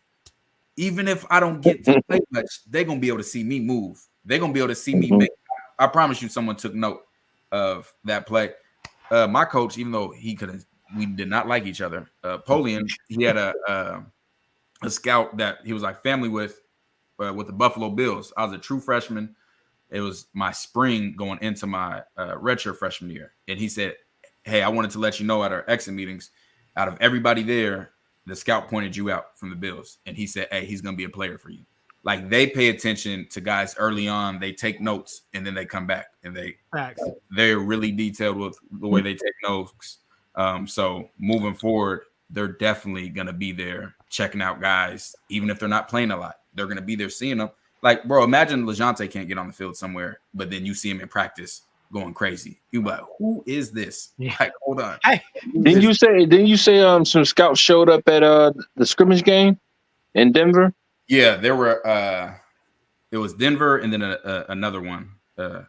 even if I don't get to play much, they're gonna be able to see me move. They're gonna be able to see me make. I promise you, someone took note of that play. My coach, even though we did not like each other. Polian, he had a scout that he was like family with the Buffalo Bills. I was a true freshman. It was my spring going into my redshirt freshman year, and he said, "Hey, I wanted to let you know at our exit meetings, out of everybody there, the scout pointed you out from the Bills." And he said, "Hey, he's going to be a player for you." Like they pay attention to guys early on. They take notes and then they come back and they're really detailed with the way they take notes. So moving forward, they're definitely going to be there checking out guys, even if they're not playing a lot. They're going to be there seeing them. Like, bro, imagine LeJounte can't get on the field somewhere, but then you see him in practice going crazy. You like, who is this? Yeah. Like, hold on. Didn't you say some scouts showed up at the scrimmage game in Denver? Yeah, there were it was Denver and then another one,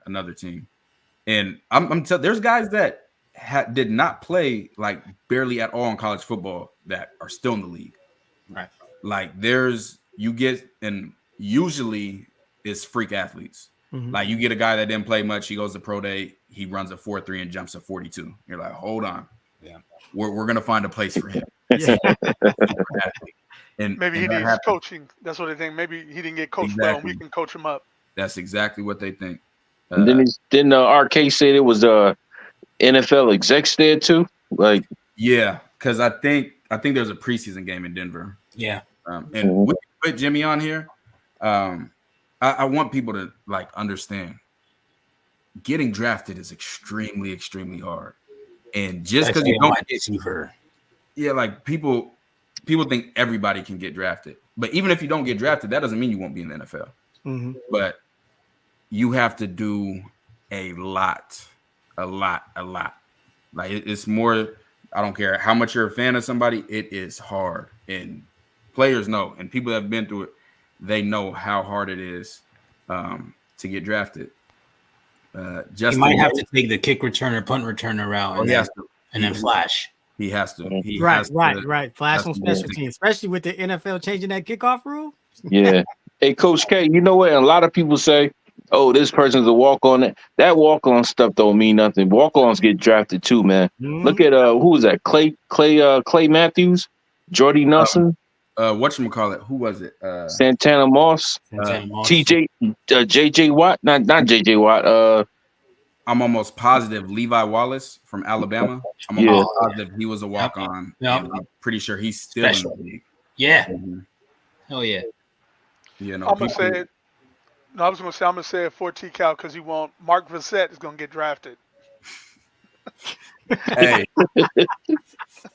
another team. And I'm telling, there's guys that did not play like barely at all in college football that are still in the league. Right. Like and usually it's freak athletes. Mm-hmm. Like you get a guy that didn't play much, he goes to pro day, he runs a 4.3 and jumps a 42. You're like, hold on, yeah, we're gonna find a place for him. And maybe he needs coaching. That's what they think. Maybe he didn't get coached well, and we can coach him up. That's exactly what they think. And didn't RK say there was NFL execs there too? Like, yeah, because I think there's a preseason game in Denver. Yeah, and we put Jimmy on here. I want people to like understand getting drafted is extremely, extremely hard. And just because you don't get receiver, like people think everybody can get drafted. But even if you don't get drafted, that doesn't mean you won't be in the NFL. Mm-hmm. But you have to do a lot. Like it's more, I don't care how much you're a fan of somebody, it is hard. And players know, and people that have been through it, they know how hard it is to get drafted. He might have to take the kick returner, punt returner route, and then flash. He has to. Right. Flash on special teams, especially with the NFL changing that kickoff rule. Yeah. Hey, Coach K, you know what? A lot of people say, "Oh, this person's a walk-on." That walk-on stuff don't mean nothing. Walk-ons get drafted too, man. Mm-hmm. Look at who was that? Clay Matthews, Jordy Nelson. Whatchamacallit? Who was it? Santana Moss. JJ Watt. Not JJ Watt. I'm almost positive Levi Wallace from Alabama. I'm almost positive he was a walk-on. Yep. And I'm pretty sure he's still in the league. Yeah. Mm-hmm. Hell yeah. You know, I'm gonna say it for T-Cal because he won't. Mark Vassett is gonna get drafted. Hey,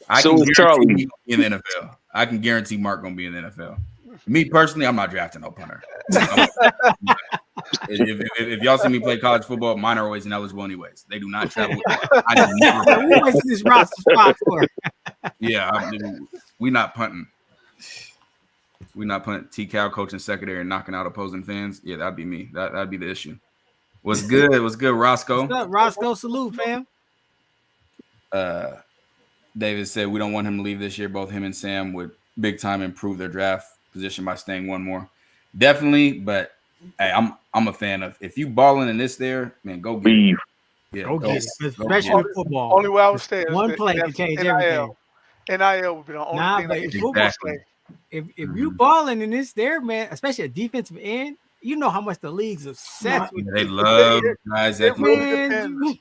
I can guarantee in the NFL. I can guarantee Mark gonna be in the NFL. Me personally, I'm not drafting no punter. If y'all see me play college football, mine are always ineligible anyways. They do not travel. I never. This roster spot for. Yeah, we not punting. We not punting. T-Cal coaching secondary and knocking out opposing fans. Yeah, that'd be me. That'd be the issue. What's good? What's good, Roscoe? What's up, Roscoe? Salute, fam. David said we don't want him to leave this year. Both him and Sam would big time improve their draft position by staying one more. Definitely, but hey, I'm a fan of if you balling in this there, man, go get it. Yeah, go get it. Especially go in football. Only way I would stay is one play can change everything. NIL would be the only thing that football stay. If you balling in this there, man, especially a defensive end, you know how much the league's obsessed with. They love guys that you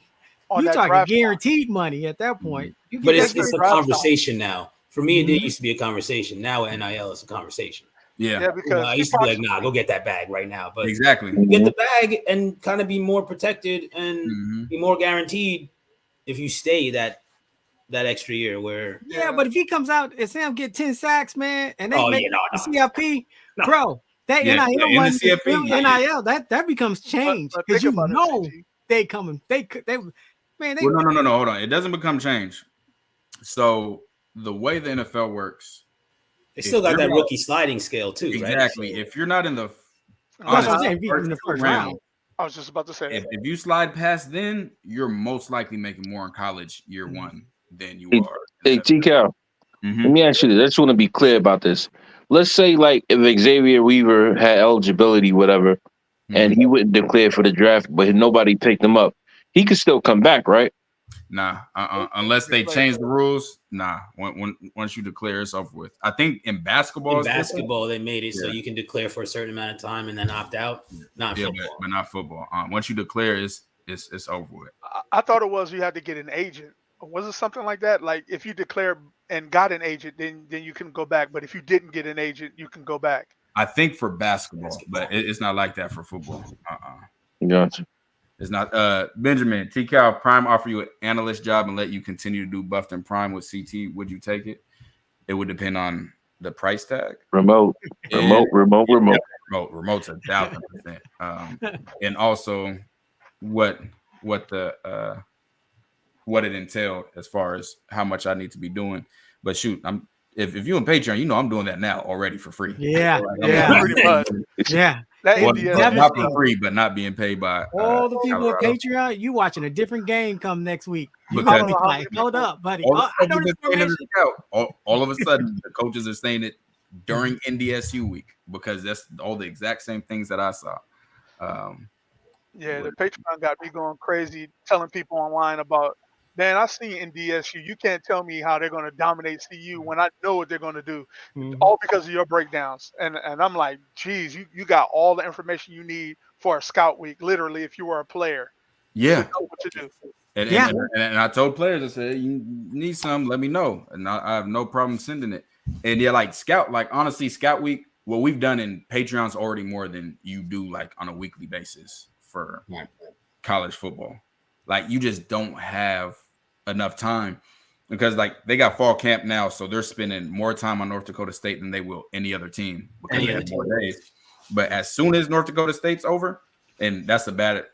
talking guaranteed money at that point. But it's a conversation now. For me, it used to be a conversation. Now at NIL, it's a conversation. Yeah, because I used to be like, nah, go get that bag right now. But exactly, get the bag and kind of be more protected and be more guaranteed if you stay that extra year. Where but if he comes out and Sam get 10 sacks, man, and they make the CFP, bro, that NIL one, NIL that becomes change because you know they coming. They man. No, hold on. It doesn't become change. So the way the NFL works. They still got that rookie sliding scale too, exactly. Right? If you're not in the, first round, I was just about to say, if you slide past, then you're most likely making more in college year one than you are. Hey, T-Cal, let me ask you this. I just want to be clear about this. Let's say, like, if Xavier Weaver had eligibility, whatever, and he wouldn't declare for the draft, but nobody picked him up, he could still come back, right? Nah, unless they change the rules. Nah, once you declare, it's over with. I think in basketball, they made it so you can declare for a certain amount of time and then opt out. Not football, but not football. Once you declare, it's over with. I thought it was you had to get an agent. Was it something like that? Like if you declare and got an agent, then you can go back. But if you didn't get an agent, you can go back. I think for basketball, but it's not like that for football. Gotcha. It's not. Benjamin, T-Cal Prime offer you an analyst job and let you continue to do Buffed and Prime with CT. Would you take it? It would depend on the price tag. Remote's 1,000%. And also what it entailed as far as how much I need to be doing. But shoot, if you in Patreon, you know I'm doing that now already for free. Pretty much. Not for free, but not being paid by all the people at Patreon. You watching a different game come next week. You gonna be like, hold up, buddy. All of a sudden, the coaches are saying it during NDSU week because that's all the exact same things that I saw. The Patreon got me going crazy, telling people online about. Man, I see in DSU, you can't tell me how they're going to dominate CU when I know what they're going to do, all because of your breakdowns. And I'm like, geez, you got all the information you need for a scout week, literally, if you were a player. Yeah. You know what to do. And I told players, I said, you need some, let me know. And I have no problem sending it. And honestly, scout week, what we've done in Patreon's already more than you do like on a weekly basis for college football. Like you just don't have enough time because like they got fall camp now, so they're spending more time on North Dakota State than they will any other team because they have more days. But as soon as North Dakota State's over, and that's a bad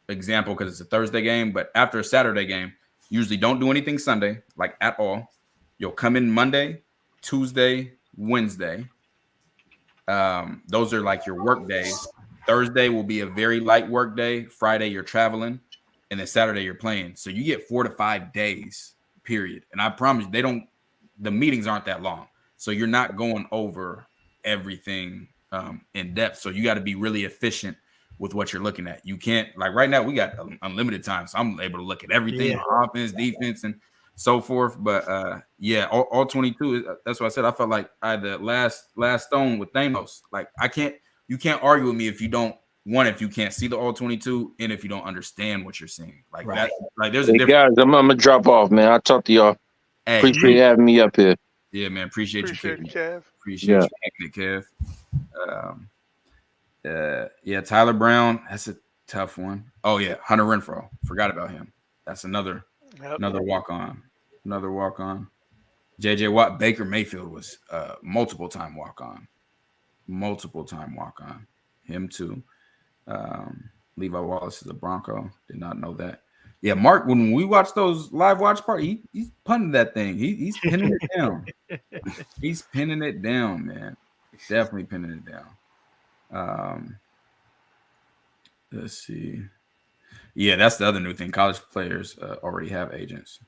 example because it's a Thursday game, but after a Saturday game, usually don't do anything Sunday, like at all. You'll come in Monday, Tuesday, Wednesday. Those are like your work days. Thursday will be a very light work day. Friday, you're traveling. And then Saturday you're playing. So you get 4 to 5 days, period. And I promise you, the meetings aren't that long. So you're not going over everything in depth. So you got to be really efficient with what you're looking at. You can't, like right now, we got unlimited time. So I'm able to look at everything, offense, defense, and so forth. But all 22, that's what I said. I felt like I had the last stone with Thanos. Like you can't argue with me if you don't. One, if you can't see the all 22, and if you don't understand what you're seeing, that, like there's a difference. Guys, I'm gonna drop off, man. I'll talk to y'all. Hey, appreciate having me up here. Yeah, man. Appreciate you, Kev. Appreciate you kicking it, Kev. Tyler Brown. That's a tough one. Oh yeah, Hunter Renfrow. Forgot about him. That's another walk on. JJ Watt. Baker Mayfield was multiple time walk on. Him too. Levi Wallace is a Bronco. Did not know that. Yeah, Mark, when we watch those live watch parties, he's punting that thing. He's pinning it down. He's pinning it down, man. Definitely pinning it down. Let's see. Yeah, that's the other new thing. College players already have agents.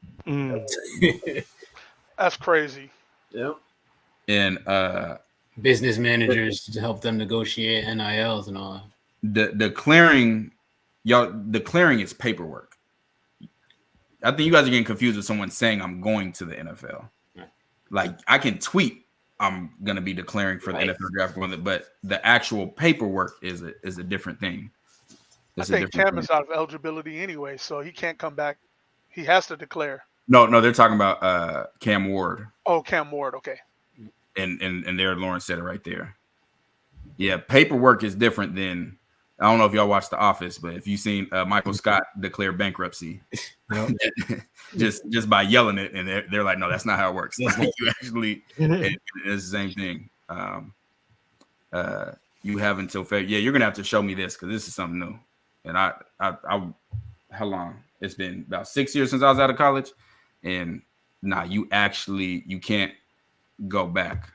That's crazy. Yep. And business managers to help them negotiate NILs and all that. The clearing, the clearing is paperwork. I think you guys are getting confused with someone saying I'm going to the NFL. Right. Like I can tweet I'm going to be declaring for the NFL draft, but the actual paperwork is a different thing. I think Cam is out of eligibility anyway, so he can't come back. He has to declare. No, they're talking about Cam Ward. Oh, Cam Ward, okay. And there, Lawrence said it right there. Yeah, paperwork is different than, I don't know if y'all watched The Office, but if you've seen Michael Scott declare bankruptcy, just by yelling it, and they're like, no, that's not how it works. Like, you actually, it's the same thing. You have until February. Yeah, you're gonna have to show me this because this is something new. And I, how long? It's been about 6 years since I was out of college, and you can't go back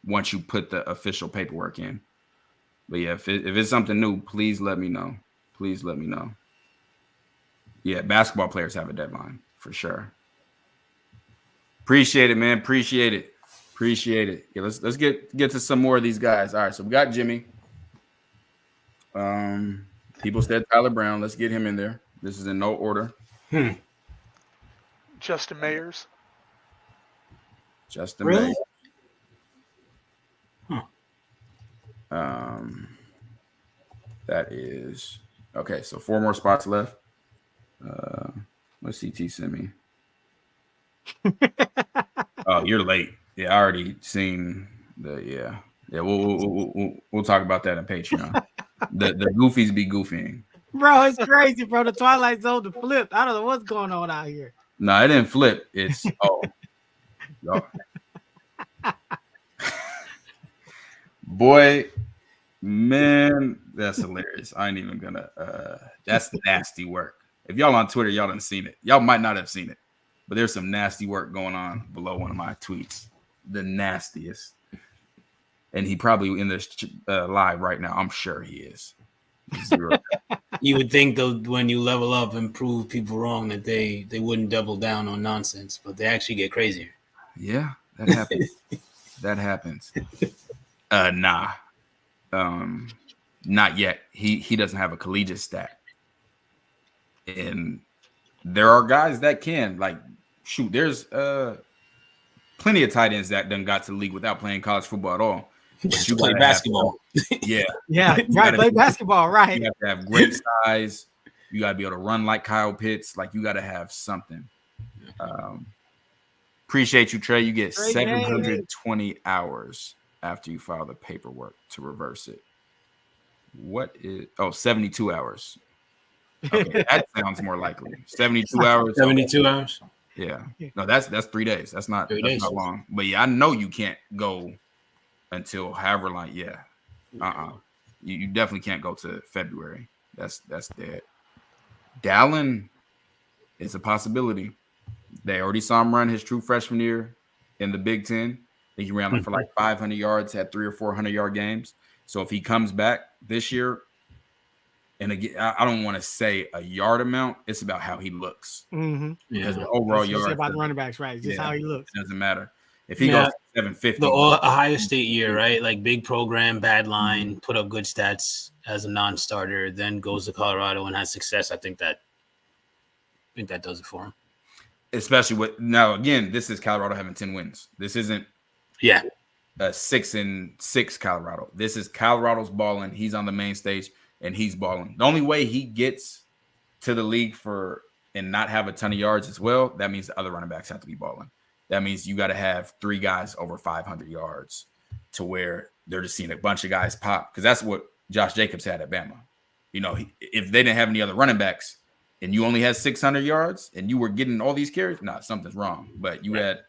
once you put the official paperwork in. But yeah, if it's something new, please let me know. Please let me know. Yeah, basketball players have a deadline for sure. Appreciate it, man. Appreciate it. Yeah, let's get to some more of these guys. All right, so we got Jimmy. People said Tyler Brown. Let's get him in there. This is in no order. Justin Mayers. Justin Mayers. That is okay. So 4 more spots left. What's CT sent me? Oh, you're late. Yeah, I already seen the We'll talk about that in Patreon. the goofies be goofying. Bro, it's crazy, bro. The Twilight Zone flipped. I don't know what's going on out here. No, it didn't flip. It's boy, man, that's hilarious. I ain't even gonna. That's nasty work. If y'all on Twitter, y'all done seen it. Y'all might not have seen it, but there's some nasty work going on below one of my tweets. The nastiest. And he probably in this live right now. I'm sure he is. You would think though, when you level up and prove people wrong, that they wouldn't double down on nonsense, but they actually get crazier. Yeah, that happens. That happens. Not yet. He doesn't have a collegiate stat, and there are guys that can shoot. There's plenty of tight ends that done got to the league without playing college football at all. But you play basketball. Yeah, right. Play basketball, right? You have to have great size. You got to be able to run like Kyle Pitts. Like you got to have something. Appreciate you, Trey. You get 720 hours after you file the paperwork to reverse it. What is 72 hours? Okay, that sounds more likely. 72 hours. 72 hours. Yeah. No, that's 3 days. That's not long. But yeah, I know you can't go until however long. Yeah. You definitely can't go to February. That's dead. Dallin is a possibility. They already saw him run his true freshman year in the Big Ten. I think he ran for 500 yards, had 300 or 400 yard games. So if he comes back this year, and again, I don't want to say a yard amount. It's about how he looks. Mm-hmm. Because the overall yard about the running backs, right? Just how he looks. It doesn't matter. If he goes 750. The Ohio State year, right? Like big program, bad line, put up good stats as a non-starter, then goes to Colorado and has success. I think that does it for him. Especially with now again, this is Colorado having 10 wins. This isn't a 6-6 Colorado. This is Colorado's balling. He's on the main stage and he's balling. The only way he gets to the league and not have a ton of yards as well, that means the other running backs have to be balling. That means you got to have 3 guys over 500 yards to where they're just seeing a bunch of guys pop. Because that's what Josh Jacobs had at Bama. You know, if they didn't have any other running backs and you only had 600 yards and you were getting all these carries, something's wrong. But you had,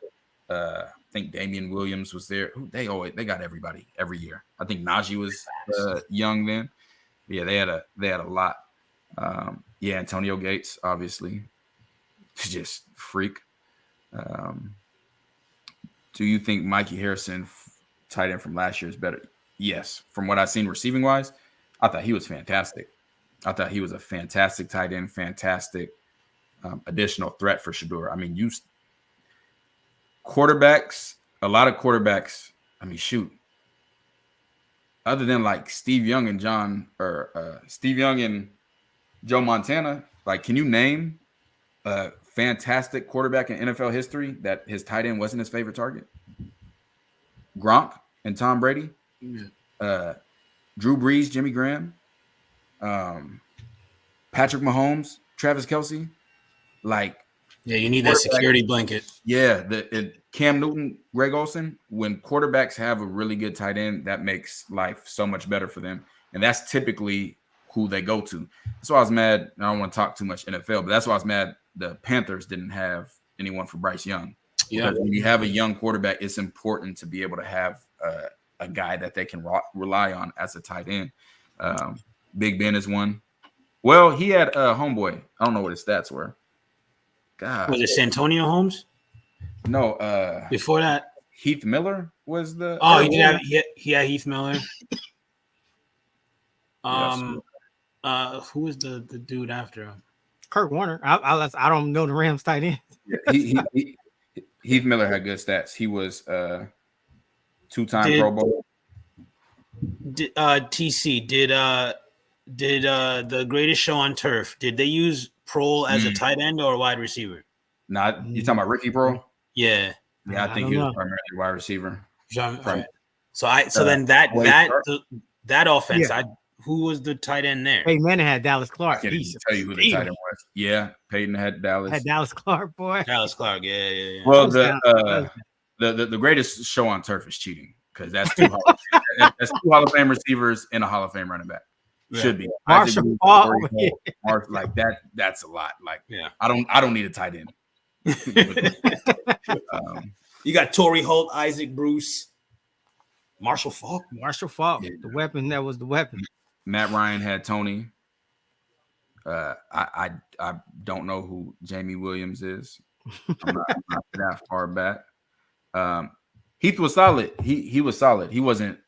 I think Damian Williams was there. They got everybody every year. I think Najee was young then. Yeah, they had a lot. Yeah, Antonio Gates, obviously, just freak. Do you think Mikey Harrison, tight end from last year, is better? Yes. From what I've seen receiving wise, I thought he was fantastic. I thought he was a fantastic tight end, fantastic additional threat for Shedeur. I mean, quarterbacks, a lot of quarterbacks. I mean, shoot. Other than like Steve Young and Joe Montana, like, can you name a fantastic quarterback in NFL history that his tight end wasn't his favorite target? Gronk and Tom Brady, Drew Brees, Jimmy Graham, Patrick Mahomes, Travis Kelce. Like, yeah, you need that security blanket. Yeah, Cam Newton, Greg Olsen. When quarterbacks have a really good tight end, that makes life so much better for them, and that's typically who they go to. That's why I was mad. I don't want to talk too much NFL, but that's why I was mad the Panthers didn't have anyone for Bryce Young. Yeah, because when you have a young quarterback, it's important to be able to have a guy that they can rely on as a tight end. Big Ben is one. Well, he had a homeboy. I don't know what his stats were. God, was it Santonio Holmes? No. Before that, Heath Miller was the. Oh, he did have Heath Miller. Who was the dude after him? Kurt Warner. I don't know the Rams tight end. Yeah, Heath Miller had good stats. He was two-time Pro Bowl. TC did the Greatest Show on Turf? Did they use Prohl as a tight end or a wide receiver? Not you talking about Ricky Prohl? Yeah. Yeah, I think he was primarily wide receiver. Right. So then that offense, yeah. Who was the tight end there? Peyton Manning had Dallas Clark. I can't even tell you who the tight end was. Yeah, Peyton had Dallas. Had Dallas Clark, boy. Dallas Clark, yeah. Well, the Greatest Show on Turf is cheating because that's two Hall of Fame receivers and a Hall of Fame running back. Yeah. Should be Marshall Faulk. Like that. That's a lot. Like, yeah, I don't need a tight end. You got Torrey Holt, Isaac Bruce, Marshall Faulk. Yeah. The weapon that was the weapon. Matt Ryan had Tony. I don't know who Jamie Williams is. I'm not that far back. Heath was solid. He was solid. He wasn't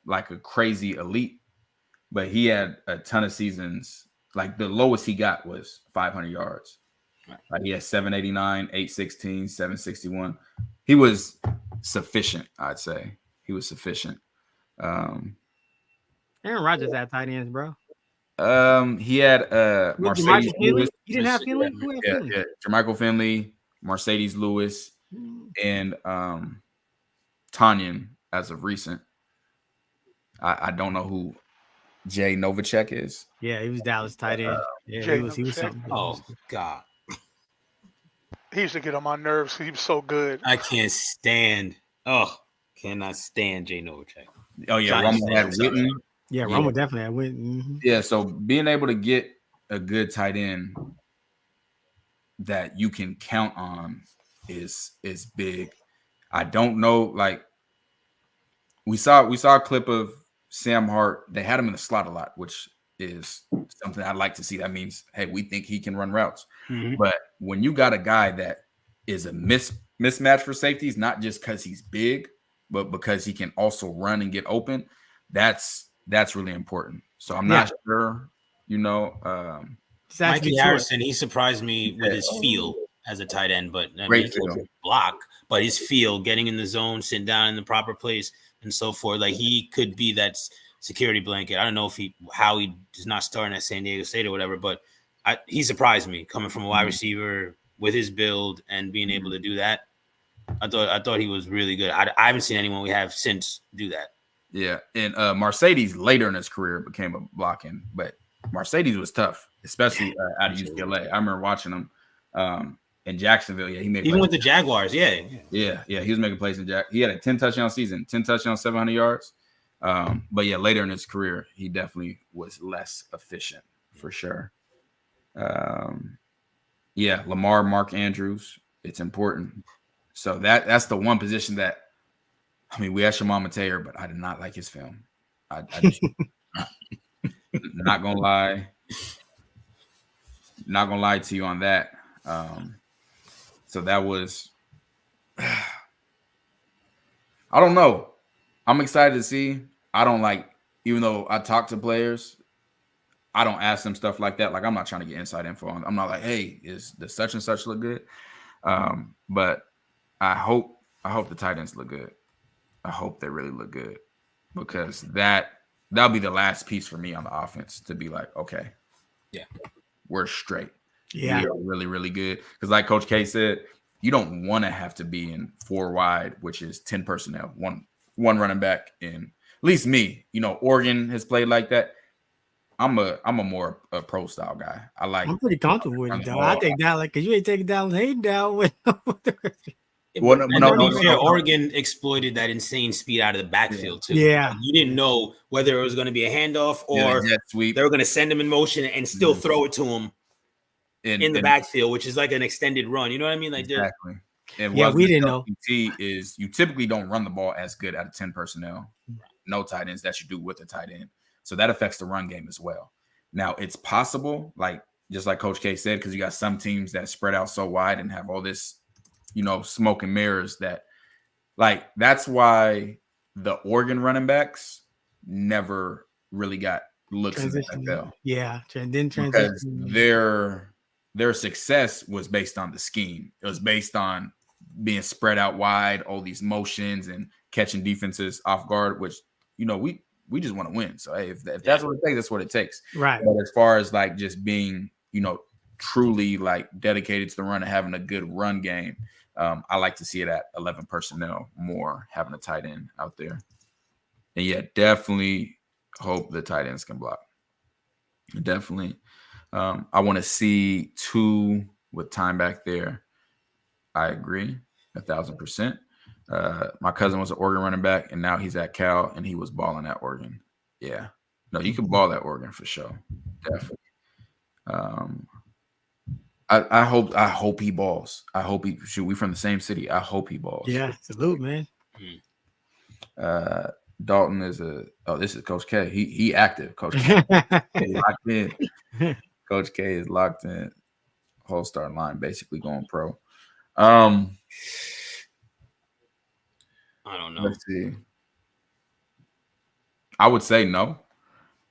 like a crazy elite, but he had a ton of seasons. Like the lowest he got was 500 yards. Like he had 789, 816, 761. He was sufficient, I'd say. He was sufficient. Aaron Rodgers had tight ends, bro. He had Mercedes Lewis. He didn't have Finley? Yeah. Jermichael Finley, Mercedes Lewis, and Tanyan as of recent. I don't know who Jay Novacek is. Yeah, he was Dallas tight end. Yeah, he was something. Oh, God. He used to get on my nerves because he was so good. I cannot stand Jay Novacek. Oh, yeah, Romo had Witten. Yeah, Romo definitely had Witten. Mm-hmm. Yeah, so being able to get a good tight end that you can count on is big. I don't know, like we saw a clip of Sam Hart. They had him in the slot a lot, which is something I'd like to see. That means, hey, we think he can run routes. Mm-hmm. But when you got a guy that is a mismatch for safeties, not just because he's big, but because he can also run and get open, that's really important. So I'm not sure, Mikey Harrison, he surprised me with his feel as a tight end, but great block, but his feel, getting in the zone, sitting down in the proper place and so forth. Like he could be that security blanket. I don't know how he is not starting at San Diego State or whatever, but he surprised me coming from a wide receiver with his build and being able to do that. I thought he was really good. I haven't seen anyone we have since do that. Yeah, and Mercedes later in his career became a blocking, but Mercedes was tough, especially out of UCLA. I remember watching him in Jacksonville. Yeah, he made even with the Jaguars. Yeah, he was making plays in He had a 10 touchdown season, 10 touchdowns, 700 yards. But yeah, later in his career, he definitely was less efficient for sure. Lamar, Mark Andrews, it's important. So that's the one position that, I mean, we had Shimon Mateer, but I did not like his film. I just not gonna lie. Not gonna lie to you on that. So that was, I don't know. I'm excited to see. I don't like, even though I talk to players, I don't ask them stuff like that. Like, I'm not trying to get inside info on. I'm not like, hey, is the such and such look good? But I hope the tight ends look good. I hope they really look good, because that'll be the last piece for me on the offense to be like, okay, yeah, we're straight. Yeah, we are really, really good. Because like Coach K said, you don't want to have to be in 4 wide, which is 10 personnel, one running back. And at least me, Oregon has played like that. I'm a more pro style guy. I'm pretty comfortable with it though. I think that, like, because you ain't taking down Hayden down with. Oregon exploited that insane speed out of the backfield too. Yeah, you didn't know whether it was going to be a handoff or jet sweep. They were going to send him in motion and still throw it to him in the backfield, which is like an extended run. You know what I mean? Like exactly. And we didn't know. Is you typically don't run the ball as good out of 10 personnel, no tight ends, that you do with a tight end. So that affects the run game as well. Now it's possible, like just like Coach K said, because you got some teams that spread out so wide and have all this, smoke and mirrors, that like that's why the Oregon running backs never really got looks in the NFL. Yeah, then because their success was based on the scheme. It was based on being spread out wide, all these motions and catching defenses off guard, which we just want to win. So hey, if that's what it takes, that's what it takes. Right. But as far as like just being, truly like dedicated to the run and having a good run game, I like to see it at 11 personnel more, having a tight end out there. And yeah, definitely hope the tight ends can block. Definitely. I want to see 2 with time back there. I agree 1,000%. My cousin was an Oregon running back, and now he's at Cal, and he was balling at Oregon. Yeah. No, you can ball at Oregon for sure. Definitely. I hope he balls. I hope we from the same city. I hope he balls. Yeah, salute, man. Dalton is this is Coach K. He active. Coach K. Locked in. Coach K is locked in. Whole starting line, basically going pro. I don't know. Let's see. I would say no.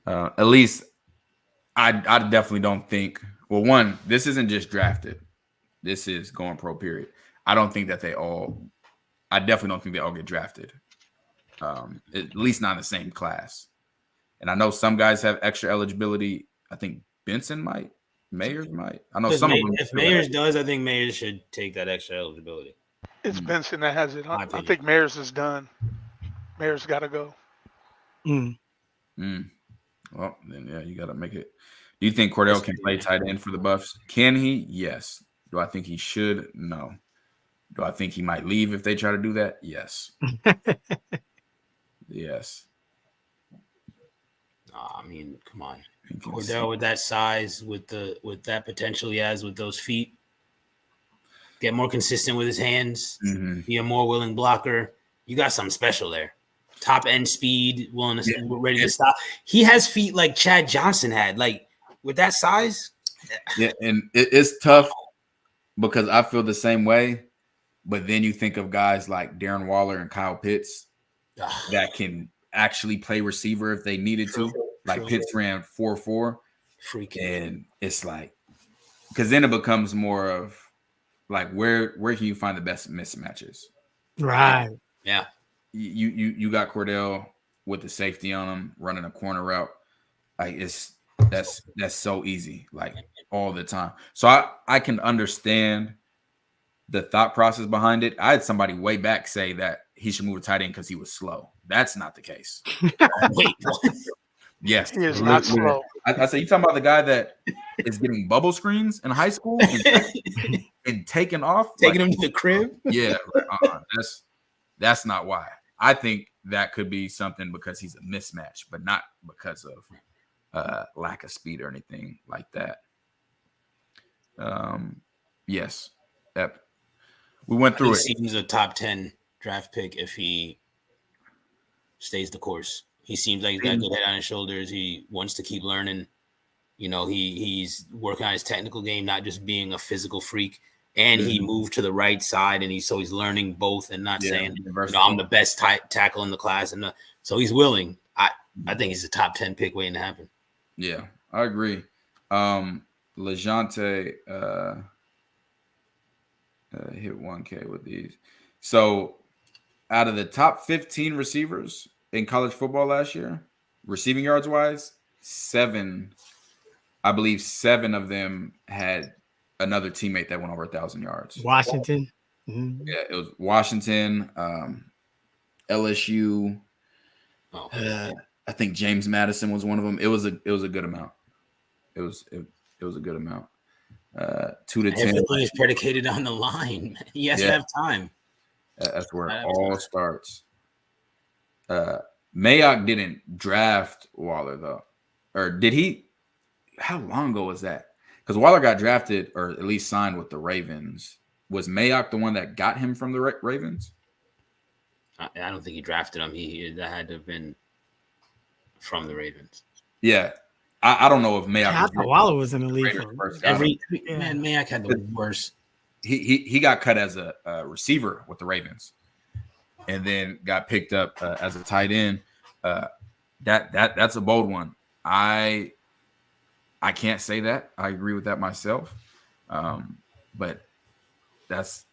At least I definitely don't think. Well, one, this isn't just drafted. This is going pro, period. I definitely don't think they all get drafted. At least not in the same class. And I know some guys have extra eligibility. I think Benson might. Mayers might. I know some of them. If Mayers does, I think Mayers should take that extra eligibility. It's Benson that has it. I think Mayers is done. Mayers got to go. Well, then, yeah, you got to make it. Do you think Cordell can play tight end for the Buffs? Can he? Yes. Do I think he should? No. Do I think he might leave if they try to do that? Yes. Yes. I mean, come on. Cordell with that size, with that potential he has with those feet, get more consistent with his hands, be a more willing blocker. You got something special there. Top end speed, willingness, ready to stop. He has feet like Chad Johnson had. Like with that size. Yeah, and it's tough because I feel the same way. But then you think of guys like Darren Waller and Kyle Pitts that can actually play receiver if they needed to. Like Pitts ran 4.4. Freaking. And it's like, because then it becomes more of like where can you find the best mismatches? Right. Yeah. You got Cordell with the safety on him running a corner route. Like that's so easy, like all the time. So I can understand the thought process behind it. I had somebody way back say that he should move to tight end because he was slow. That's not the case. Wait, what? Yes, he is not slow. I say, you talking about the guy that is getting bubble screens in high school and taking off, taking him to the crib? Yeah, that's not why. I think that could be something because he's a mismatch, but not because of lack of speed or anything like that. Yes, we went through it. He seems a top 10 draft pick if he stays the course. He seems like he's got a good head on his shoulders. He wants to keep learning. You know, he's working on his technical game, not just being a physical freak. And he moved to the right side, and he's learning both, and not saying, you know, I'm the best tackle in the class, and so he's willing. I think he's a top 10 pick waiting to happen. Yeah, I agree. LeJounte hit 1K with these. So out of the top 15 receivers in college football last year, receiving yards wise, I believe seven of them had another teammate that went over 1,000 yards. Washington. Mm-hmm. Yeah, it was Washington, LSU. I think James Madison was one of them. It was a good amount. It was a good amount. 2 to 10. Everything is predicated on the line. He has to have time. That's where it all starts. Mayock didn't draft Waller though, or did he? How long ago was that? Because Waller got drafted or at least signed with the Ravens. Was Mayock the one that got him from the Ravens? I don't think he drafted him. That had to have been from the Ravens. Yeah. I don't know if Mayock. I thought Waller was in the league. Man, Mayock had the worst. He got cut as a receiver with the Ravens, and then got picked up as a tight end. That's a bold one. I can't say that. I agree with that myself, but that's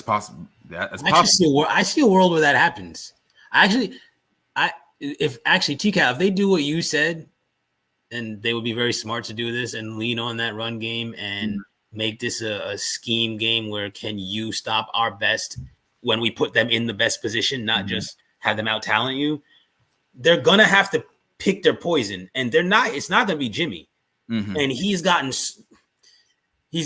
possible. That's possible. I see a world where that happens. If TCAL, if they do what you said, and they would be very smart to do this and lean on that run game and make this a scheme game where can you stop our best when we put them in the best position, not just have them out talent you. They're gonna have to pick their poison, and it's not gonna be Jimmy. And he's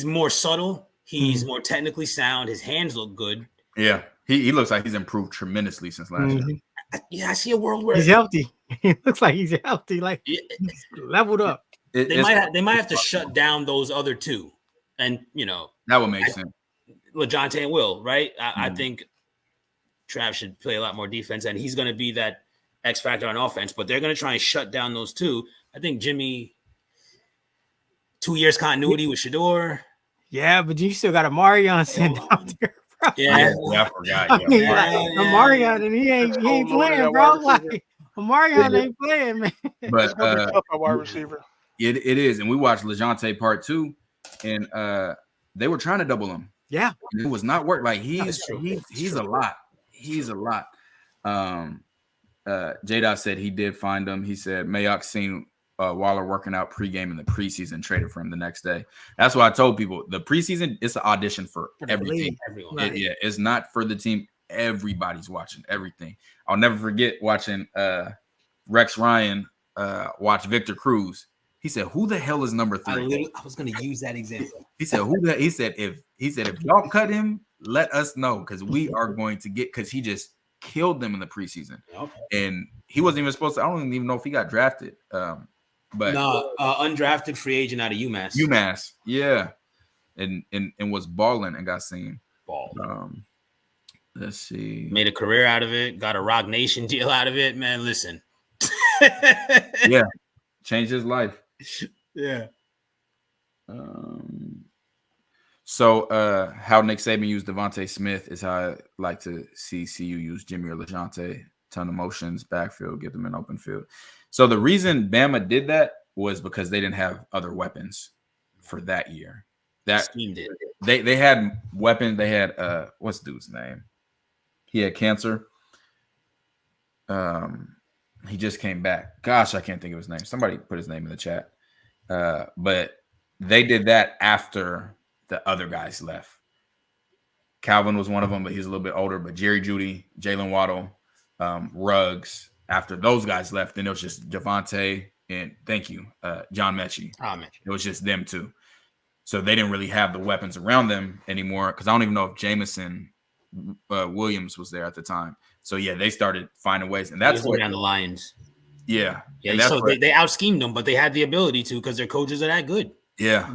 more subtle. He's more technically sound. His hands look good. Yeah, he looks like he's improved tremendously since last year. I see a world where he's healthy. He looks like he's healthy, like leveled up. They might have to shut down those other two, and you know that would make sense. LeJounte and Will, right? I think Trav should play a lot more defense, and he's going to be that X factor on offense. But they're going to try and shut down those two. I think Jimmy, 2 years continuity with Shedeur. Yeah, but you still got a Marion sitting out there. Yeah, I forgot. Marion, and he ain't playing, bro. Like Marion ain't playing, man. But it's gonna be tough at wide receiver. It is, and we watched LeJounte part 2, and they were trying to double him. Yeah, it was not work. Like he's a lot. He's a lot. J-Dot said he did find him. He said Mayock seen Waller working out pregame in the preseason, traded for him the next day. That's why I told people the preseason it's an audition for everything. Everyone. It's not for the team. Everybody's watching everything. I'll never forget watching Rex Ryan watch Victor Cruz. He said, "Who the hell is number 3?" I was going to use that example. He said, if y'all cut him, let us know because we are going to get because he just killed them in the preseason, and he wasn't even supposed to. I don't even know if he got drafted. But no, undrafted free agent out of UMass. UMass, yeah, and was balling and got seen. Let's see. Made a career out of it. Got a Rock Nation deal out of it. Man, listen. Yeah, changed his life. Yeah. So how Nick Saban used Devontae Smith is how I like to see CU use Jimmy or LeJounte. Ton of motions, backfield, get them in open field. So the reason Bama did that was because they didn't have other weapons for that year. That they had weapons. They had what's dude's name? He had cancer. He just came back. Gosh, I can't think of his name. Somebody put his name in the chat. But they did that after the other guys left. Calvin was one of them, but he's a little bit older. But Jerry Jeudy, Jalen Waddle, Ruggs. After those guys left, then it was just Javonte and John Mechie. It was just them two. So they didn't really have the weapons around them anymore because I don't even know if Jameson Williams was there at the time. So yeah, they started finding ways, and that's what down the Lions. Yeah, yeah. So they out schemed them, but they had the ability to because their coaches are that good. Yeah,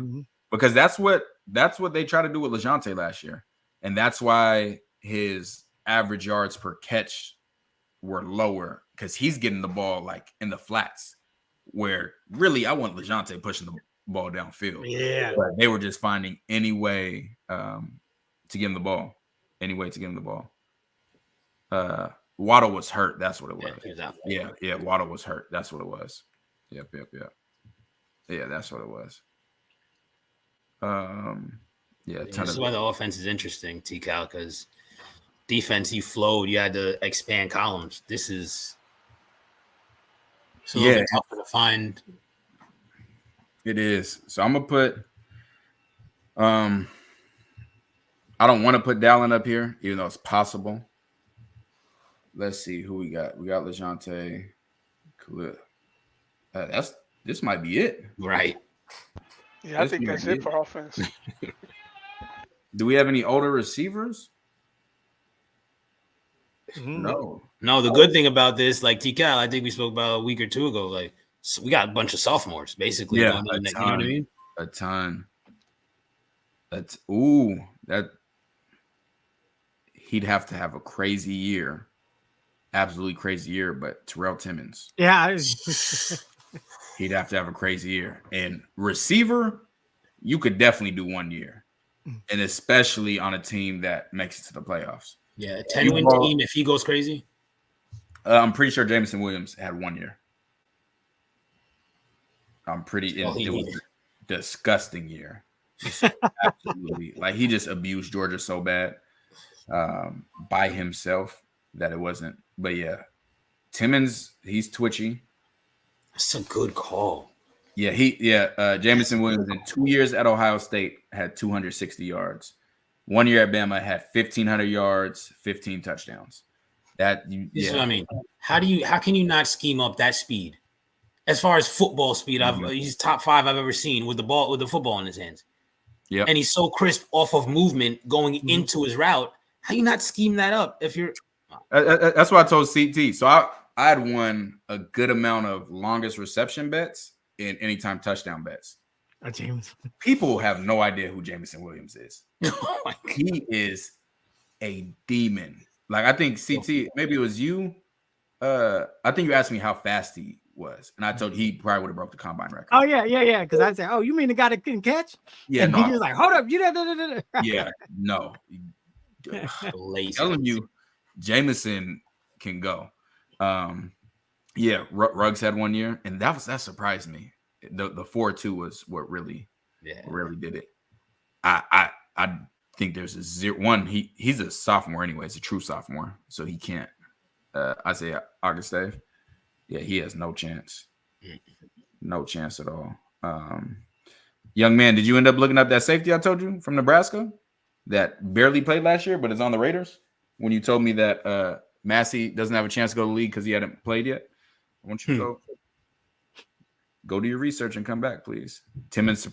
because that's what they tried to do with LeJounte last year, and that's why his average yards per catch were lower because he's getting the ball like in the flats. where really I want LeJounte pushing the ball downfield. Yeah. But they were just finding any way to give him the ball. Any way to give him the ball. Waddle was hurt. That's what it was. Yeah. Waddle was hurt. That's what it was. Yep. Yeah, that's what it was. This is why the offense is interesting, T-Cal, because defense, you flowed. You had to expand columns. This is a little bit tougher to find. It is. So I'm gonna put. I don't want to put Dallin up here, even though it's possible. Let's see who we got. We got LeJounte. Khalil. This might be it. Right. Yeah, I think that's it for offense. Do we have any older receivers? No. The good thing about this, like T-Cal, I think we spoke about a week or two ago. Like, we got a bunch of sophomores, basically. Yeah, you know what I mean? A ton. He'd have to have a crazy year, absolutely crazy year. But Terrell Timmons, he'd have to have a crazy year. And receiver, you could definitely do 1 year, and especially on a team that makes it to the playoffs. Yeah, a 10-win team if he goes crazy. I'm pretty sure Jameson Williams had 1 year. It was a disgusting year. Absolutely. Like, he just abused Georgia so bad by himself that it wasn't. But yeah, Timmons, he's twitchy. That's a good call. Yeah, Jameson Williams in 2 years at Ohio State had 260 yards. 1 year at Bama had 1,500 yards, 15 touchdowns. This is what I mean. How can you not scheme up that speed? As far as football speed, he's top 5 I've ever seen with the football in his hands. Yeah, and he's so crisp off of movement going into his route. How you not scheme that up if you're? That's what I told CT. So I had won a good amount of longest reception bets and anytime touchdown bets. James. People have no idea who Jameson Williams is. He is a demon. Like, I think CT, maybe it was you. I think you asked me how fast he was, and I told you he probably would have broke the combine record. Oh yeah. Because I said, "Oh, you mean the guy that couldn't catch?" Yeah, and he was like, "Hold up, you know." Yeah, no. Telling you, Jameson can go. Ruggs had 1 year, and that surprised me. The 4.2 was what really did it. I think there's a 0-1. He's a sophomore anyway. He's a true sophomore, so he can't. Isaiah Augustave. Yeah, he has no chance. No chance at all. Young man, did you end up looking up that safety I told you from Nebraska that barely played last year but is on the Raiders? When you told me that Massey doesn't have a chance to go to the league because he hadn't played yet. I want you to go do your research and come back, please. Timmons,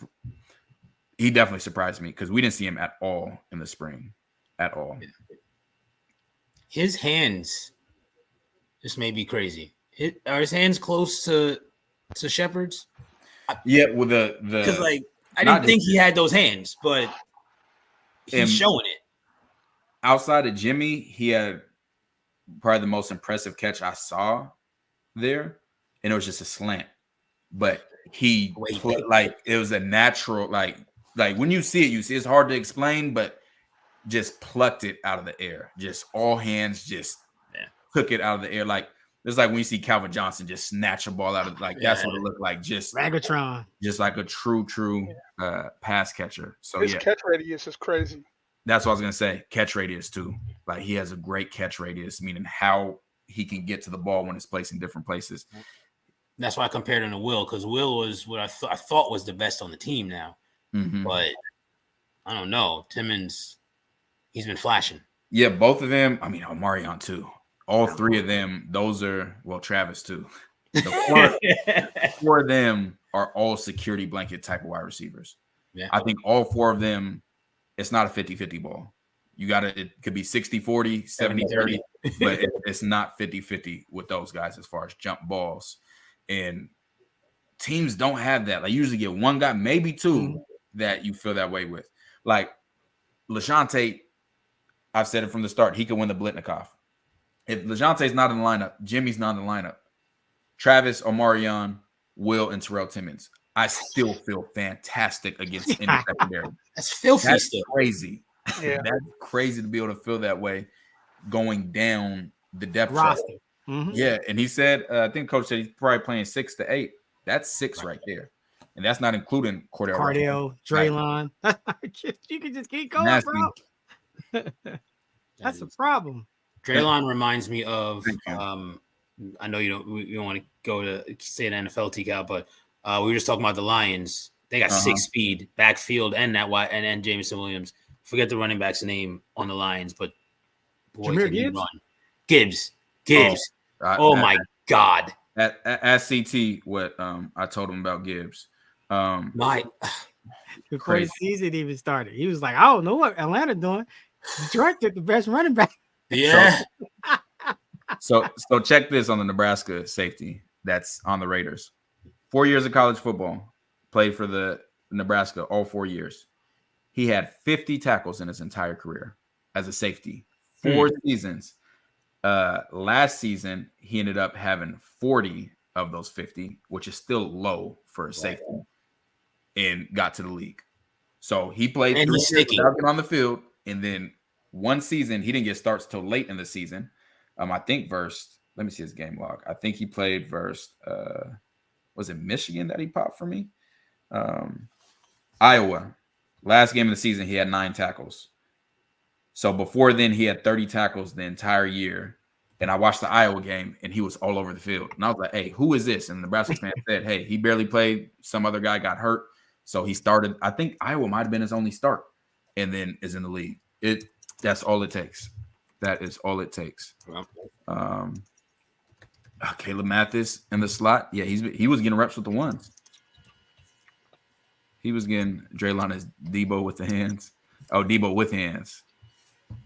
he definitely surprised me because we didn't see him at all in the spring. At all. His hands, this may be crazy. Are his hands close to Shepard's? Yeah, with the because I didn't think he had those hands, but he's showing it. Outside of Jimmy, he had probably the most impressive catch I saw there, and it was just a slant. But it was a natural like when you see it, it's hard to explain, but just plucked it out of the air. Just all hands, just took it out of the air like. It's like when you see Calvin Johnson just snatch a ball out of that's what it looked like. Just Megatron. Just like a true pass catcher. So his catch radius is crazy. That's what I was gonna say. Catch radius too. Like, he has a great catch radius, meaning how he can get to the ball when it's placed in different places. That's why I compared him to Will, because Will was what I thought was the best on the team now. Mm-hmm. But I don't know. Timmons, he's been flashing. Yeah, both of them. I mean, Omarion too. All three of them, those are, Travis too. The four of them are all security blanket type of wide receivers. Yeah. I think all four of them, it's not a 50-50 ball. It could be 60-40, 70-30, but it's not 50-50 with those guys as far as jump balls. And teams don't have that. Like, usually get one guy, maybe two, that you feel that way with. Like, LeJounte, I've said it from the start, he could win the Blitnikoff. If LeJounte's not in the lineup, Jimmy's not in the lineup. Travis, Omarion, Will and Terrell Timmons, I still feel fantastic against any secondary. That's filthy. That's still crazy. Yeah. That's crazy to be able to feel that way going down the depth chart. roster. Mhm. Yeah, and he said, I think Coach said he's probably playing 6 to 8. That's 6 right there, and that's not including Cardale, Draylon. You can just keep going, Nasty. bro. That's a problem. Draylon reminds me of. I know you don't want to go to say an NFL T-Cal, but we were just talking about the Lions. They got 6 speed backfield and that wide and Jameson Williams. Forget the running back's name on the Lions, but boy, Jahmyr can he Gibbs? run. Gibbs. Oh my God. At CT, what I told him about Gibbs. Before Crazy. the season even started, he was like, I don't know what Atlanta doing. Detroit took the best running back. Yeah. So check this on the Nebraska safety that's on the Raiders. 4 years of college football, played for the Nebraska all 4 years. He had 50 tackles in his entire career as a safety. 4 seasons. Last season, he ended up having 40 of those 50, which is still low for a safety, and got to the league. So he played 3 years without getting on the field, and then one season he didn't get starts till late in the season. I think versus, let me see his game log. I think he played versus was it Michigan that he popped for me? Iowa. Last game of the season, he had 9 tackles. So before then, he had 30 tackles the entire year. And I watched the Iowa game, and he was all over the field. And I was like, hey, who is this? And the Nebraska fan said, hey, he barely played. Some other guy got hurt. So he started. I think Iowa might have been his only start, and then is in the league. That's all it takes. That is all it takes. Caleb Mathis in the slot. Yeah, he was getting reps with the ones. He was getting Draylon as Debo with the hands. Oh, Debo with hands.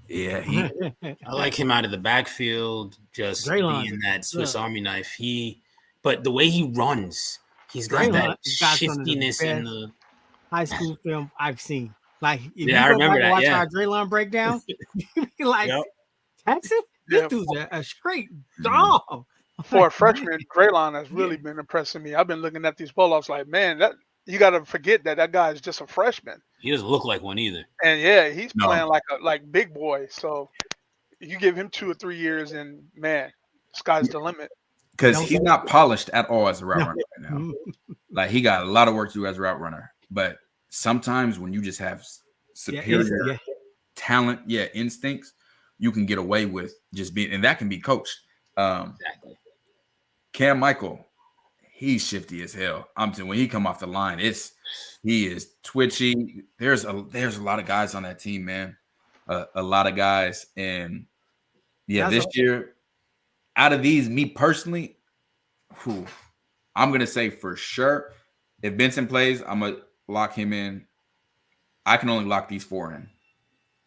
Yeah, I like him out of the backfield, just Draylon, being that Swiss Army knife. But the way he runs, he's got Draylon that got some of the shiftiness in best the high school film I've seen. Like, if you I go remember back and that. watch Yeah, our Draylon breakdown, you be like, Texas? Yeah. This dude's a straight dog. For a freshman, Draylon has really been impressing me. I've been looking at these pull-ups like, man, that you got to forget that guy is just a freshman. he doesn't look like one either. And yeah, he's playing like big boy. So you give him 2 or 3 years, and man, sky's the limit. Because he's not polished at all as a route runner right now. Like, he got a lot of work to do as a route runner. But sometimes when you just have superior talent, instincts, you can get away with just being, and that can be coached. Exactly. Cam Michael, he's shifty as hell. I'm telling you, when he come off the line, he is twitchy. There's a lot of guys on that team, man. A lot of guys, and this year, out of these, me personally, I'm gonna say for sure, if Benson plays, I'm gonna lock him in. I can only lock these 4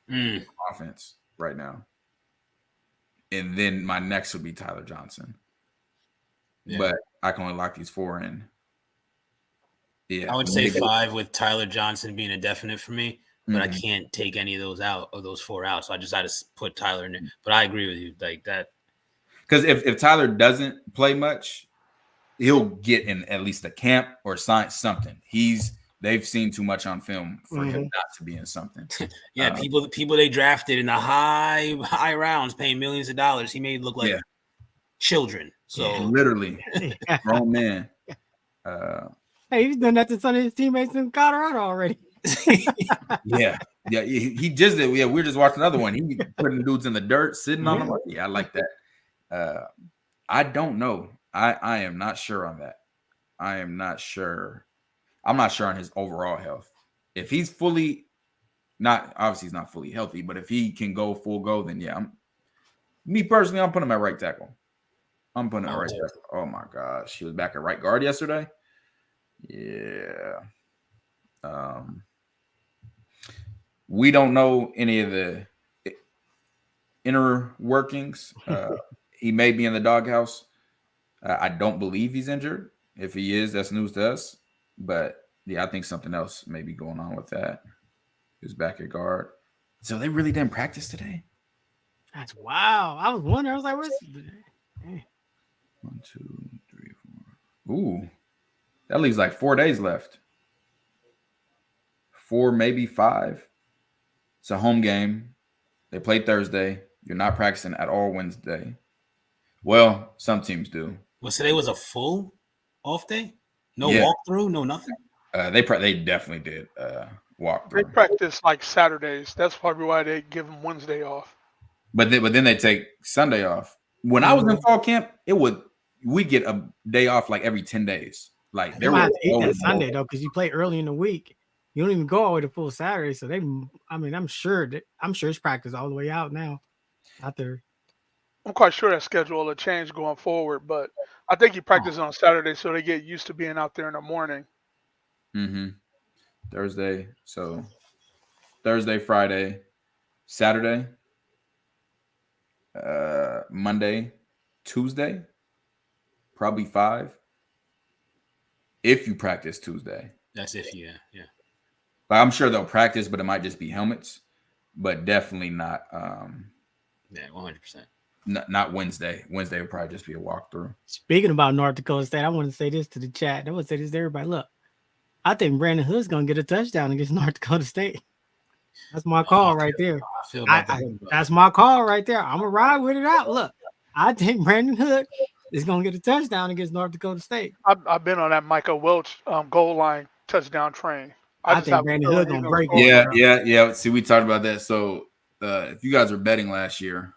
in offense right now, and then my next would be Tyler Johnson. Yeah. But I can only lock these 4 in. Yeah, I would say 5 with Tyler Johnson being a definite for me, but I can't take any of those out, of those 4 out. So I just had to put Tyler in there. But I agree with you, like that. Because if Tyler doesn't play much, he'll get in at least a camp or something. They've seen too much on film for him not to be in something. People they drafted in the high rounds, paying millions of dollars, he made it look like children. So literally, grown man. Hey, he's done that to some of his teammates in Colorado already. He just did. Yeah, we were just watching another one. He putting dudes in the dirt, sitting on them. Yeah, I like that. I don't know. I am not sure on that. I am not sure. I'm not sure on his overall health. If he's fully obviously he's not fully healthy, but if he can go full go, then me personally, I'm putting him at right tackle. I'm putting him at right tackle. Oh my gosh, he was back at right guard yesterday. Yeah. We don't know any of the inner workings. He may be in the doghouse. I don't believe he's injured. If he is, that's news to us. But I think something else may be going on with that. He's back at guard. So they really didn't practice today? That's wow. I was wondering. I was like, where's 1, 2, 3, 4. Ooh. That leaves like 4 days left. 4, maybe 5. It's a home game. They play Thursday. You're not practicing at all Wednesday. Well, some teams do. Well, today was a full off day? No Yeah. walkthrough? No nothing? They definitely did walk They through. practice like Saturdays. That's probably why they give them Wednesday off. But then they take Sunday off. When I was in fall camp, we get a day off like every 10 days. Like They there might have was to eat that always Sunday more. though, because you play early in the week. You don't even go all the way to full Saturday. So I'm sure it's practice all the way out now. Out there. I'm quite sure that schedule will change going forward, but I think he practices on Saturday, so they get used to being out there in the morning. Mm-hmm. Thursday. So Thursday, Friday, Saturday, Monday, Tuesday, probably 5. If you practice Tuesday. That's if yeah. But I'm sure they'll practice, but it might just be helmets. But definitely not Yeah, 100%. not Wednesday. Wednesday would probably just be a walkthrough. Speaking about North Dakota State, I want to say this to the chat. I want to say this to everybody. Look, I think Brandon Hood's gonna get a touchdown against North Dakota State. That's my call right there. I feel about that. That's my call right there. I'm gonna ride with it out. Look, I think Brandon Hood is gonna get a touchdown against North Dakota State. I've been on that Micah Welch goal line touchdown train. I think Brandon Hood gonna break it. Yeah. See, we talked about that. So if you guys were betting last year,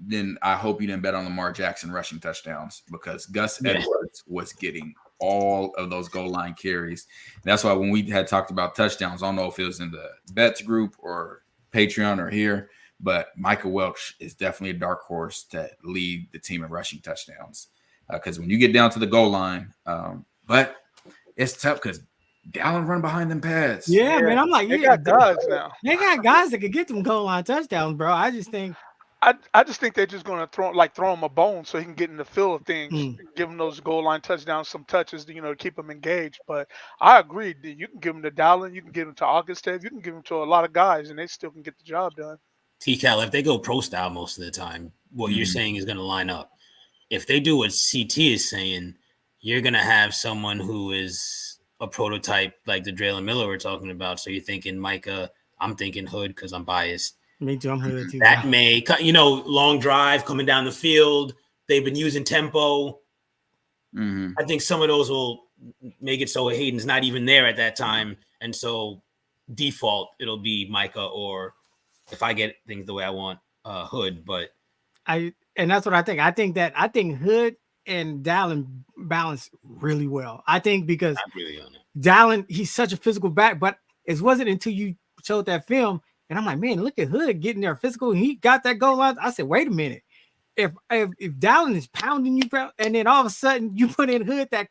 then I hope you didn't bet on Lamar Jackson rushing touchdowns because Gus Edwards was getting all of those goal line carries. And that's why when we had talked about touchdowns, I don't know if it was in the bets group or Patreon or here, but Micah Welch is definitely a dark horse to lead the team in rushing touchdowns. Because when you get down to the goal line, but it's tough because Dallin run behind them pads. Yeah, man. I'm like, they got guys now. They got guys that can get them goal line touchdowns, bro. I just think they're just going to throw him a bone so he can get in the feel of things, give him those goal line touchdowns, some touches, to keep him engaged. But I agree. You can give him to Dallin, you can give him to Augustin, you can give him to a lot of guys, and they still can get the job done. T-Cal, if they go pro style most of the time, what you're saying is going to line up. If they do what CT is saying, you're going to have someone who is a prototype like the Draylon Miller we're talking about. So you're thinking Micah, I'm thinking Hood because I'm biased. Me too. I'm Hood too. That may, long drive coming down the field. They've been using tempo. Mm-hmm. I think some of those will make it so Hayden's not even there at that time. And so default, it'll be Micah, or if I get things the way I want, Hood. But and that's what I think. I think Hood and Dallin balance really well. I think because Dallin, he's such a physical back, but it wasn't until you showed that film, and I'm like, man, look at Hood getting there physical. He got that goal line. I said, wait a minute. If Dallin is pounding you, and then all of a sudden you put in Hood, that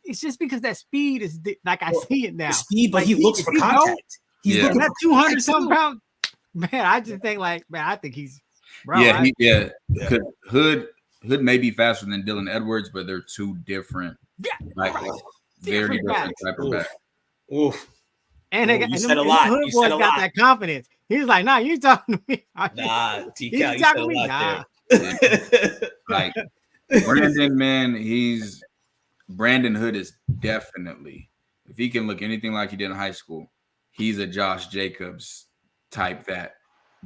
it's just because that speed is like I see it now. Speed, but he looks for contact. He's looking at 200 something pounds. Man, I just think I think he's Hood may be faster than Dylan Edwards, but they're two different, very different type of back. Oof. And you said a lot. Hood boys got that confidence. He's like, nah, you talking to me. Nah, T-Cal, you said a lot there. Like Brandon, man, Brandon Hood is definitely, if he can look anything like he did in high school, he's a Josh Jacobs type that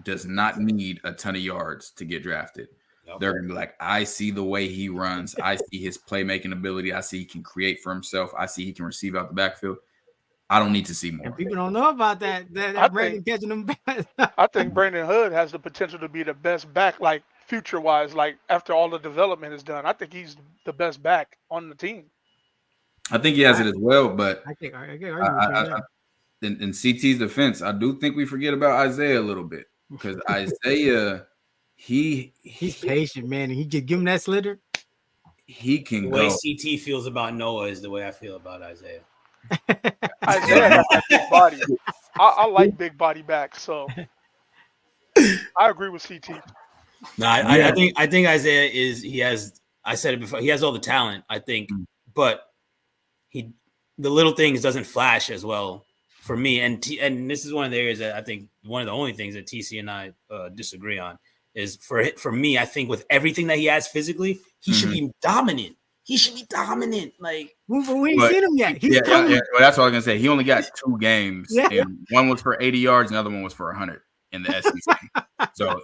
does not need a ton of yards to get drafted. Okay. They're going to be like, I see the way he runs. I see his playmaking ability. I see he can create for himself. I see he can receive out the backfield. I don't need to see more. And people don't know about that Brandon catching them back. I think Brandon Hood has the potential to be the best back, like future-wise, like after all the development is done. I think he's the best back on the team. I think he has it as well, but I think in CT's defense, I do think we forget about Isaiah a little bit because Isaiah, he's patient, man, and he just give him that slitter. He can go. The way CT feels about Noah is the way I feel about Isaiah. Isaiah has that big body. I like big body backs, so I agree with CT. No, I think Isaiah I said it before, he has all the talent, I think, but the little things doesn't flash as well for me. And this is one of the areas that I think one of the only things that TC and I disagree on is for me, I think with everything that he has physically, he should be dominant. he should be dominant. Like we ain't seen him yet. He's Well, that's what I was gonna say. He only got 2 games, Yeah. and one was for 80 yards, and the other one was for 100 in the SEC. So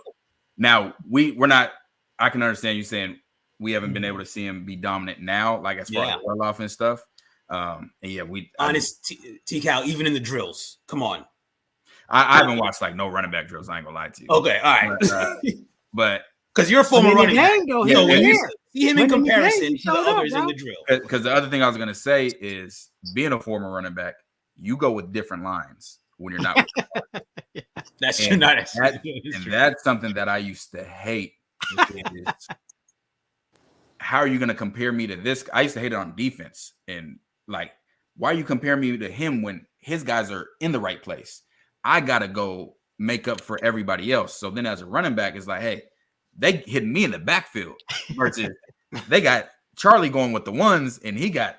now we're not. I can understand you saying we haven't been able to see him be dominant now, like as far as well off and stuff. And yeah, honest T-Cal, even in the drills. Come on. I haven't watched like no running back drills. I ain't gonna lie to you. Okay, all right. But because you're a former running back, though, so when you see him in When in the game, comparison he to the showed up, others in bro. the drill. because the other thing I was gonna say is being a former running back, you go with different lines when you're not. That's And not that's something that I used to hate. Is how are you going to compare me to this? I used to hate it on defense. And like, why are you comparing me to him when his guys are in the right place? I got to go make up for everybody else. So then as a running back, it's like, hey, they hit me in the backfield versus they got Charlie going with the ones and he got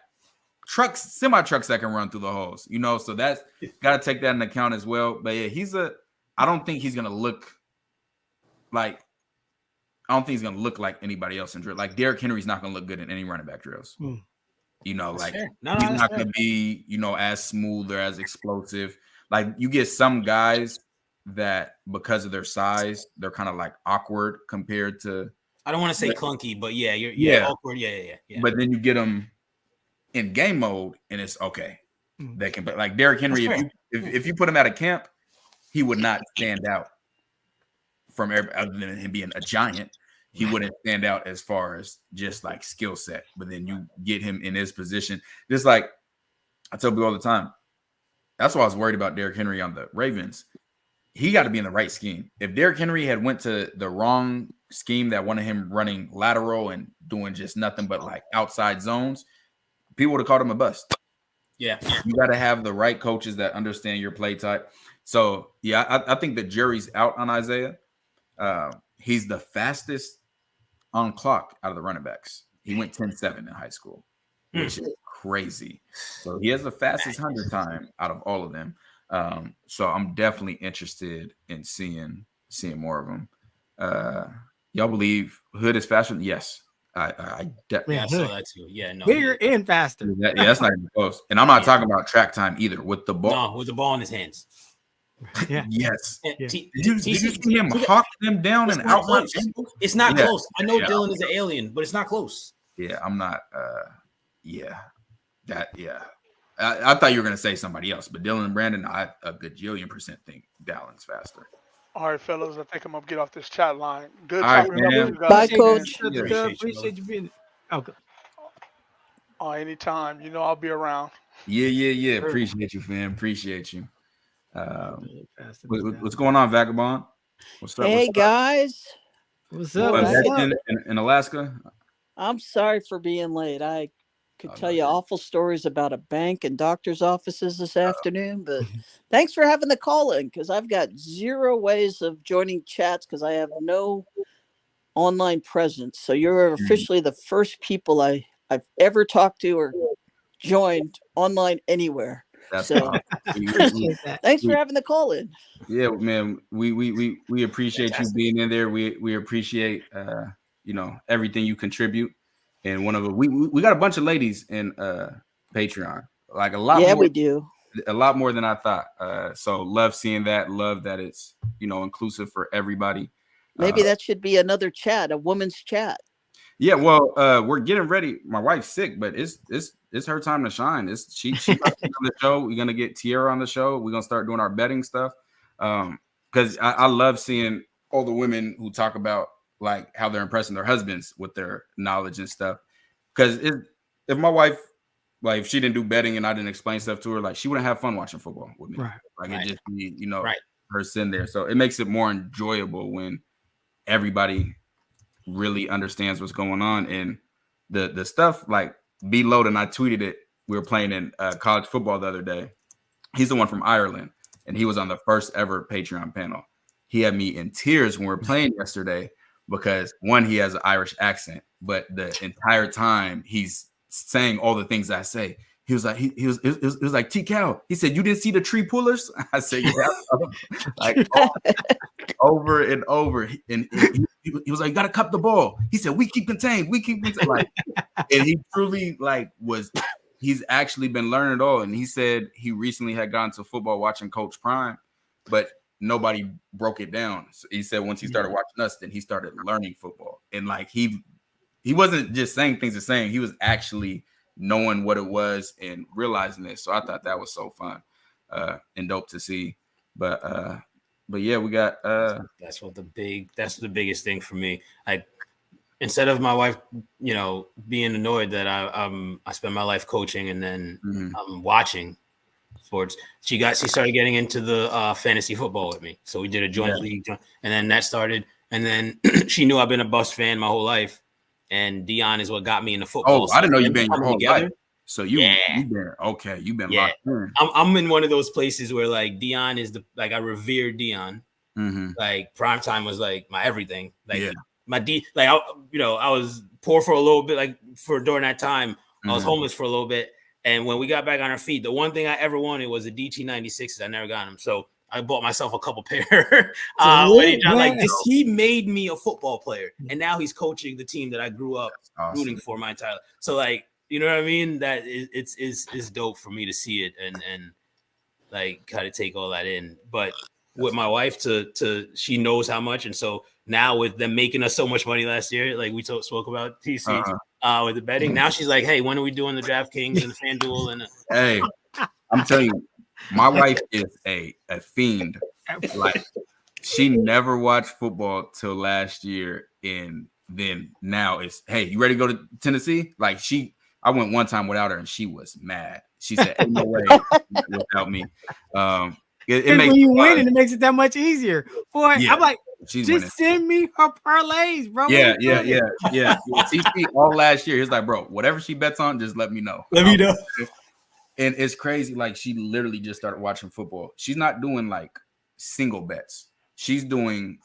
semi trucks that can run through the holes, so that's got to take that into account as well. But yeah, I don't think he's going to look like anybody else in drill. Like Derrick Henry's not going to look good in any running back drills. He's not going to be, as smooth or as explosive. Like you get some guys that because of their size, they're kind of like awkward compared to. I don't want to say clunky, but awkward. Yeah. But then you get them in game mode, and it's okay. They can, like Derrick Henry. If you put him at a camp, he would not stand out from other than him being a giant. He wouldn't stand out as far as just like skill set. But then you get him in his position, just like I tell people all the time. That's why I was worried about Derrick Henry on the Ravens. He got to be in the right scheme. If Derrick Henry had went to the wrong scheme that wanted him running lateral and doing just nothing but like outside zones, people would have called him a bust. Yeah. You got to have the right coaches that understand your play type. So, yeah, I think the jury's out on Isaiah. He's the fastest on clock out of the running backs. He went 10-7 in high school, which is crazy. So he has the fastest 100 time out of all of them. So I'm definitely interested in seeing more of them. Y'all believe Hood is faster? Yes. I definitely saw that too. Yeah, no. Bigger and faster. That's not even close. And I'm not talking about track time either with the ball. No, with the ball in his hands. Yeah. Yes. Yeah. Did you see him hawk them down and out? It's not close. I know Dylan is an alien, but it's not close. Yeah, I'm not. I thought you were gonna say somebody else, but Dylan and Brandon, I a gajillion% think Dallin's faster. All right, fellas, I think I'm gonna get off this chat line. Good All talking right, to man. you guys. Bye, Coach. Appreciate you being. Okay. Anytime. I'll be around. Yeah. Appreciate you, fam. Appreciate you. What's going on, Vagabond? What's up? Hey, guys. What's up? In Alaska? I'm sorry for being late. I could tell you awful stories about a bank and doctor's offices this afternoon, but thanks for having the call in because I've got 0 ways of joining chats because I have no online presence. So you're officially the first people I've ever talked to or joined online anywhere. So thanks for having the call in. Yeah, man. We appreciate you being in there. We appreciate everything you contribute. And one of them, we got a bunch of ladies in Patreon, like a lot. Yeah, more, we do. A lot more than I thought. So love seeing that. Love that it's inclusive for everybody. Maybe that should be another chat, a woman's chat. Yeah, well, we're getting ready. My wife's sick, but it's her time to shine. She's on the show. We're gonna get Tierra on the show. We're gonna start doing our betting stuff. Because I love seeing all the women who talk about like how they're impressing their husbands with their knowledge and stuff. Because if my wife, like if she didn't do betting and I didn't explain stuff to her, like she wouldn't have fun watching football with me. Right. Like it just be, her sin there. So it makes it more enjoyable when everybody really understands what's going on. And the stuff like B Load, and I tweeted it. We were playing in college football the other day. He's the one from Ireland, and he was on the first ever Patreon panel. He had me in tears when we were playing yesterday because one, he has an Irish accent, but the entire time he's saying all the things I say. He was like, he was like, T-Cal. He said, "You didn't see the tree pullers?" I said, "Yeah." Like, over and over. And he was like, "You got to cup the ball." He said, "We keep contained. We keep contained." Like, and he truly like was. He's actually been learning it all. And he said he recently had gone to football watching Coach Prime, but nobody broke it down. So he said once he started watching us, then he started learning football. And like he wasn't just saying things the same. He was actually knowing what it was and realizing it. So I thought that was so fun and dope to see. But yeah, we got that's the biggest thing for me. Instead of my wife, being annoyed that I spend my life coaching and then I'm watching sports, she started getting into the fantasy football with me. So we did a joint league, and then that started. And then she knew I've been a Bucs fan my whole life, and Dion is what got me into football. Oh, I didn't know you've been your whole life. So you've been locked in. I'm in one of those places where like Dion is I revere Dion. Like primetime was like my everything. My I was poor for a little bit, like during that time. I was homeless for a little bit. And when we got back on our feet, the one thing I ever wanted was a DT96s. I never got them. So I bought myself a couple pair. He made me a football player. And now he's coaching the team that I grew up rooting for my entire life. So like, you know what I mean? That it's dope for me to see it and like kind of take all that in. But with my wife she knows how much. And so now with them making us so much money last year, like we spoke about TC with the betting, now she's like, hey, when are we doing the DraftKings and the FanDuel? And hey, I'm telling you, my wife is a fiend. Like she never watched football till last year, and then now it's, hey, you ready to go to Tennessee? Like I went one time without her and she was mad. She said, "Ain't no way without me." It makes when you win, and it makes it that much easier. Boy, I'm like, she's just winning. send me her parlays, bro. Yeah. TC all last year, he's like, bro, whatever she bets on, just let me know. Let me know. And it's crazy. Like she literally just started watching football. She's not doing like single bets. She's doing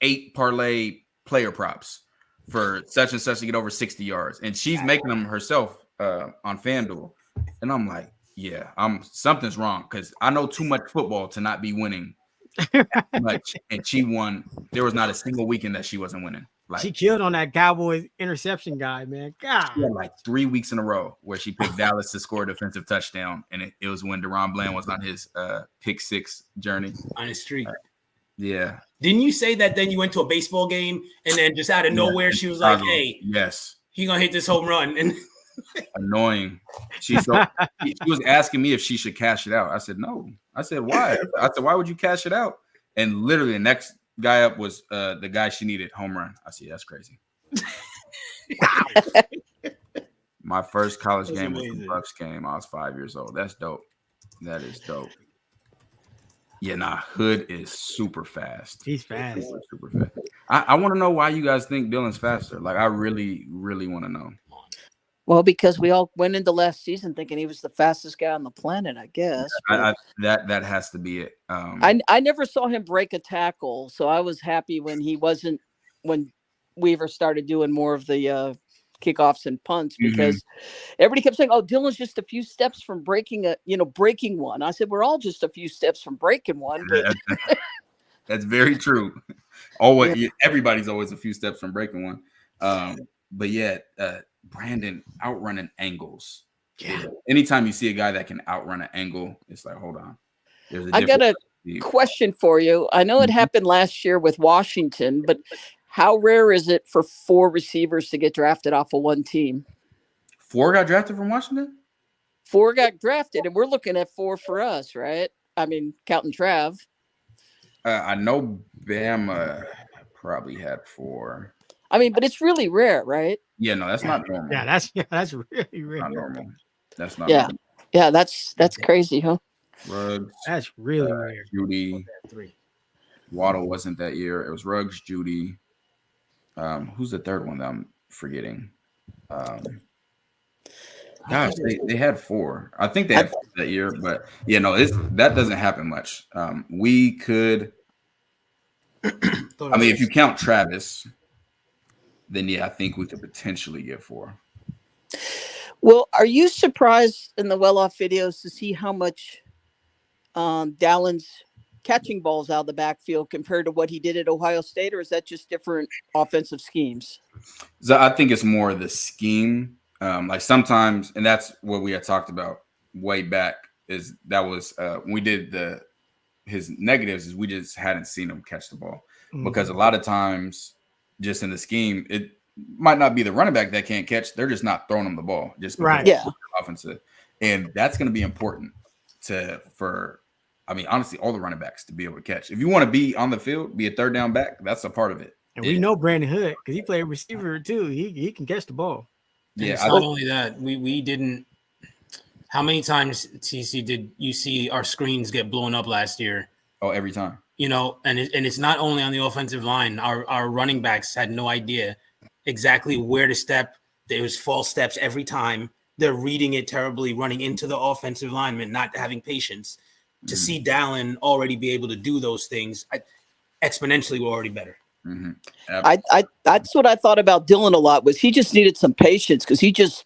8 parlay player props for such and such to get over 60 yards. And she's making them herself on FanDuel. And I'm like, yeah, something's wrong because I know too much football to not be winning much. And she won. There was not a single weekend that she wasn't winning. Like she killed on that Cowboys interception guy, man. God, she had like 3 weeks in a row where she picked Dallas to score a defensive touchdown, and it was when DeRon Bland was on his pick 6 journey on his streak. Yeah. Didn't you say that then you went to a baseball game and then just out of nowhere she was like, "Hey, yes, he gonna hit this home run?" And annoying. She was asking me if she should cash it out. I said no. I said why? I said why would you cash it out? And literally the next guy up was the guy she needed, home run. I said that's crazy. My first college game was the Bucs game. I was 5 years old. That's dope. That is dope. Yeah, Hood is super fast. He's fast. Super fast. I want to know why you guys think Dylan's faster. Like I really, really want to know. Well, because we all went into last season thinking he was the fastest guy on the planet, I guess. That has to be it. I never saw him break a tackle, so I was happy when Weaver started doing more of the kickoffs and punts because everybody kept saying, "Oh, Dylan's just a few steps from breaking one." I said, "We're all just a few steps from breaking one." But that's very true. Always, everybody's always a few steps from breaking one. But yeah, Brandon outrunning angles. Yeah. Anytime you see a guy that can outrun an angle, it's like, hold on. I got a question for you. I know it happened last year with Washington, but how rare is it for 4 receivers to get drafted off of one team? 4 got drafted from Washington? 4 got drafted, and we're looking at 4 for us, right? I mean, counting Trav. I know Bama probably had 4. I mean, but it's really rare, right? Yeah, no, that's not normal. Yeah, that's really rare. Not normal. That's not yeah. normal. Yeah, that's crazy, huh? Ruggs. That's really rare. Judy. 3. Waddle wasn't that year. It was Ruggs, Judy. Who's the third one that I'm forgetting? Gosh, they had 4. I think they had 4 that year, but yeah, no, that doesn't happen much. We could. I mean, if you count Travis, then yeah, I think we could potentially get 4. Well, are you surprised in the well-off videos to see how much Dallins catching balls out of the backfield compared to what he did at Ohio State, or is that just different offensive schemes? So I think it's more the scheme. Like sometimes, and that's what we had talked about way back. Is that was when we did his negatives is we just hadn't seen him catch the ball because a lot of times, just in the scheme, it might not be the running back that can't catch. They're just not throwing him the ball. Just right. Yeah. Offensive, and that's going to be important honestly, all the running backs to be able to catch. If you want to be on the field, be a third down back, that's a part of it. And we know Brandon Hood because he played receiver too. He can catch the ball. Yeah, it's not only that, we didn't. How many times, TC, did you see our screens get blown up last year? Oh, every time. And it's not only on the offensive line. Our running backs had no idea exactly where to step. There was false steps every time. They're reading it terribly, running into the offensive lineman, not having patience. To see Dallin already be able to do those things, exponentially, we're already better. Mm-hmm. That's what I thought about Dylan a lot. Was he just needed some patience because he just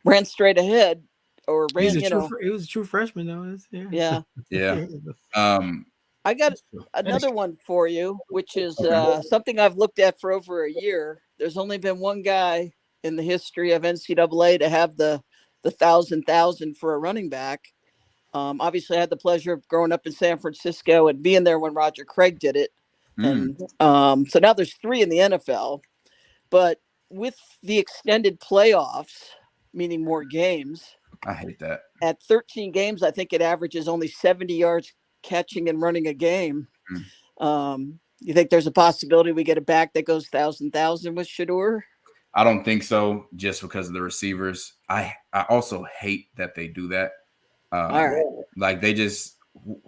ran straight ahead or ran. He was a true freshman though. Yeah. I got another one for you, which is something I've looked at for over a year. There's only been one guy in the history of NCAA to have the 1,000 for a running back. Obviously, I had the pleasure of growing up in San Francisco and being there when Roger Craig did it. And so now there's 3 in the NFL. But with the extended playoffs, meaning more games. I hate that. At 13 games, I think it averages only 70 yards catching and running a game. You think there's a possibility we get a back that goes 1,000 with Shedeur? I don't think so, just because of the receivers. I also hate that they do that. All right. Like they just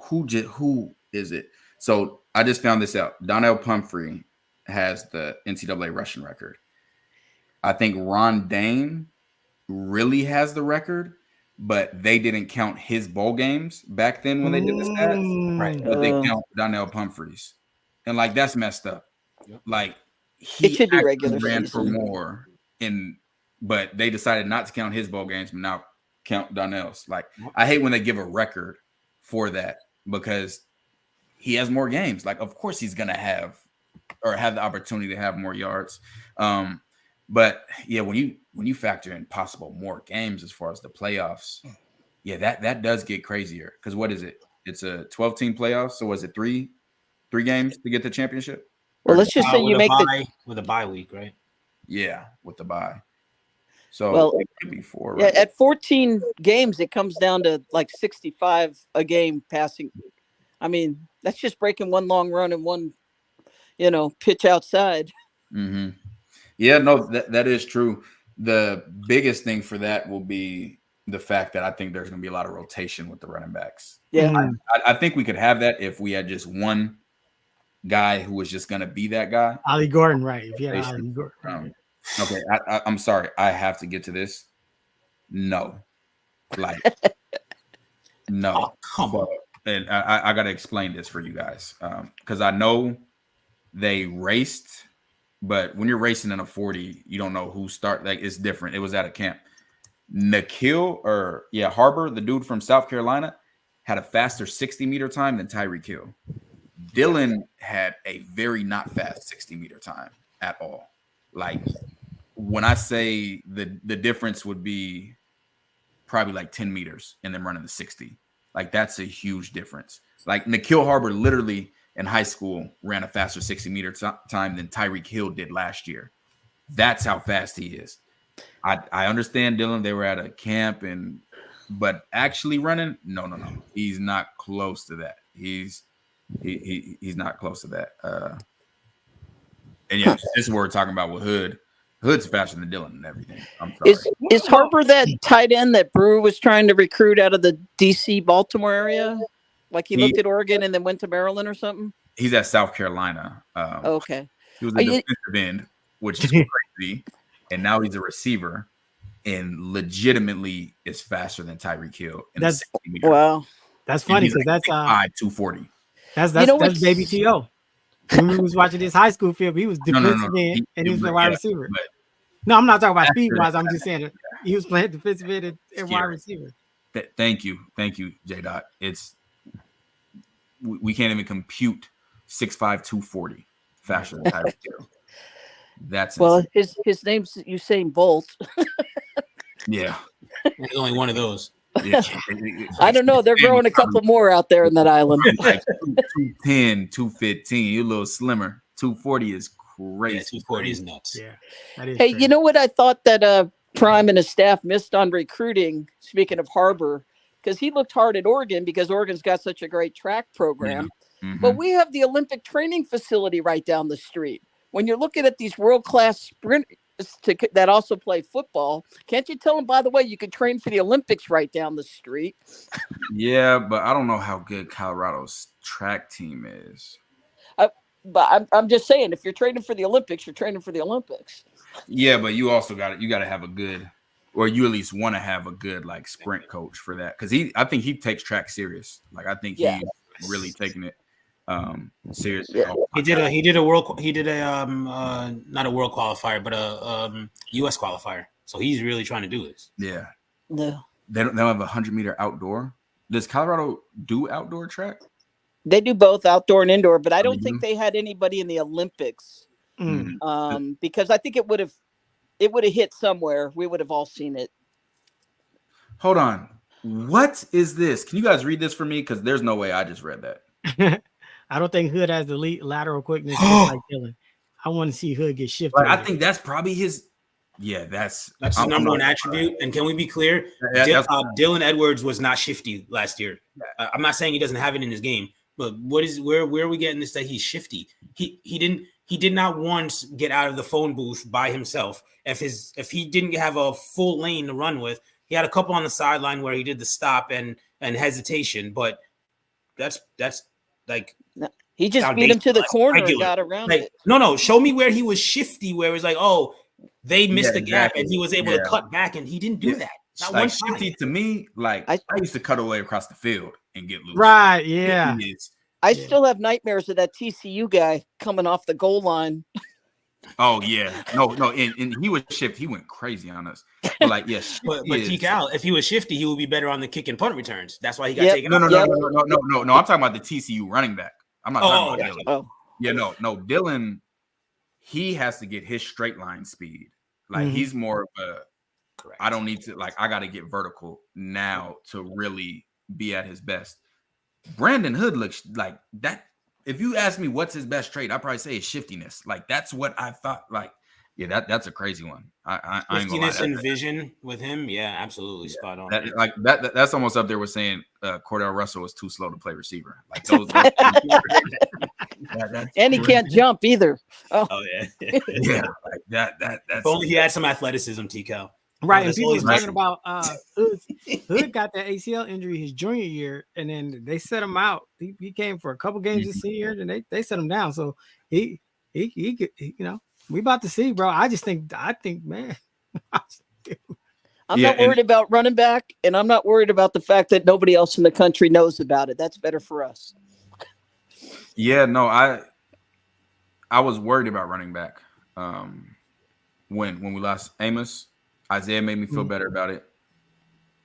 who is it? So I just found this out. Donnell Pumphrey has the NCAA rushing record. I think Ron Dane really has the record, but they didn't count his bowl games back then when they did the stats. Right. But they count Donnell Pumphrey's. And like that's messed up. Like it should be regular ran season. for more but they decided not to count his bowl games, but now count Donnell's. Like I hate when they give a record for that because he has more games. Like, of course he's gonna have the opportunity to have more yards. But yeah, when you factor in possible more games as far as the playoffs, yeah, that does get crazier. Because what is it? It's a 12-team playoff. So was it three games to get the championship? Well, let's just say you make with a bye week, right? Yeah, with the bye. So it could be 4. Yeah, right? at 14 games, it comes down to like 65 a game passing. I mean, that's just breaking one long run and one, pitch outside. Mm-hmm. Yeah, no, that is true. The biggest thing for that will be the fact that I think there's going to be a lot of rotation with the running backs. Yeah, I think we could have that if we had just one guy who was just going to be that guy. Ollie Gordon, right? If you had Ollie Gordon. Okay, I'm sorry. I have to get to this. No. Like, no. Oh, come on. And I got to explain this for you guys because I know they raced, but when you're racing in a 40, you don't know who start. Like, it's different. It was at a camp. Harbor, the dude from South Carolina, had a faster 60-meter time than Tyreek Hill. Dylan had a very not fast 60-meter time at all. Like, when I say the difference would be probably like 10 meters and then running the 60. Like, that's a huge difference. Like, N'Keal Harbor literally in high school ran a faster 60-meter time than Tyreek Hill did last year. That's how fast he is. I understand Dylan. They were at a camp, but actually running, no. He's not close to that. He's not close to that. And yeah, this is what we're talking about with Hood. Hood's faster than Dylan and everything. I'm sorry. Is Harbor that tight end that Brew was trying to recruit out of the DC Baltimore area? Like he looked at Oregon and then went to Maryland or something? He's at South Carolina. Okay. He was a defensive end, which is crazy. And now he's a receiver and legitimately is faster than Tyreek Hill. Wow. That's funny because that's 240. That's Baby T.O. When we was watching this high school film, he was defensive end and he was a wide receiver. No, I'm not talking about speed wise. I'm just saying that he was playing defensive end and wide receiver. Thank you, J. Dot. we can't even compute 6'5", 240 faster than Tyreek Hill. That's Well, insane. his name's Usain Bolt. Yeah. There's only one of those. Yeah. I don't know. They're growing a couple more out there in that island. Like 210, 215. You're a little slimmer. 240 is crazy. Yeah, 240 is nuts. Yeah. That is Hey, crazy. you know what I thought that Prime and his staff missed on recruiting, speaking of Harbor, because he looked hard at Oregon because Oregon's got such a great track program. Mhm. But we have the Olympic training facility right down the street. When you're looking at these world-class sprinters that also play football, can't you tell them, by the way, you can train for the Olympics right down the street? Yeah, but I don't know how good Colorado's track team is. But I'm just saying, if you're training for the Olympics, you're training for the Olympics. Yeah, but you also got to have a good, or you at least want to have a good like sprint coach for that, because I think he takes track serious. Like I think Yeah. he's really taking it serious. Yeah. He did a not a world qualifier, but a US qualifier. So he's really trying to do this. Yeah, No. they don't have a 100-meter outdoor. Does Colorado do outdoor track? They do both outdoor and indoor, but I don't They think do? they had anybody in the Olympics Mm. because I think it would have hit somewhere. We would have all seen it. Hold on, what is this? Can you guys read this for me? Because there's no way I just read that. I don't think Hood has the lateral quickness just like Dylan. I want to see Hood get shifted. Like, I think that's probably his. Yeah, that's His number one attribute. And can we be clear? Yeah, Dylan Edwards was not shifty last year. I'm not saying he doesn't have it in his game, but where are we getting this that he's shifty? He did not once get out of the phone booth by himself. If he didn't have a full lane to run with, he had a couple on the sideline where he did the stop and hesitation, but that's like He just beat him to the corner and regular. got around Like, it. no, show me where he was shifty, where it was like, oh, they missed Yeah, the gap exactly. and he was able to cut back, and he didn't do that. Not like one time. shifty to me. Like I used to cut away across the field and get loose. Right, yeah. Shifty is- I still have nightmares of that TCU guy coming off the goal line. Oh yeah, no, and he was shifty. He went crazy on us. But like, yes, But Teak Al, if he was shifty, he would be better on the kick and punt returns. That's why he got Yep. taken no, off. no. I'm talking about the TCU running back. I'm not talking about Dylan. Oh, Yeah, no, Dylan. He has to get his straight line speed. Like Mhm. he's more of a. Correct. I don't need to I got to get vertical now to really be at his best. Brandon Hood looks like that. If you ask me what's his best trait, I'd probably say his shiftiness. Like that's what I thought. Like, yeah, that's a crazy one. I ain't gonna lie. Shiftiness and vision with him, yeah, absolutely spot on. That's almost up there with saying Cordell Russell was too slow to play receiver. Like those. and he can't jump either. Oh yeah. Yeah, like that's. If only he had some athleticism, T-Cal. Right, and that's people always was talking nice. about Hood got that ACL injury his junior year, and then they set him out. He came for a couple games this senior, and they set him down. So he could, we about to see, bro. I think, man. I'm not worried about running back, and I'm not worried about the fact that nobody else in the country knows about it. That's better for us. Yeah, no, I was worried about running back. When we lost Amos, Isaiah made me feel better about it.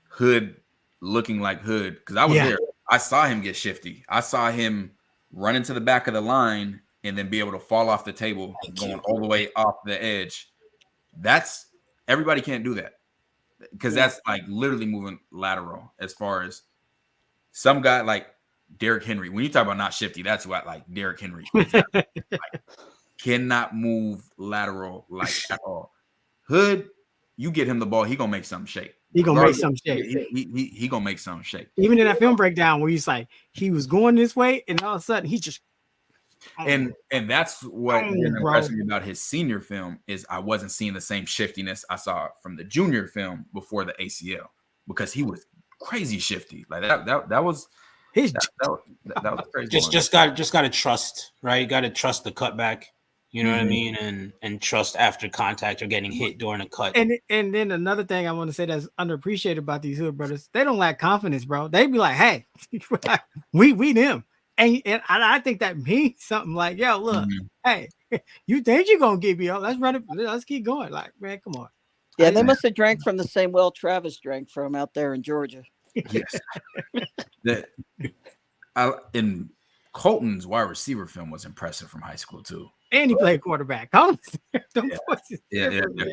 Hood looking like Hood, because I was there. I saw him get shifty. I saw him run into the back of the line and then be able to fall off the table, going all the way off the edge. That's everybody can't do that, because that's like literally moving lateral. As far as some guy like Derrick Henry, when you talk about not shifty, that's what like Derrick Henry cannot move lateral like at all. Hood, you get him the ball, he gonna make something shake. He gonna make some shake. He gonna make something shake. Even in that film breakdown where he's like, he was going this way, and all of a sudden he just. And that's what impressed me about his senior film is I wasn't seeing the same shiftiness I saw from the junior film before the ACL, because he was crazy shifty. Like that was crazy. Just got to trust, right? You got to trust the cutback. You know what I mean? And trust after contact or getting hit during a cut. And then another thing I want to say that's underappreciated about these Hood brothers, they don't lack confidence, bro. They be like, hey, we them. And I think that means something like, yo, look, hey, you think you're gonna get me up? Let's run it. Let's keep going. Like, man, come on. Yeah, they must have drank from the same well Travis drank from out there in Georgia. Yes. Colton's wide receiver film was impressive from high school too. And he played quarterback. Them Yeah. voices Yeah. different, man.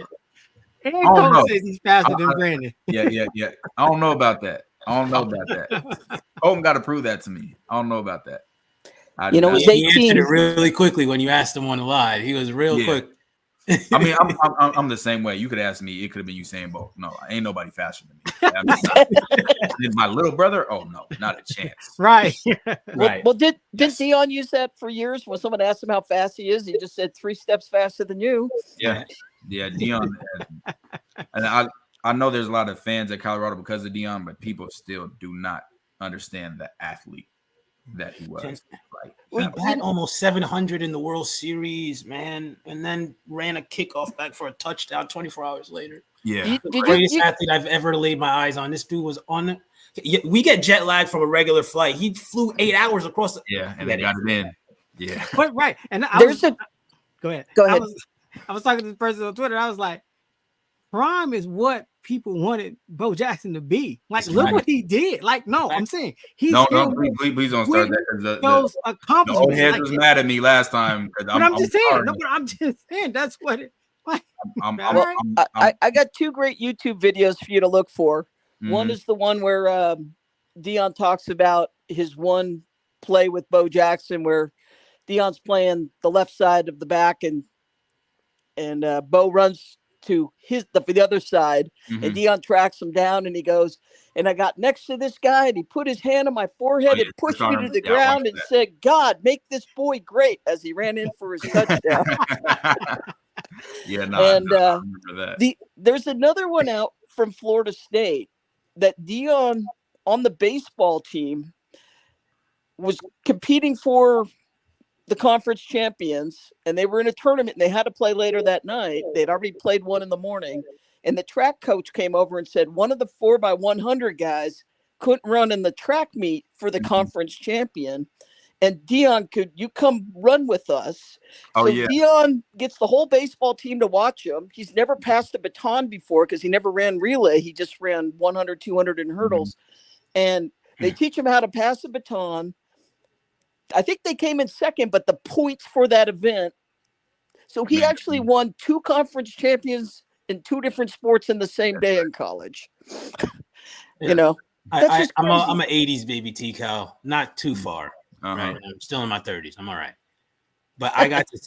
And I don't know. Colton says he's faster than Brandon. Yeah. I don't know about that. Colton got to prove that to me. I don't know about that. You know, he answered it really quickly when you asked him on the live. He was real quick. I mean, I'm the same way. You could ask me, it could have been Usain Bolt. No, ain't nobody faster than me. I mean, my little brother, oh no, not a chance. Right. Right. Well, did Dion use that for years? When someone asked him how fast he is, he just said 3 steps faster than you. Yeah, Dion. And I know there's a lot of fans at Colorado because of Dion, but people still do not understand the athlete that he was. We had almost 700 in the World Series, man, and then ran a kickoff back for a touchdown 24 hours later. Yeah. The greatest athlete I've ever laid my eyes on. This dude was on. We get jet lag from a regular flight. He flew 8 hours across. And they got it in. Yeah. But right. And go ahead. I was talking to the person on Twitter. I was like, Prime is what people wanted Bo Jackson to be. Like, look what he did. Like, no, I'm saying he's no, please don't start that. Those accomplishments. The old heads was mad at me last time. But I'm just saying that's what it. Like, I got 2 great YouTube videos for you to look for. Mm-hmm. One is the one where Dion talks about his one play with Bo Jackson, where Dion's playing the left side of the back, and Bo runs to the other side, and Dion tracks him down, and he goes, and I got next to this guy, and he put his hand on my forehead and pushed me to the ground and said, "God, make this boy great," as he ran in for his touchdown. There's another one out from Florida State that Dion on the baseball team was competing for the conference champions, and they were in a tournament and they had to play later that night. They'd already played one in the morning, and the track coach came over and said one of the 4x100 guys couldn't run in the track meet for the conference champion, and Dion, could you come run with us? Dion gets the whole baseball team to watch him. He's never passed a baton before because he never ran relay. He just ran 100, 200 in hurdles, and they teach him how to pass a baton. I think they came in second, but the points for that event. So he actually won 2 conference champions in 2 different sports in the same day in college. You know, I'm an 80s baby, T-Cal, not too far. Right, I'm still in my 30s. I'm all right, but I got to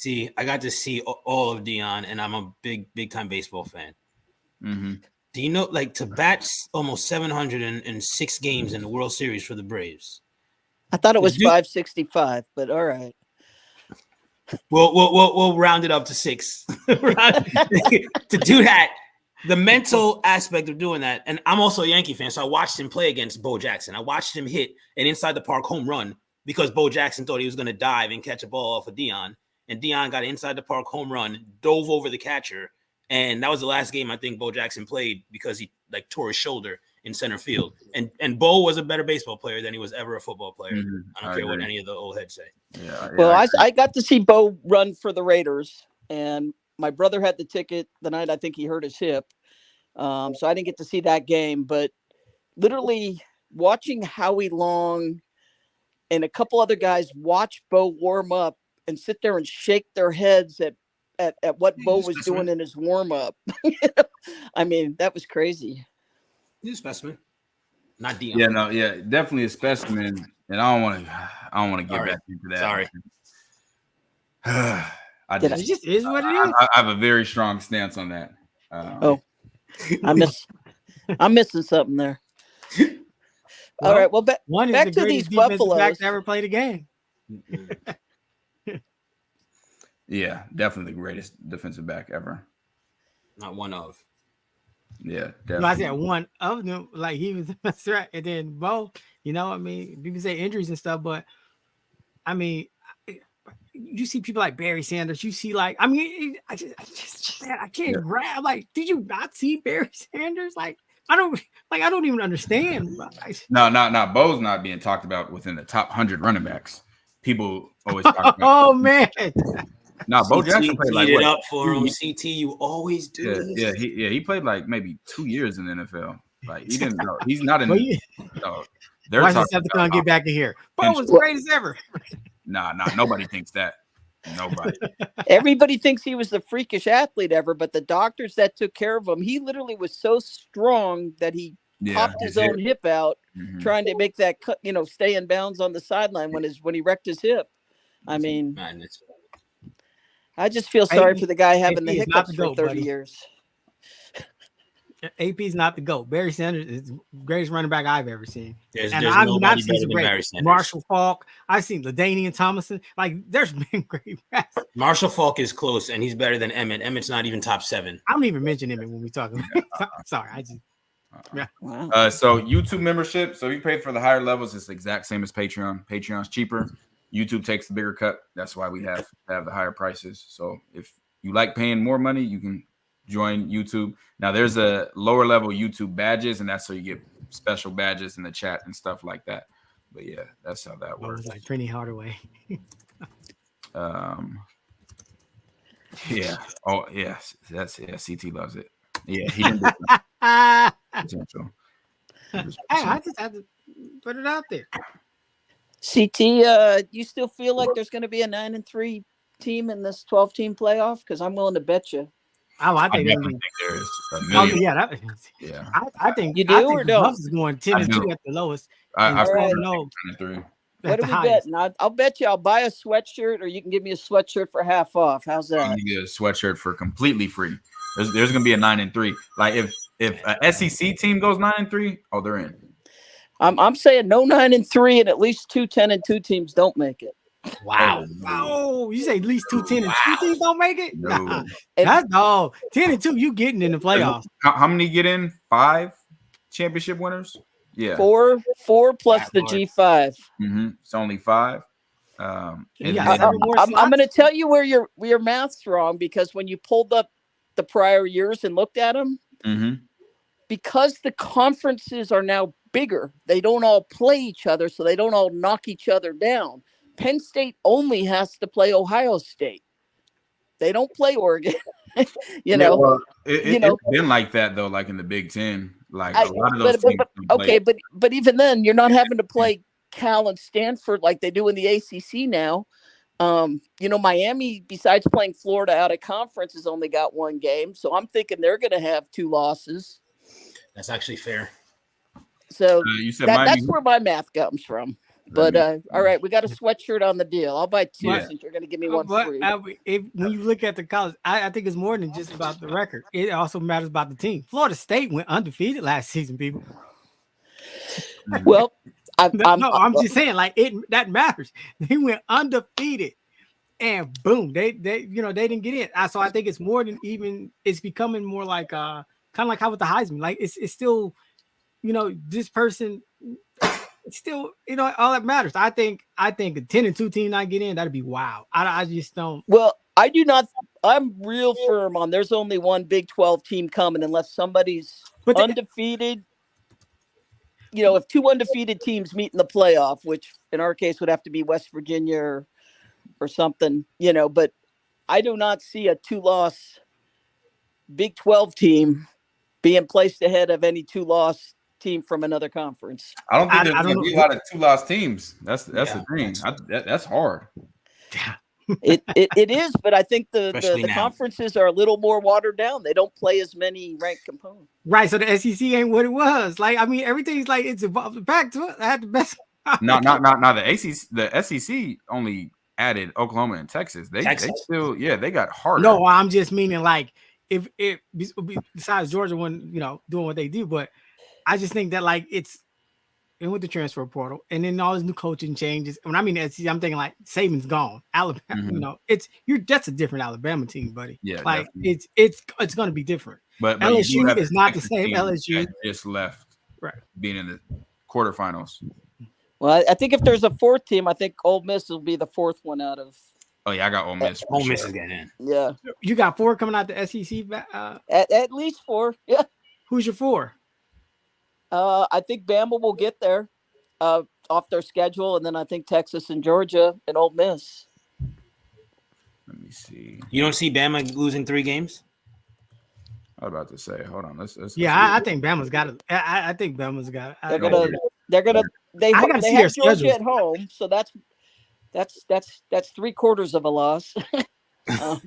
see all of Dion, and I'm a big time baseball fan. Mm-hmm. Do you know, like, to bat almost 706 games in the World Series for the Braves? I thought it was 565, but all right. We'll round it up to 6. To do that, the mental aspect of doing that, and I'm also a Yankee fan, so I watched him play against Bo Jackson. I watched him hit an inside the park home run because Bo Jackson thought he was going to dive and catch a ball off of Dion, and Dion got an inside the park home run, dove over the catcher, and that was the last game I think Bo Jackson played because he tore his shoulder in center field. And Bo was a better baseball player than he was ever a football player. I don't care what any of the old heads say. Well, I got to see Bo run for the Raiders, and my brother had the ticket the night I think he hurt his hip. So I didn't get to see that game, but literally watching Howie Long and a couple other guys watch Bo warm up and sit there and shake their heads at what Bo was doing in his warm up. I mean, that was crazy. He's a specimen, not Dion. Definitely a specimen. And I don't want to get back into that. Sorry. It just is what it is. I have a very strong stance on that. I'm missing something there. All right. Well, back to these Buffaloes. Back to ever played a game. Yeah, definitely the greatest defensive back ever. Not one of. Yeah, definitely. I said one of them, like he was that's right. And then Bo, I mean, people say injuries and stuff, but I mean, you see people like Barry Sanders. You see, I can't grab. Like, did you not see Barry Sanders? I don't even understand. No. Bo's not being talked about within the top 100 running backs. People always talk about. Oh man. Bo Jackson played it up for him. CT, you always do. He played maybe 2 years in the NFL. He didn't know. He's not in. they're Watch talking Decepticon get back in here. Bo was the greatest ever. Nah, nobody thinks that. Nobody. Everybody thinks he was the freakish athlete ever, but the doctors that took care of him, he literally was so strong that he popped his own hip out, trying to make that cut, stay in bounds on the sideline when he wrecked his hip. I mean, I just feel sorry for the guy having the hiccups for 30 years. AP's not the GOAT. Barry Sanders is the greatest running back I've ever seen. There's I've nobody seen better some than great Barry Sanders. Marshall Faulk. I've seen LaDainian Tomlinson. Like, there's been great backs. Marshall Faulk is close, and he's better than Emmett. Emmett's not even top 7. I don't even mention Emmett when we talk about Sorry, I just Wow. So YouTube membership. So if you pay for the higher levels, it's the exact same as Patreon. Patreon's cheaper. YouTube takes the bigger cut. That's why we have the higher prices. So if you like paying more money, you can join YouTube. Now there's a lower level YouTube badges, and that's so you get special badges in the chat and stuff like that. But yeah, that's how that works. like Trini Hardaway. Yeah. Oh yeah. CT loves it. Yeah, he didn't do potential. Hey, I just had to put it out there. CT, you still feel like there's going to be a 9-3 team in this 12-team playoff? Because I'm willing to bet you. Oh, I think there's a Oh, million. yeah, I think You do I think or the don't? Bucks is going 10-2 at the lowest. I and Right. 3. What are we betting? I'll bet you I'll buy a sweatshirt, or you can give me a sweatshirt for half off. How's I'm that? gonna get a sweatshirt for completely free. There's gonna be a 9-3. Like if a SEC team goes 9-3, oh, they're in. I'm saying no 9-3, and at least 2 10-2 teams don't make it. Wow. Oh, you say at least 2 10-2 teams don't make it? No. Nah. And- That's 10-2. You getting in the playoffs? How many get in? 5 championship winners? Yeah. 4 plus the G5. It's only 5. You And got then- 7 more I'm slots? going to tell you where your math's wrong, because when you pulled up the prior years and looked at them, because the conferences are now bigger, they don't all play each other, so they don't all knock each other down. Penn State only has to play Ohio State. They don't play Oregon. Yeah, well, it's been like that though, like in the Big Ten. Like a lot of those teams don't play. Okay, but even then, you're not having to play Cal and Stanford like they do in the ACC now. Miami, besides playing Florida out of conference, has only got 1 game, so I'm thinking they're going to have 2 losses. That's actually fair. So You said that's where my math comes from. But all right, we got a sweatshirt on the deal. I'll buy 2 Yeah. since you're going to give me 1 But free. when you look at the college, I think it's more than just about the record. It also matters about the team. Florida State went undefeated last season, people. Well, I'm just saying, like that matters. They went undefeated, and boom, they didn't get in. So I think it's more than even. It's becoming more like kind of like how with the Heisman. Like it's still, this person. It's still, all that matters. I think a 10-2 team not get in, that'd be wow. I just don't. Well, I do not. I'm real firm on there's only 1 Big 12 team coming unless somebody's undefeated. If 2 undefeated teams meet in the playoff, which in our case would have to be West Virginia or something, but I do not see a 2-loss Big 12 team being placed ahead of any 2-loss team from another conference. I don't think there's going to be a lot of 2-loss teams. That's the thing. That's hard. It is, but I think the Especially now. conferences are a little more watered down. They don't play as many ranked components. Right, so the SEC ain't what it was. Like, I mean, everything's like it's evolved back to it. I had the best. Not the ACC. The SEC only added Oklahoma and Texas. They still, they got harder. No, I'm just meaning like if besides Georgia when doing what they do, but I just think that like it's with the transfer portal and then all these new coaching changes. When I mean SEC, I'm thinking like Saban's gone. Alabama, that's a different Alabama team, buddy. Yeah, like definitely. it's going to be different. But LSU is not the Texas same team LSU. that just left, Right? Being in the quarterfinals. Well, I think if there's a 4th team, I think Ole Miss will be the 4th one out of. Oh yeah, I got Ole Miss. Ole Miss is getting in. Yeah, You got 4 coming out the SEC. at least 4. Yeah. Who's your 4? I think Bama will get there off their schedule, and then I think Texas and Georgia and Ole Miss. Let me see. You don't see Bama losing 3 games? I was about to say, hold on. Let's Yeah, I think Bama's got it. I think Bama's got it. they I gotta they see have their Georgia schedules. at home, so that's 3/4 of a loss. Well,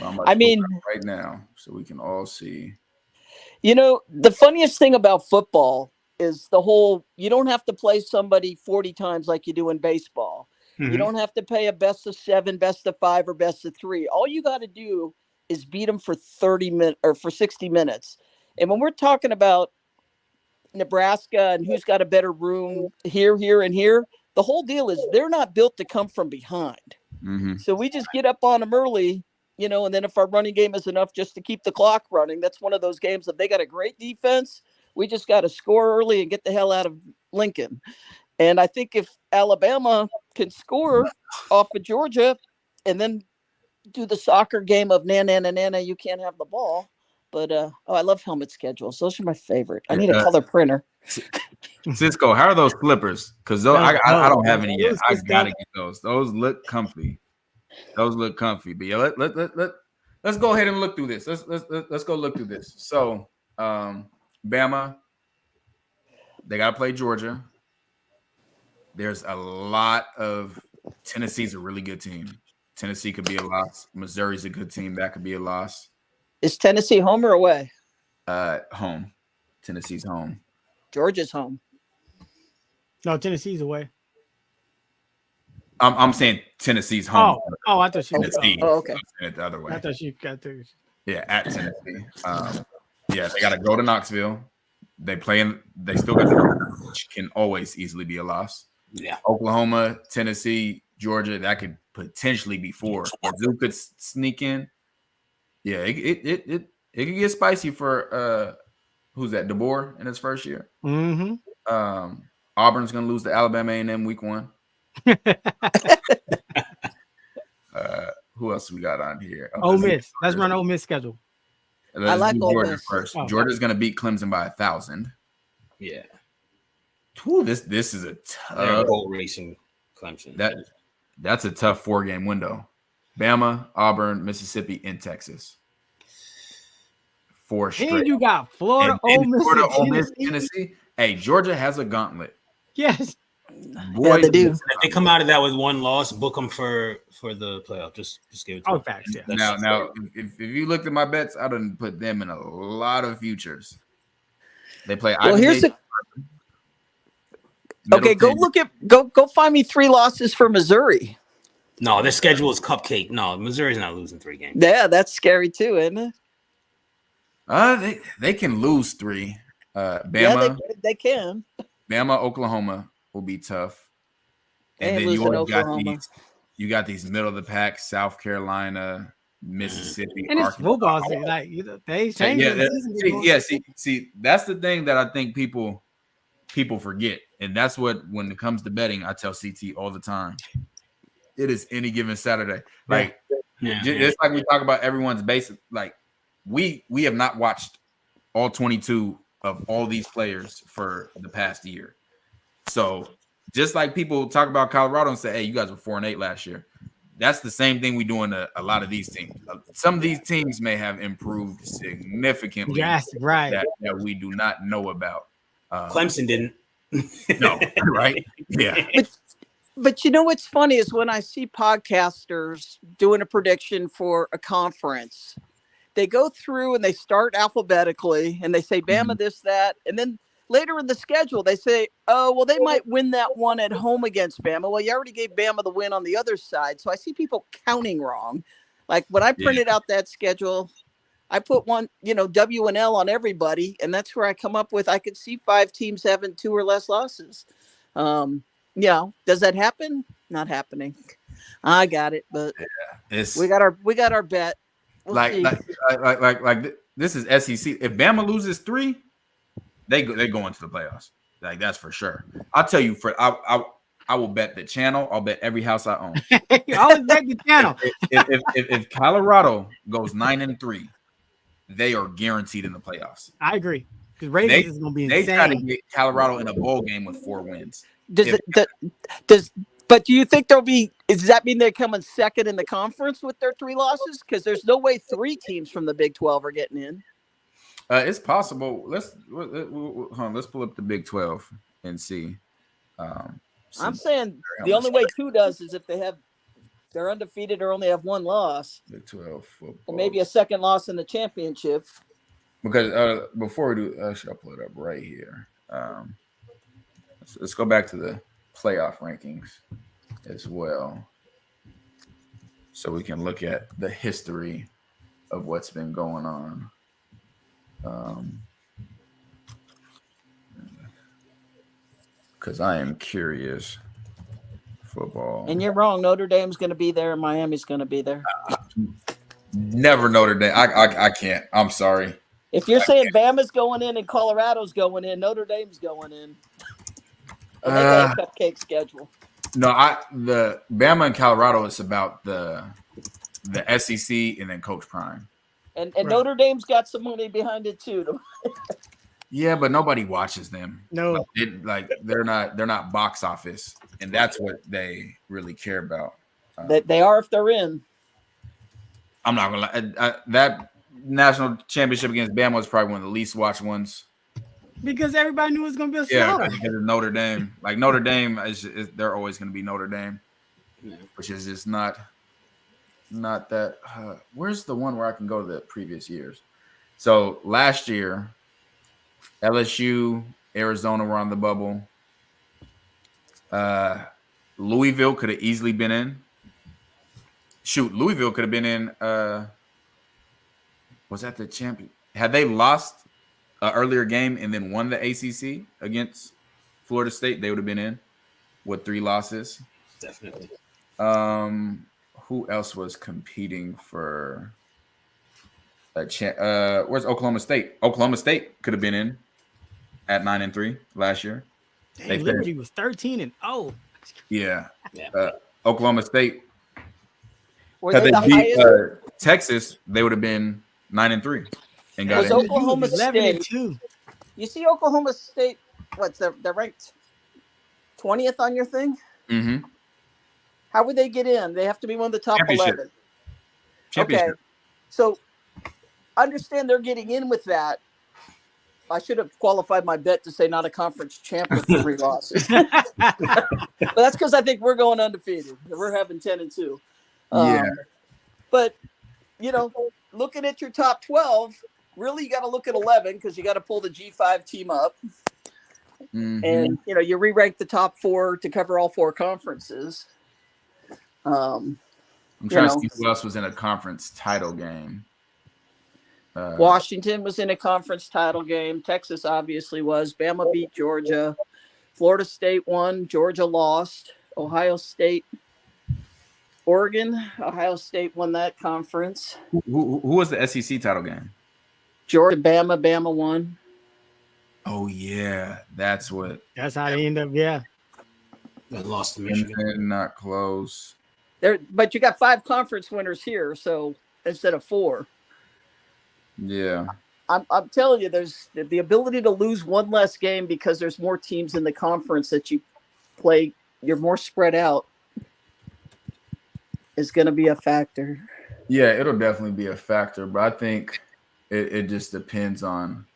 I'm about I to mean, pull it up right now so we can all see. the funniest thing about football is you don't have to play somebody 40 times like you do in baseball. You don't have to pay a best of 7, best of 5, or best of 3. All you got to do is beat them for 30 minutes or for 60 minutes. And when we're talking about Nebraska and who's got a better room here, and here, the whole deal is they're not built to come from behind. Mm-hmm. So we just get up on them early, and then if our running game is enough just to keep the clock running, that's one of those games that they got a great defense. We just got to score early and get the hell out of Lincoln. And I think if Alabama can score off of Georgia and then do the soccer game of nana, you can't have the ball. But I love helmet schedules. Those are my favorite. I need a color printer. Cisco, how are those slippers? Because I don't have any yet. I gotta get those. Those look comfy. But yeah, let's go ahead and look through this. Let's go look through this. So, Bama, they gotta play Georgia. There's a lot of Tennessee's a really good team. Tennessee could be a loss. Missouri's a good team. That could be a loss. Is Tennessee home or away? Home. Tennessee's home. Georgia's home. No, Tennessee's away. I'm saying Tennessee's home. I thought you. Tennessee. Oh, okay. I'm saying it the other way. I thought you got to. Yeah, at Tennessee. Yeah, they got to go to Knoxville. They still got the which can always easily be a loss. Yeah. Oklahoma, Tennessee, Georgia, that could potentially be 4. Mizzou could sneak in. Yeah, it could get spicy for who's that? DeBoer in his first year. Mm-hmm. Auburn's gonna lose to Alabama A&M week 1. Who else we got on here? Ole Miss. Let's run Ole Miss schedule. Let's I like do Ole Georgia Miss. first. Oh. Georgia's gonna beat Clemson by 1,000. Yeah. Ooh, this is a They're tough. boat racing Clemson. That's a tough 4-game window. Bama, Auburn, Mississippi, and Texas. 4 straight. And you got Florida, Ole Miss, Florida, and Ole Miss, Tennessee. Tennessee. Hey, Georgia has a gauntlet. Yes. Boy, they do. If they come out of that with 1 loss, book them for the playoff. Just give it to Oh, them. facts. Yeah. Now, if you looked at my bets, I didn't put them in a lot of futures. They play. Well, here's the. Okay, go find me 3 losses for Missouri. No, their schedule is cupcake. No, Missouri's not losing 3 games. Yeah, that's scary too, isn't it? They can lose 3. Bama, Yeah, they can. Bama, Oklahoma will be tough, and And then losing Oklahoma. you got these middle of the pack: South Carolina, Mississippi, And it's Arkansas. football season. Like they changed. See, that's the thing that I think people forget, and that's what when it comes to betting, I tell CT all the time. It is any given Saturday. Like it's like we talk about everyone's basic. Like we have not watched all 22 of all these players for the past year. So just like people talk about Colorado and say, "Hey, you guys were 4-8 last year." That's the same thing we do in a lot of these teams. Some of these teams may have improved significantly, Drastic, right? that we do not know about. Clemson didn't. No, right? Yeah. But you know what's funny is when I see podcasters doing a prediction for a conference, they go through and they start alphabetically and they say Bama this, that, and then later in the schedule they say, oh, well, they might win that one at home against Bama. Well, you already gave Bama the win on the other side. So I see people counting wrong. Like when I printed out that schedule, I put one, W and L on everybody, and that's where I come up with I could see 5 teams having 2 or less losses. Does that happen? Not happening. I got it, but we got our bet. We'll see. Like this is SEC. If Bama loses 3, they go into the playoffs. Like that's for sure. I'll tell you I will bet the channel. I'll bet every house I own. Always bet the channel. If Colorado goes 9-3, they are guaranteed in the playoffs. I agree. Because Ravens is going to be insane. They try to get Colorado in a bowl game with 4 wins. But do you think does that mean they're coming second in the conference with their 3 losses? Because there's no way 3 teams from the Big 12 are getting in. It's possible. Let's pull up the Big 12. and see. I'm saying the only way 2 does is if they're undefeated or only have 1 loss. Big 12 football. And maybe a second loss in the championship. Because before we do, should I pull it up right here? Let's go back to the playoff rankings as well, so we can look at the history of what's been going on. Because I am curious. Football. And you're wrong. Notre Dame's going to be there, and Miami's going to be there. Never Notre Dame. I can't. I'm sorry. If you're saying Bama's going in and Colorado's going in, Notre Dame's going in. And they got a cupcake schedule. No, the Bama and Colorado is about the SEC and then Coach Prime. And Notre Dame's got some money behind it too. Yeah, but nobody watches them. No, they're not box office, and that's what they really care about. They are if they're in. I'm not gonna lie. That national championship against Bama was probably one of the least watched ones. Because everybody knew it was going to be a slaughter. Yeah, because of Notre Dame. Like Notre Dame they're always going to be Notre Dame, which is just not that. Where's the one where I can go to the previous years? So last year, LSU, Arizona were on the bubble. Louisville could have easily been in. Shoot, Louisville could have been in. Was that the champion? Had they lost an earlier game and then won the ACC against Florida State, they would have been in with 3 losses. Definitely. Who else was competing for a where's Oklahoma State? Oklahoma State could have been in at 9-3 last year. Dang, Liberty was 13-0. Yeah. Oklahoma State. Were they the beat highest? Texas, they would have been 9-3 and got Was in. Oklahoma State? 11-2. You see Oklahoma State? They're ranked 20th on your thing. Mm-hmm. How would they get in? They have to be one of the top 11. Championship. Okay, so understand they're getting in with that. I should have qualified my bet to say not a conference champ with 3 losses. But that's because I think we're going undefeated. We're having 10-2. Yeah. But, looking at your top 12, really you got to look at 11 because you got to pull the G5 team up. Mm-hmm. And, you re-rank the top 4 to cover all 4 conferences. I'm trying to see who else was in a conference title game. Washington was in a conference title game. Texas obviously was. Bama beat Georgia. Florida State won. Georgia lost. Ohio State. Oregon. Ohio State won that conference. Who was the SEC title game? Georgia, Bama won. Oh, yeah. That's how they end up, yeah. That lost to Michigan. And not close. But you got 5 conference winners here, so instead of 4. Yeah. I'm telling you, there's the ability to lose one less game because there's more teams in the conference that you play. You're more spread out. Is going to be a factor. Yeah, it'll definitely be a factor, but I think it just depends on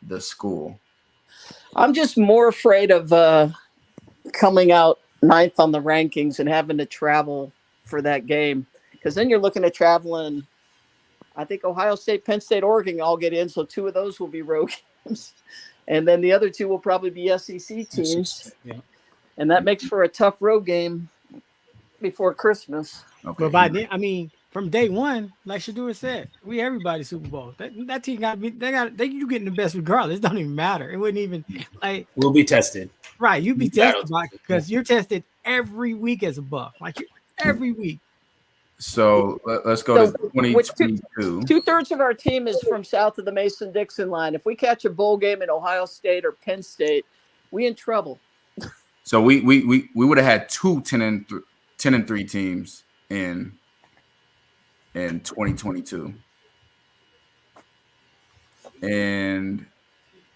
the school. I'm just more afraid of coming out 9th on the rankings and having to travel for that game, because then you're looking at traveling. I think Ohio State, Penn State, Oregon all get in, so 2 of those will be road games, and then the other 2 will probably be SEC teams. Yeah. And that makes for a tough road game before Christmas. Okay. But by then, from day one, like Shedeur said, we everybody Super Bowl. That team got to be. You getting the best regardless. It don't even matter. It wouldn't even We'll be tested. Right, you be tested because you're tested every week as a Buff, every week. So let's go to 2022. 2/3 of our team is from south of the Mason-Dixon line. If we catch a bowl game in Ohio State or Penn State, we in trouble. So we would have had 2 10-3 teams in 2022, and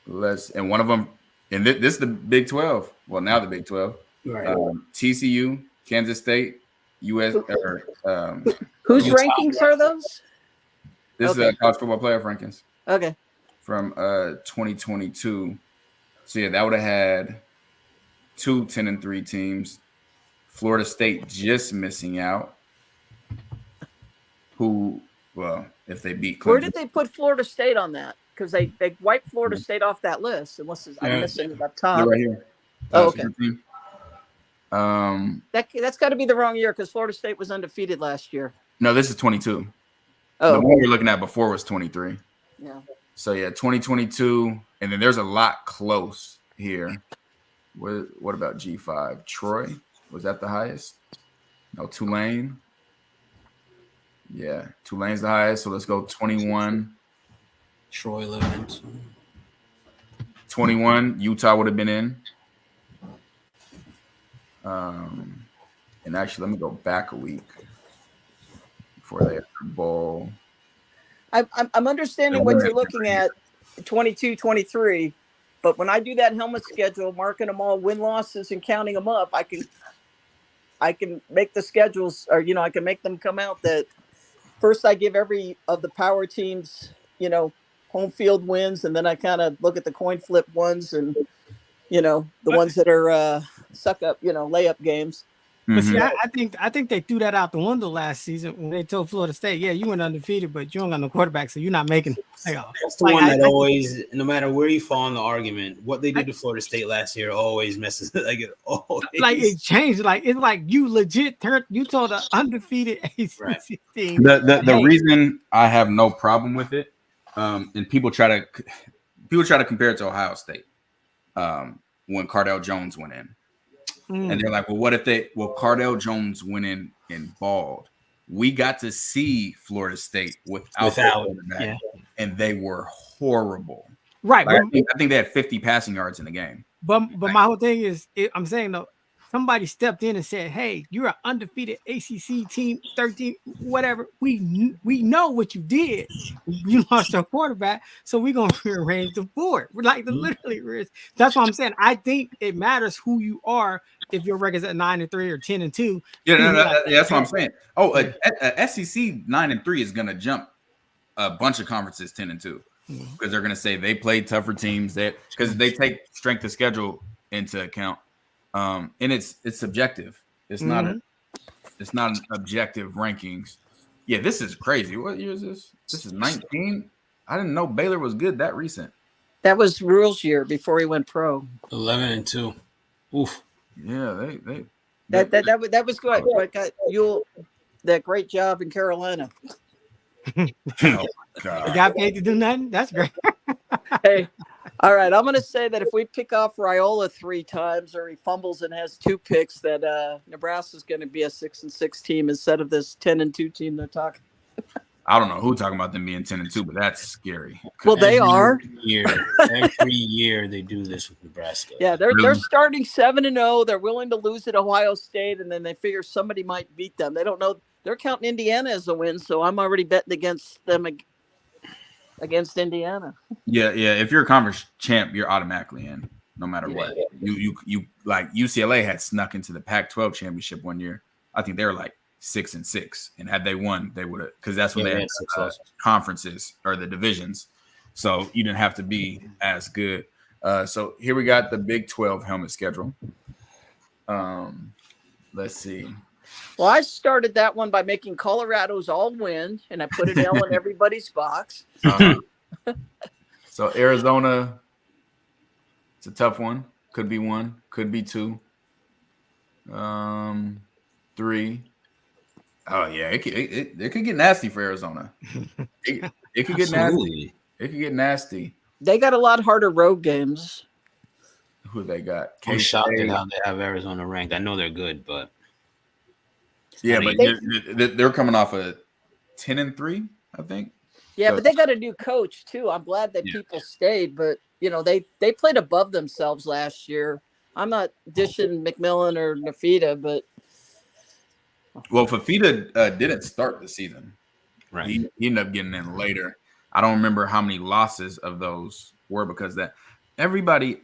one of them, and this is the Big 12. Well, now the Big 12. Right. TCU, Kansas State, US. Whose rankings are those? This is college football playoff rankings. Okay. From 2022. So yeah, that would have had two 10-3 teams. Florida State just missing out. Who, well, if they beat Clemson. Where did they put Florida State on that? Because they wiped Florida State off that list, unless I'm missing it up top. They're right here. Okay. That's got to be the wrong year because Florida State was undefeated last year. No, this is 22. Oh, the one we're looking at before was 23. Yeah. So yeah, 2022, and then there's a lot close here. What about G5? Troy, was that the highest? No, Tulane. Yeah, Tulane's the highest. So let's go 21. Troy 11. 21. Utah would have been in. And actually, let me go back a week before they have the bowl. I'm understanding what you're looking at, 22, 23. But when I do that helmet schedule, marking them all win losses and counting them up, I can make the schedules, or I can make them come out that first I give every of the power teams, home field wins, and then I kind of look at the coin flip ones and the ones that are suck up, layup games. But see, I think they threw that out the window last season when they told Florida State, yeah, you went undefeated, but you don't got no quarterback, so you're not making playoffs. That's the one that always, no matter where you fall in the argument, what they did to Florida State last year always messes. It changed. It's like you legit you told an undefeated ACC team. The reason I have no problem with it, and people try to compare it to Ohio State, when Cardale Jones went in. And they're like, well, what if Cardale Jones went in and balled? We got to see Florida State without quarterback, and they were horrible. Right. I think they had 50 passing yards in the game. But my whole thing is, I'm saying though, somebody stepped in and said, hey, you're an undefeated ACC team, 13, whatever. We know what you did. You lost your quarterback, so we're going to rearrange the board. We're like literally. That's what I'm saying. I think it matters who you are if your record's at 9-3 or 10-2. Yeah, that's what I'm saying. Oh, a SEC 9-3 is going to jump a bunch of conferences 10-2 because they're going to say they played tougher teams because they take strength of schedule into account. And it's subjective. It's not an objective rankings. Yeah, this is crazy. What year is this? This is 19. I didn't know Baylor was good that recent. That was Rule's year before he went pro. 11-2. Oof. Yeah, that was good. But that great job in Carolina. Oh, God. The guy paid to do nothing. That's great. Hey. All right, I'm going to say that if we pick off Raiola 3 times or he fumbles and has 2 picks, that Nebraska's going to be a 6-6 team instead of this 10-2 team they're talking. I don't know who talking about them being 10-2, but that's scary. Well, they are. Every year they do this with Nebraska. Yeah, they're starting 7-0. They're willing to lose at Ohio State, and then they figure somebody might beat them. They don't know. They're counting Indiana as a win, so I'm already betting against them. Against Indiana. Yeah. If you're a conference champ, you're automatically in, no matter what. You like UCLA had snuck into the Pac-12 championship one year. I think they were like 6-6, and had they won, they would have, because that's when they had conferences or the divisions. So you didn't have to be as good. So here we got the Big 12 helmet schedule. Let's see. Well, I started that one by making Colorado's all win, and I put an L in everybody's box. So Arizona, it's a tough one. Could be 1, could be 2, 3. Oh yeah, it could get nasty for Arizona. It could get nasty. It could get nasty. They got a lot harder road games. Who they got? I'm shocked at how they have Arizona ranked. I know they're good, but. Yeah, but they're coming off a 10-3, I think. Yeah, but they got a new coach too. I'm glad that people stayed, but they played above themselves last year. I'm not dishing McMillan or Nafita, but Fafita didn't start the season. Right, he ended up getting in later. I don't remember how many losses of those were because that everybody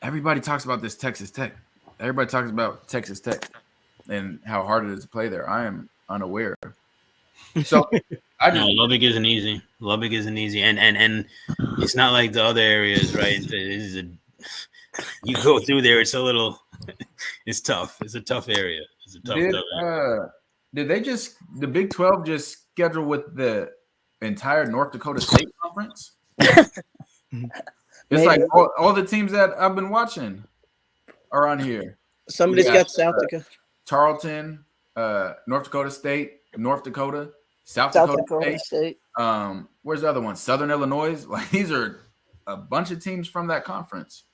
talks about this Texas Tech. Everybody talks about Texas Tech and how hard it is to play there. I am unaware. So Lubbock isn't easy. Lubbock isn't easy, and it's not like the other areas, right? you go through there, it's it's tough. It's a tough area. It's a tough area. Did they the Big 12 just schedule with the entire North Dakota State Conference? It's like all the teams that I've been watching are on here. Somebody's got South Dakota. Tarleton, North Dakota State, North Dakota, South Dakota State. Where's the other one? Southern Illinois. Like these are a bunch of teams from that conference.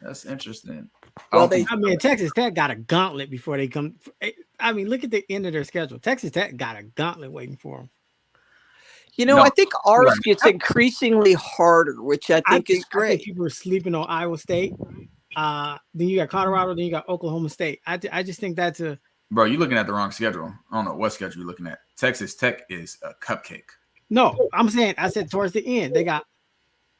That's interesting. Well, Texas Tech got a gauntlet before they come. I mean, look at the end of their schedule. Texas Tech got a gauntlet waiting for them. I think ours gets increasingly harder, which I think is great. I think people are sleeping on Iowa State. Then you got Colorado. Then you got Oklahoma State. I just think that's a. Bro, you're looking at the wrong schedule. I don't know what schedule you're looking at. Texas Tech is a cupcake. No, I said towards the end.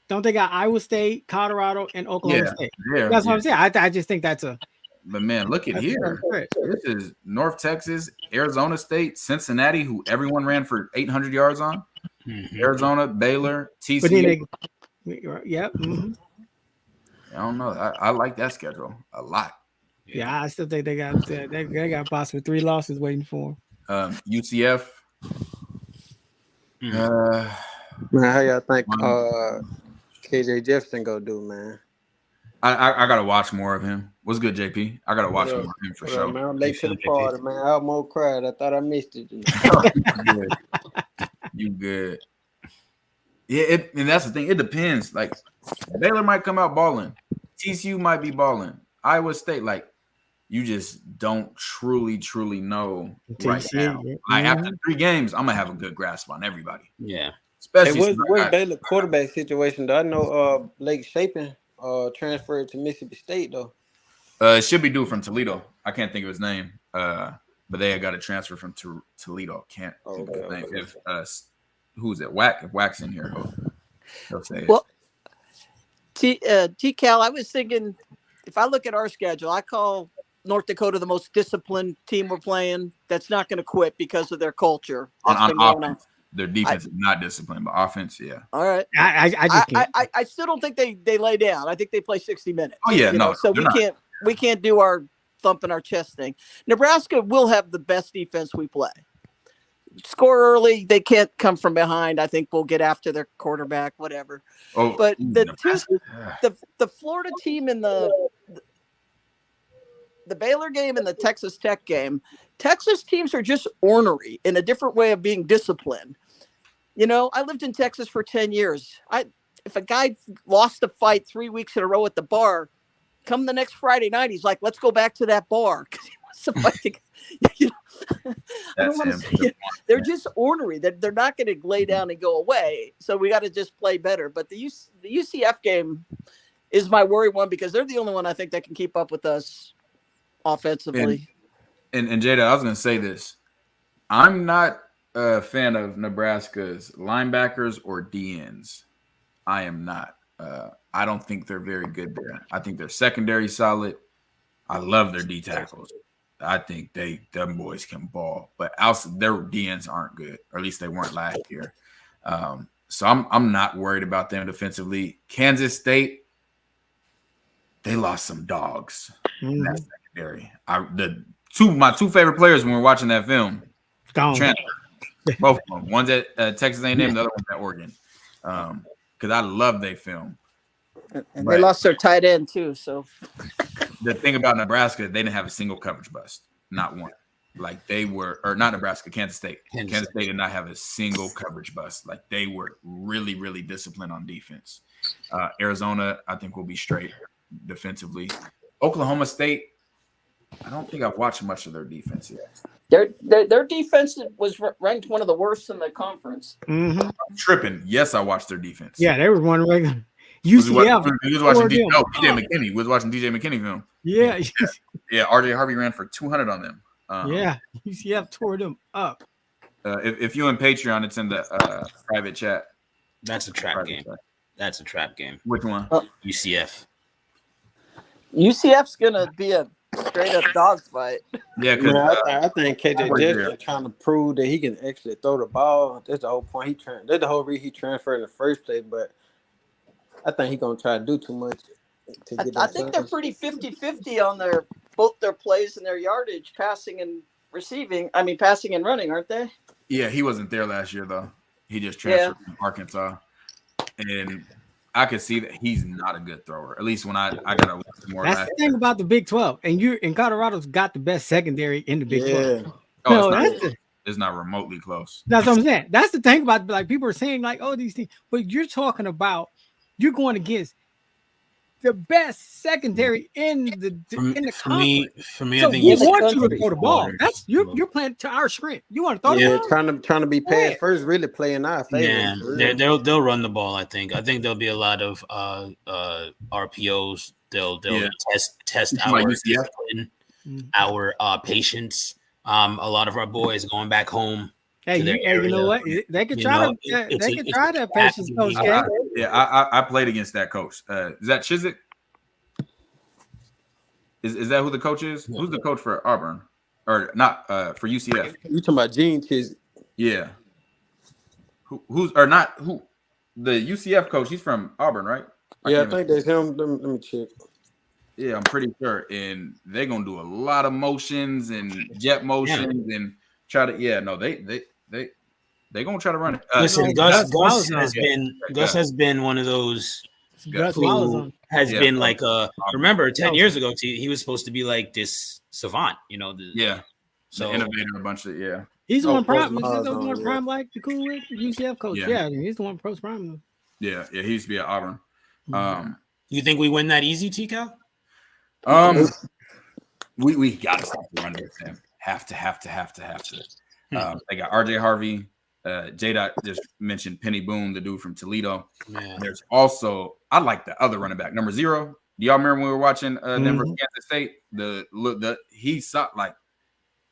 Don't they got Iowa State, Colorado, and Oklahoma State? Yeah, that's what I'm saying. I just think that's a. But man, look at here. This is North Texas, Arizona State, Cincinnati, who everyone ran for 800 yards on. Mm-hmm. Arizona, Baylor, TCU. Yep. Mm-hmm. I don't know. I like that schedule a lot. Yeah, I still think they got possibly 3 losses waiting for them. UCF. Man, how y'all think KJ Jefferson go do, man? I gotta watch more of him. What's good, JP? I gotta watch more of him for sure. Man, I'm late to the party, man. I almost cried. I thought I missed it. You good? Yeah, and that's the thing. It depends. Like Baylor might come out balling. TCU might be balling. Iowa State, like you just don't truly know right now. Like after 3 games, I'm gonna have a good grasp on everybody. Yeah. Especially what's Baylor quarterback situation though? I know Blake Shapen transferred to Mississippi State though. It should be due from Toledo. I can't think of his name. But they got a transfer from Toledo. Can't think of his name. If who's it? If Wack's in here, he'll say it. Well, T-Cal, I was thinking if I look at our schedule, I call North Dakota the most disciplined team we're playing. That's not going to quit because of their culture. On offense. Their defense is not disciplined, but offense, yeah. All right. I still don't think they lay down. I think they play 60 minutes. Oh yeah, no. So we can't do our thumping our chest thing. Nebraska will have the best defense we play. Score early, they can't come from behind. I think we'll get after their quarterback, whatever. But the Florida team in the Baylor game and the Texas Tech game, Texas teams are just ornery in a different way of being disciplined. I lived in Texas for 10 years. If a guy lost a fight 3 weeks in a row at the bar, come the next Friday night, he's like, let's go back to that bar. Because he wants to fight. I don't want to say it. They're just ornery. They're not going to lay down and go away. So we got to just play better. But the UCF game is my worry one because they're the only one I think that can keep up with us offensively. And Jada, I was going to say this. I'm not a fan of Nebraska's linebackers or DNs. I am not. I don't think they're very good there. I think their secondary solid. I love their D tackles. I think them boys can ball, but their DNs aren't good, or at least they weren't last year. So I'm not worried about them defensively. Kansas State, they lost some dogs in that secondary. My 2 favorite players when we were watching that film, transfer, both of them. One's at Texas A&M, the other one's at Oregon. Because I love their film. And they lost their tight end too. So the thing about Nebraska, they didn't have a single coverage bust, not one. Like not Nebraska, Kansas State. Kansas State did not have a single coverage bust. Like they were really, really disciplined on defense. Arizona, I think, will be straight defensively. Oklahoma State, I don't think I've watched much of their defense yet. Their defense was ranked one of the worst in the conference. Mm-hmm. I'm tripping. Yes, I watched their defense. Yeah, they were one regular. UCF. He was watching DJ McKinney. He was watching DJ McKinney film. Yeah. Yeah. RJ Harvey ran for 200 on them. UCF tore them up. If you in Patreon, it's in the private chat. That's a trap game. That's a trap game. Which one? UCF. UCF's gonna be a straight up dogfight. Yeah, because I think KJ Jefferson trying to prove that he can actually throw the ball. That's the whole point. That's the whole reason he transferred in the first place. But I think he's gonna try to do too much. I think they're pretty 50-50 on both their plays and their yardage, passing and receiving. I mean, passing and running, aren't they? Yeah, he wasn't there last year though. He just transferred from Arkansas, and I could see that he's not a good thrower. At least when I got to listen more. That's the thing about the Big 12, and Colorado's got the best secondary in the Big 12. Oh, it's not remotely close. That's what I'm saying. That's the thing about, like, people are saying like, oh, these things, but you're talking about you're going against the best secondary in the conference. For me, so I think we want you to throw the ball. That's you're playing to our strength. You want to throw the ball? trying to be pass first, really playing our favor. Yeah, they'll run the ball. I think there'll be a lot of RPOs. They'll test our discipline, our patience. A lot of our boys going back home. Hey, you know what? They could try that patience coach. I played against that coach. Is that Chiswick? Is that who the coach is? Who's the coach for Auburn? Or not for UCF? You talking about Gene Chiswick? Yeah. Who the UCF coach? He's from Auburn, right? I think that's him. Let me check. Yeah, I'm pretty sure. And they're gonna do a lot of motions and jet motions and try to. Yeah, no, they gonna try to run it. Listen, Gus has been one of those who has been like remember 10 years ago he was supposed to be like this savant, so innovator, a bunch of he's the one prime. He's the one prime like the cool with UCF coach. Yeah, he's the one post prime. Yeah, he used to be at Auburn. You think we win that easy, T-Cal? We gotta stop the run with them. Have to. They got RJ Harvey. J-Dot just mentioned Penny Boone, the dude from Toledo. Man. There's also, I like the other running back, number 0. Do y'all remember when we were watching Denver Kansas State? He saw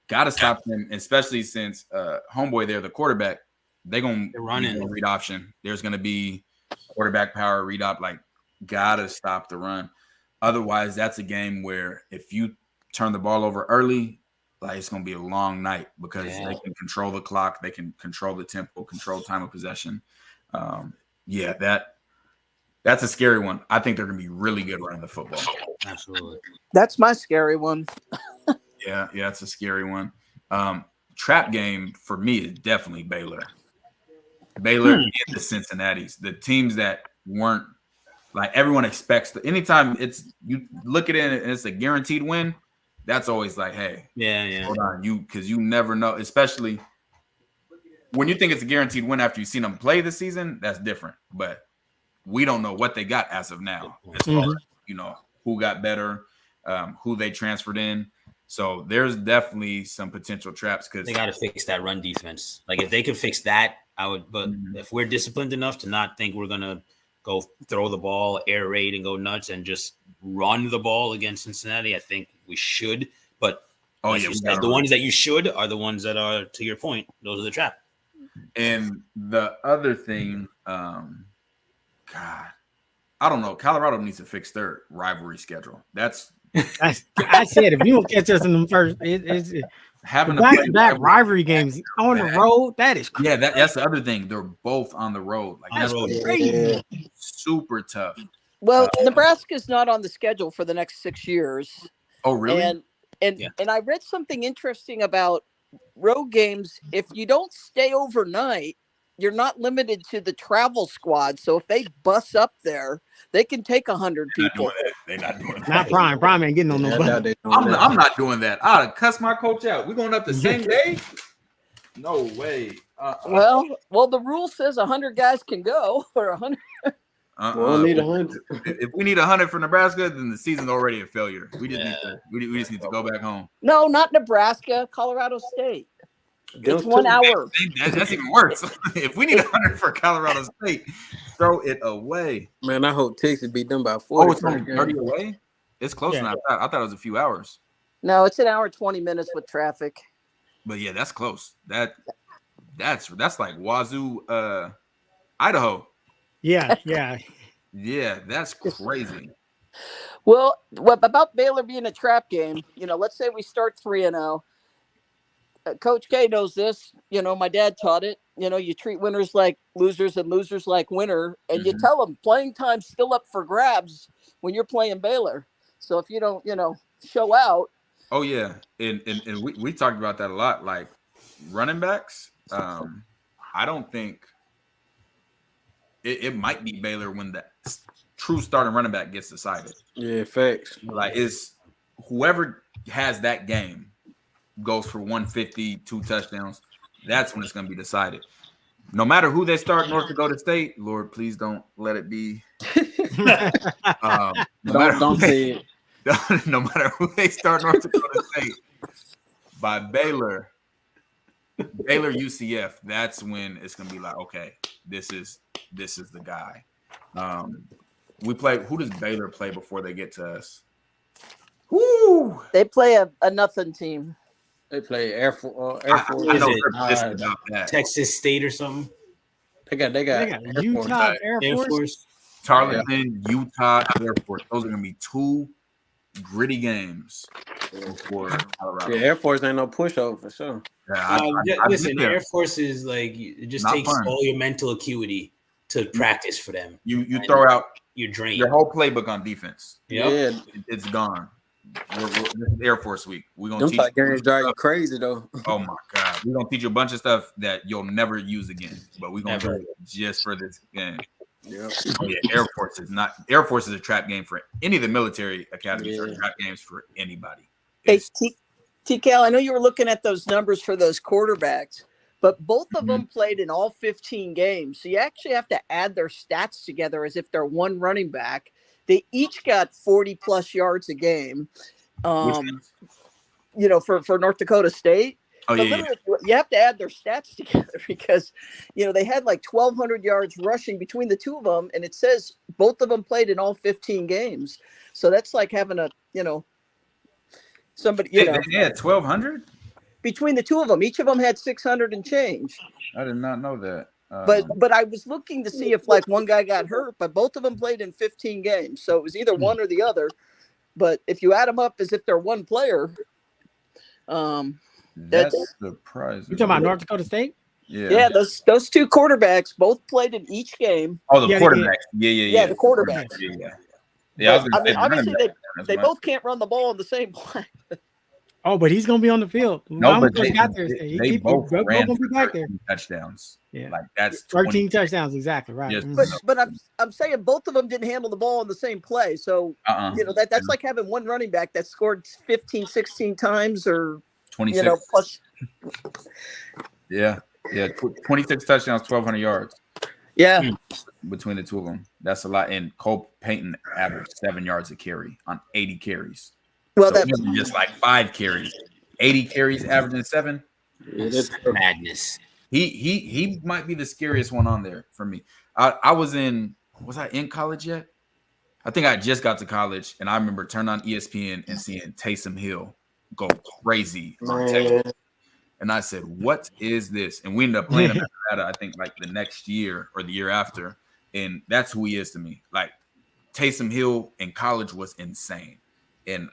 gotta stop him, especially since homeboy there, the quarterback, they're gonna running read option. There's gonna be quarterback power read op. Like, gotta stop the run. Otherwise, that's a game where if you turn the ball over early, like, it's going to be a long night because they can control the clock. They can control the tempo, control time of possession. That's a scary one. I think they're going to be really good running the football. Absolutely. That's my scary one. Yeah, it's a scary one. Trap game for me is definitely Baylor. Baylor and the Cincinnati's, the teams that weren't, like, everyone expects anytime you look at it and it's a guaranteed win, that's always like, hey, hold on, because you never know, especially when you think it's a guaranteed win after you've seen them play this season. That's different, but we don't know what they got as of now, as far as who got better, who they transferred in. So there's definitely some potential traps because they got to fix that run defense. Like, if they could fix that, I would. But if we're disciplined enough to not think we're gonna go throw the ball, air raid, and go nuts and just run the ball against Cincinnati, I think we should. But the ones that you should are the ones that are, to your point, those are the trap. And the other thing, God, I don't know. Colorado needs to fix their rivalry schedule. I said if you don't catch us in them first, it's having back rivalry games on the road. That is crazy. Yeah, that's the other thing. They're both on the road. Like, that's crazy. Super tough. Well, Nebraska's not on the schedule for the next 6 years. Oh, really? And I read something interesting about road games. If you don't stay overnight, you're not limited to the travel squad. So if they bus up there, they can take 100 people. They're not doing that. Not Prime ain't getting on no bus. I'm not doing that. I'd cuss my coach out. We're going up the same day? No way. Well, the rule says 100 guys can go, or 100. We'll need 100. If we need 100 for Nebraska, then the season's already a failure. We just need to go back home. No, not Nebraska, Colorado State. It's 1 hour. That's even worse. If we need 100 for Colorado State, throw it away. Man, I hope Texas beat them by 40. Oh, it's only 30 away? It's close enough. I thought it was a few hours. No, it's an hour 20 minutes with traffic. But yeah, that's close. That's like Wazoo, Idaho. Yeah. Yeah, that's crazy. Well, about Baylor being a trap game, let's say we start 3-0. Coach K knows this. My dad taught it. you treat winners like losers and losers like winner, and you tell them playing time's still up for grabs when you're playing Baylor. So if you don't, show out. Oh yeah, and we talked about that a lot. Like running backs, I don't think it might be Baylor when the true starting running back gets decided. Yeah, facts. Like it's whoever has that game goes for 150, 2 touchdowns. That's when it's going to be decided. No matter who they start North Dakota State, Lord, please don't let it be. Don't say it. No matter who they start North Dakota State, by Baylor UCF, that's when it's gonna be like, okay, this is the guy. We play. Who does Baylor play before they get to us? Woo! They play a nothing team. They play Air Force. I know they're pissed about that. Texas State or something. They got Utah Air Force. Tarleton, Utah, Air Force. Those are gonna be 2 gritty games for Colorado. Yeah, Air Force ain't no pushover for sure. Listen, Air Force is like it just takes fun. all your mental acuity to practice for them. You throw out your drain. Your whole playbook on defense. Yep. Yeah, it's gone. This is Air Force week. We're gonna teach games drive you crazy though. Oh my god, we're gonna teach you a bunch of stuff that you'll never use again, but we're gonna do it just for this game. Yeah. Oh yeah, Air Force is a trap game for any of the military academies or trap games for anybody. Hey, TKL, I know you were looking at those numbers for those quarterbacks, but both of them played in all 15 games. So you actually have to add their stats together as if they're one running back. They each got 40 plus yards a game. For North Dakota State. Oh, yeah. You have to add their stats together because, they had like 1,200 yards rushing between the two of them. And it says both of them played in all 15 games. So that's like having somebody, They had 1,200? Between the two of them. Each of them had 600 and change. I did not know that. But I was looking to see if like one guy got hurt, but both of them played in 15 games. So it was either one or the other. But if you add them up as if they're one player, that's surprising. You talking about North Dakota State? Yeah, those 2 quarterbacks both played in each game. Oh, the quarterbacks. Yeah, the quarterbacks. Yeah. Obviously they both can't run the ball in the same play. Oh, but he's gonna be on the field. No, but they both ran for back there. touchdowns. Yeah, like that's 13 touchdowns exactly right. Yes. But I'm saying both of them didn't handle the ball in the same play. So that's like having one running back that scored 15, 16 times or 26. Plus. Yeah, 26 touchdowns, 1,200 yards. Yeah, between the two of them, that's a lot. And Cole Payton averaged 7 yards a carry on 80 carries. Well, so that's just like 5 carries, 80 carries, averaging 7. That's madness. He might be the scariest one on there for me. Was I in college yet? I think I just got to college, and I remember turning on ESPN and seeing Taysom Hill go crazy on Texas. And I said, what is this? And we ended up playing him after that, I think like the next year or the year after. And that's who he is to me. Like Taysom Hill in college was insane. And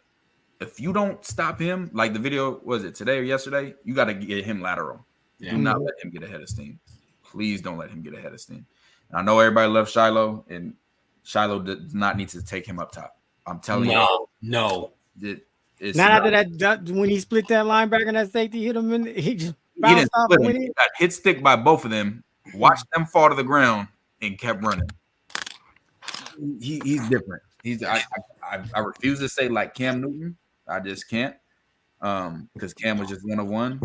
if you don't stop him, like the video, was it today or yesterday? You got to get him lateral. Yeah. Do not let him get ahead of steam. Please don't let him get ahead of steam. And I know everybody loves Shiloh, and Shiloh does not need to take him up top. I'm telling you. No. It's not after that when he split that linebacker and that safety hit him, and he just bounced off. He got hit stick by both of them. Watched them fall to the ground and kept running. He's different. I refuse to say like Cam Newton. I just can't. Because Cam was just one of one.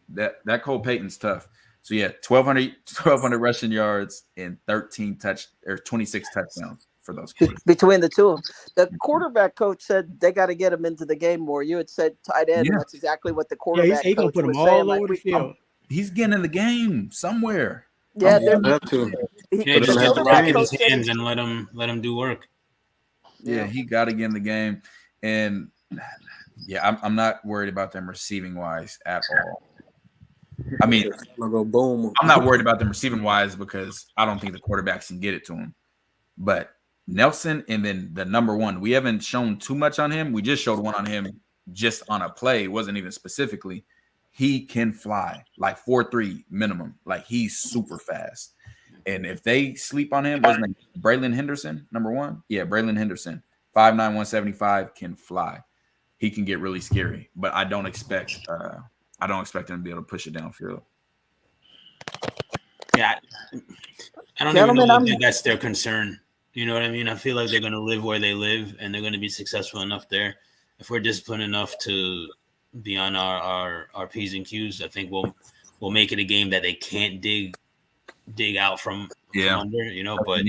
That Cole Payton's tough. So yeah, 1,200 rushing yards and 26 touchdowns for those kids. Between the two of them. The quarterback coach said they got to get him into the game more. You had said tight end. And that's exactly what the quarterback coach coach put him was all saying. over the field. He's getting in the game somewhere. Yeah, just get the rock in his hands and let him do work. Yeah, he got to get in the game. And yeah, I'm not worried about them receiving wise at all. I mean, I'm not worried about them receiving wise because I don't think the quarterbacks can get it to him. But Nelson and then the number one, we haven't shown too much on him. We just showed one on him just on a play. It wasn't even specifically. he can fly like 4.3 minimum. Like he's super fast. And if they sleep on him, what's his name? Braylon Henderson, number 1. Yeah, Braylon Henderson, 5'9", 175, can fly. He can get really scary, but I don't expect him to be able to push it downfield. Yeah, I don't even know if that's their concern. You know what I mean? I feel like they're going to live where they live, and they're going to be successful enough there. If we're disciplined enough to be on our P's and Q's, I think we'll make it a game that they can't dig out from under. You know, but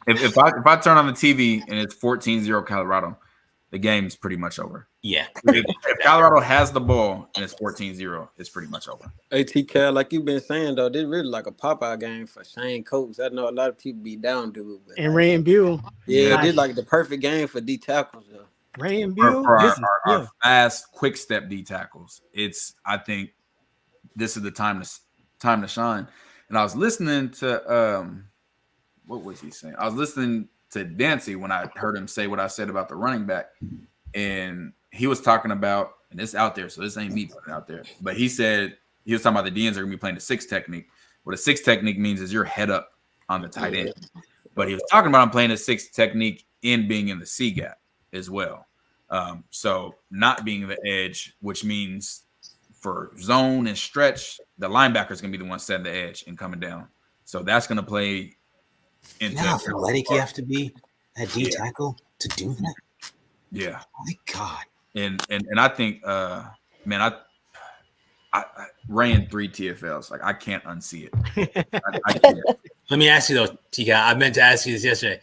if I turn on the TV and it's 14-0 Colorado, the game's pretty much over. Yeah. If Colorado has the ball and it's 14-0, it's pretty much over. Hey, Cal, like you've been saying, though, this really like a Popeye game for Shane Coates. I know a lot of people be down to it. But and Ray and Buell. Yeah, this like the perfect game for D tackles, though. Ray and Buell. For our fast, quick step D tackles. I think this is the time to shine. And I was listening to what was he saying? I was listening to Dancy when I heard him say what I said about the running back, and he was talking about, and it's out there, so this ain't me putting it out there, but he said he was talking about the DNs are gonna be playing the 6 technique. What a 6 technique means is you're head up on the tight end, but he was talking about him playing a 6 technique in being in the C gap as well. So not being the edge, which means for zone and stretch, the linebacker is gonna be the one setting the edge and coming down. So that's gonna play. And how athletic you have to be at D tackle to do that. Yeah. Oh my God. And I think, man, I ran 3 TFLs. Like I can't unsee it. I can't. Let me ask you though, TK. I meant to ask you this yesterday.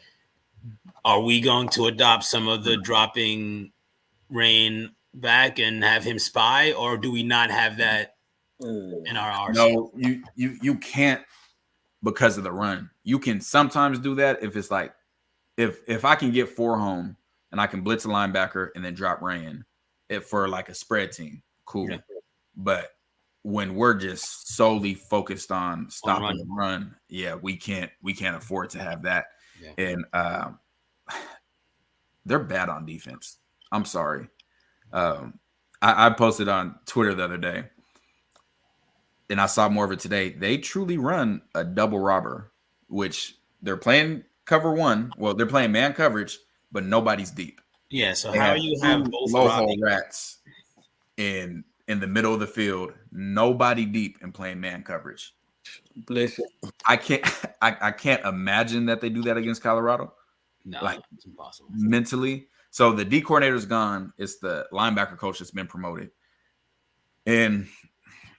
Are we going to adopt some of the dropping Rain back and have him spy, or do we not have that in our arsenal? No, you can't. Because of the run, you can sometimes do that if it's like if I can get 4 home and I can blitz a linebacker and then drop Rain for like a spread team, cool. Yeah. But when we're just solely focused on stopping the run, we can't afford to have that. Yeah. And they're bad on defense. I'm sorry. I posted on Twitter the other day, and I saw more of it today. They truly run a double robber, which they're playing cover 1. Well, they're playing man coverage, but nobody's deep. Yeah. So how you have both low hole rats in the middle of the field, nobody deep and playing man coverage. Bless it. I can't imagine that they do that against Colorado. No, it's impossible. Mentally. So the D coordinator's gone. It's the linebacker coach that's been promoted. And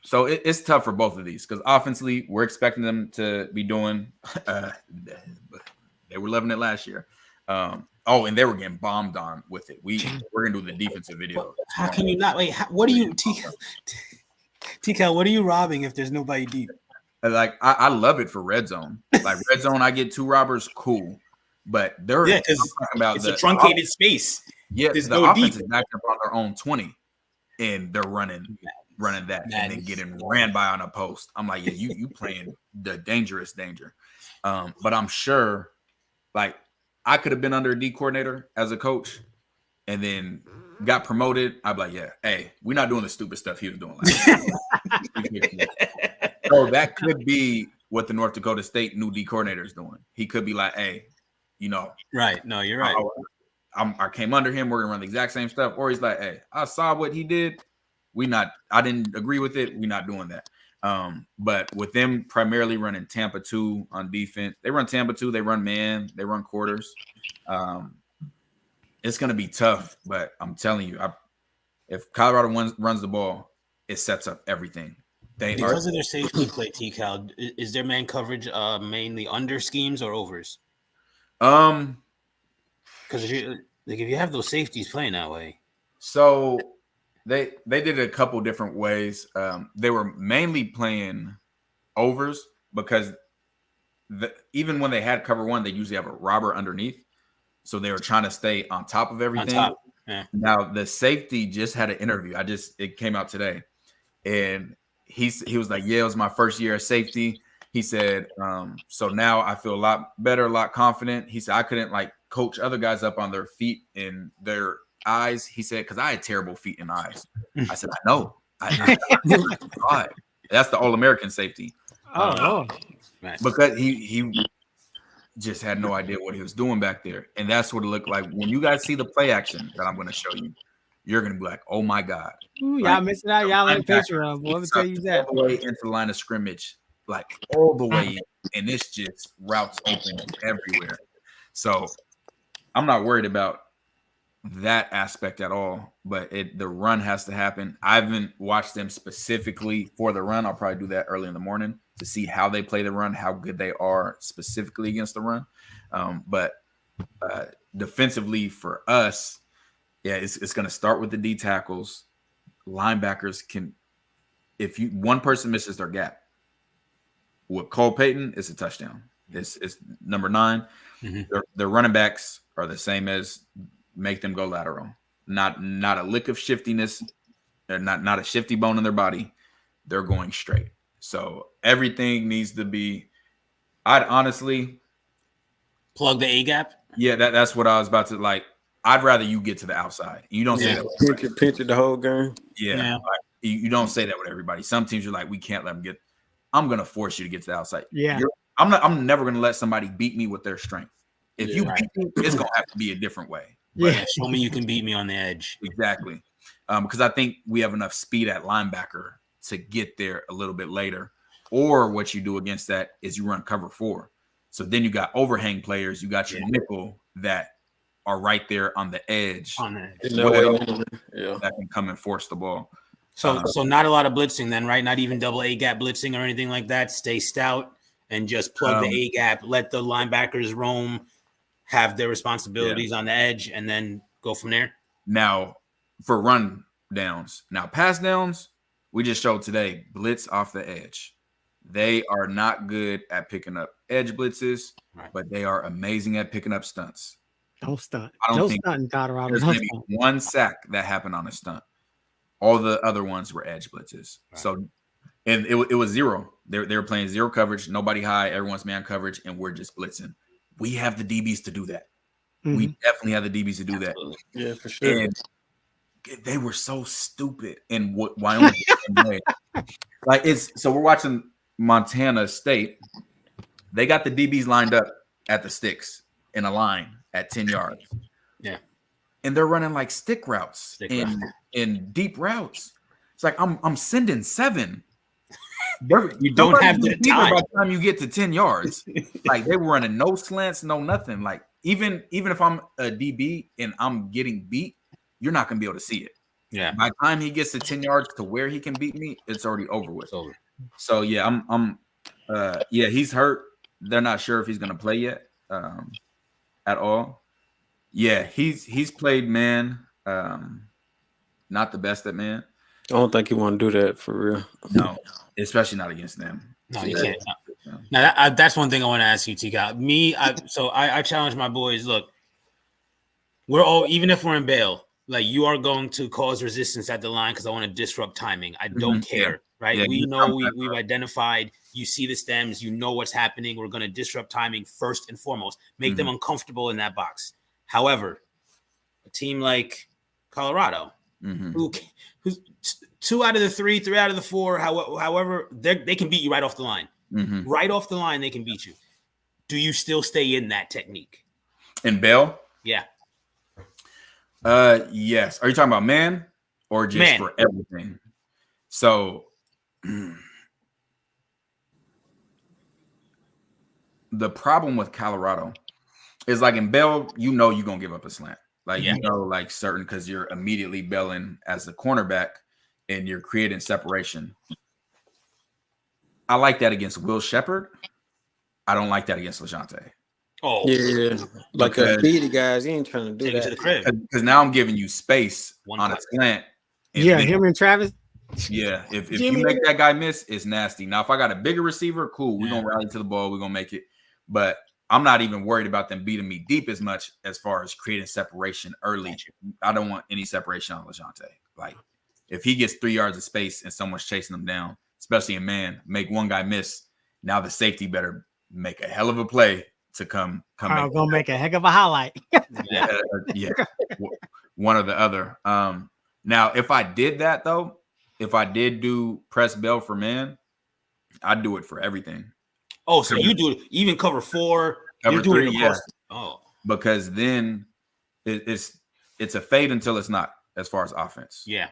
so it's tough for both of these because offensively, we're expecting them to be doing they were loving it last year. And they were getting bombed on with it. We're gonna do the defensive video. How can you not? Wait, what are you, TK? What are you robbing if there's nobody deep? Like I love it for red zone. Like red zone, I get 2 robbers, cool. But they're because it's a truncated space. Yeah, the offense is backed up on their own 20, and they're running that and then getting ran by on a post. I'm like, yeah, you playing the dangerous danger. But I'm sure, like, I could have been under a D coordinator as a coach and then got promoted. I'd be like, yeah, hey, we're not doing the stupid stuff he was doing last year. So that could be what the North Dakota State new D coordinator is doing. He could be like, hey, right. No, you're right. I came under him. We're gonna run the exact same stuff. Or he's like, hey, I saw what he did. I didn't agree with it. We're not doing that. But with them primarily running Tampa 2 on defense, they run Tampa 2, they run man, they run quarters. It's gonna be tough, but I'm telling you, if Colorado runs the ball, it sets up everything. Because of their safety play, T-Cal, is their man coverage mainly under schemes or overs? Because if you have those safeties playing that way, so they did it a couple different ways. They were mainly playing overs because even when they had cover 1, they usually have a robber underneath, so they were trying to stay on top of everything. Yeah. Now the safety just had an interview. It came out today, and he was like, yeah, it was my first year of safety. He said, so now I feel a lot better, a lot confident. He said, I couldn't like coach other guys up on their feet and their eyes. He said, because I had terrible feet and eyes. I said, I know. That's the All-American safety. Oh, Because he just had no idea what he was doing back there. And that's what it looked like. When you guys see the play action that I'm going to show you, you're going to be like, oh, my God. ooh, y'all missing out. Y'all in Patreon. Boy, let me tell you that. All the way into the line of scrimmage, like all the way in. And it's just routes open everywhere. So I'm not worried about that aspect at all, but the run has to happen. I haven't watched them specifically for the run. I'll probably do that early in the morning to see how they play the run, how good they are specifically against the run. But defensively for us, yeah, it's going to start with the D tackles. Linebackers can, if one person misses their gap, with Cole Payton, it's a touchdown. It's number 9. Mm-hmm. Their running backs are the same as make them go lateral. Not a lick of shiftiness, not a shifty bone in their body. They're going straight. So everything needs to be. I'd honestly plug the A gap. Yeah, that's what I was about to like. I'd rather you get to the outside. You don't say that. Pinch it the whole game. Yeah. Like, you don't say that with everybody. Some teams are like, we can't let them get. I'm gonna force you to get to the outside. Yeah. I'm never gonna let somebody beat me with their strength. If you beat me, it's gonna have to be a different way. Yeah, show me you can beat me on the edge. Exactly. Because I think we have enough speed at linebacker to get there a little bit later. Or what you do against that is you run cover 4. So then you got overhang players. You got your nickel that are right there on the edge. That can come and force the ball. So not a lot of blitzing then, right? Not even double A gap blitzing or anything like that. Stay stout and just plug the A gap. Let the linebackers roam, have their responsibilities on the edge, and then go from there. Now, for run downs. Now, pass downs, we just showed today, blitz off the edge. They are not good at picking up edge blitzes, but they are amazing at picking up stunts. Don't stunt. I don't think stunt in Colorado. There's maybe one sack that happened on a stunt. All the other ones were edge blitzes. Right. So, and it was zero. They were playing zero coverage, nobody high, everyone's man coverage, and we're just blitzing. We have the DBs to do that. Mm-hmm. We definitely have the DBs to do that. Yeah, for sure. And they were so stupid in Wyoming. Like so we're watching Montana State. They got the DBs lined up at the sticks in a line at 10 yards. Yeah. And they're running like stick routes in deep routes. It's like I'm sending 7. You don't have the time. By the time you get to 10 yards. Like they were running no slants, no nothing. Like even if I'm a DB and I'm getting beat, you're not gonna be able to see it. Yeah. By the time he gets to 10 yards to where he can beat me, it's already over with. So yeah, I'm he's hurt. They're not sure if he's gonna play yet at all. Yeah, he's played man, not the best at man. I don't think he want to do that for real. No, especially not against them. No, you can't. No. Now that's one thing I want to ask you, Tika. I challenge my boys. Look, we're all, even if we're in bail, like you are going to cause resistance at the line because I want to disrupt timing. I don't care, right? Yeah, we know we've identified. You see the stems, you know what's happening. We're going to disrupt timing first and foremost, make them uncomfortable in that box. However, a team like Colorado, who's 2 out of the 3 out of the 4, however, they can beat you right off the line. Right off the line, they can beat you. Do you still stay in that technique? In bail? Yeah. Yes. Are you talking about man or just for everything? So the problem with Colorado is like in bail, you're gonna give up a slant. Like like certain because you're immediately bailing as the cornerback and you're creating separation. I like that against Will Shepherd. I don't like that against LeJohntay. Oh, yeah. Like a speedy guys, he ain't trying to do that. To the crib. Because now I'm giving you space on a slant. Yeah, him and Travis. Yeah, if you make that guy miss, it's nasty. Now, if I got a bigger receiver, cool. We're going to rally to the ball. We're going to make it. But I'm not even worried about them beating me deep as much as far as creating separation early. I don't want any separation on LeJohntay. Like, if he gets 3 yards of space and someone's chasing him down, especially a man, make one guy miss, now the safety better make a hell of a play to come. I'm gonna make a heck of a highlight. yeah, one or the other. Now, if I did that though, if I did do press bell for man, I'd do it for everything. Oh, so you do even cover 4, cover you're doing 3, it yeah. post. Oh, Because then it's a fade until it's not, as far as offense. yeah.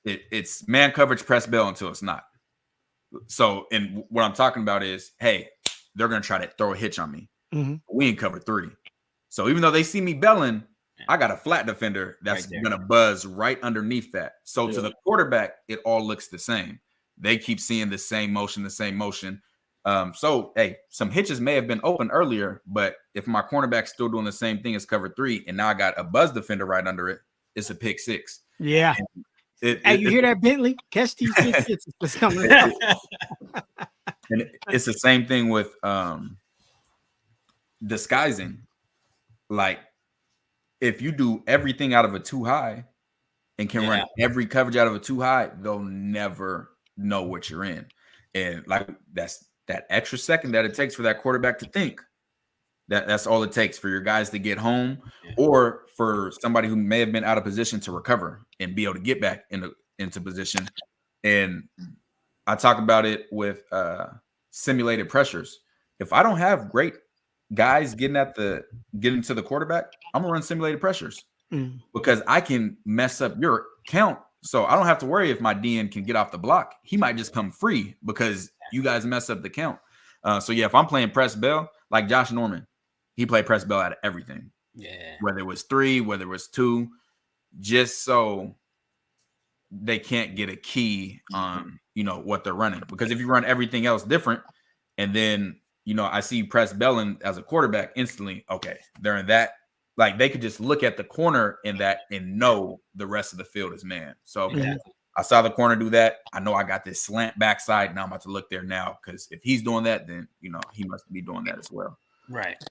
It's man coverage press bell until it's not. So, and what I'm talking about is, hey, they're gonna try to throw a hitch on me. Mm-hmm. We ain't cover 3. So even though they see me belling, I got a flat defender that's Right gonna buzz right underneath that. So to the quarterback, it all looks the same. They keep seeing the same motion. So hey, some hitches may have been open earlier, but if my cornerback's still doing the same thing as cover 3, and now I got a buzz defender right under it, it's a pick 6. Yeah. Hey, you hear that, Bentley? Catch these pick 6s that's coming up. And it's the same thing with disguising. Like, if you do everything out of a 2 high and can run every coverage out of a 2 high, they'll never know what you're in. And like, that's that extra second that it takes for that quarterback to think. That's all it takes for your guys to get home, or for somebody who may have been out of position to recover and be able to get back into position. And I talk about it with simulated pressures. If I don't have great guys getting to the quarterback, I'm gonna run simulated pressures because I can mess up your count. So I don't have to worry if my DN can get off the block. He might just come free because you guys mess up the count. So yeah, if I'm playing press bell, like Josh Norman, he played press bell out of everything. Yeah. Whether it was 3, whether it was 2, just so they can't get a key on, what they're running. Because if you run everything else different, and then, I see press belling as a quarterback instantly, okay, they're in that. Like, they could just look at the corner in that and know the rest of the field is man. So I saw the corner do that. I know I got this slant backside. Now I'm about to look there now, because if he's doing that, then, he must be doing that as well. Right.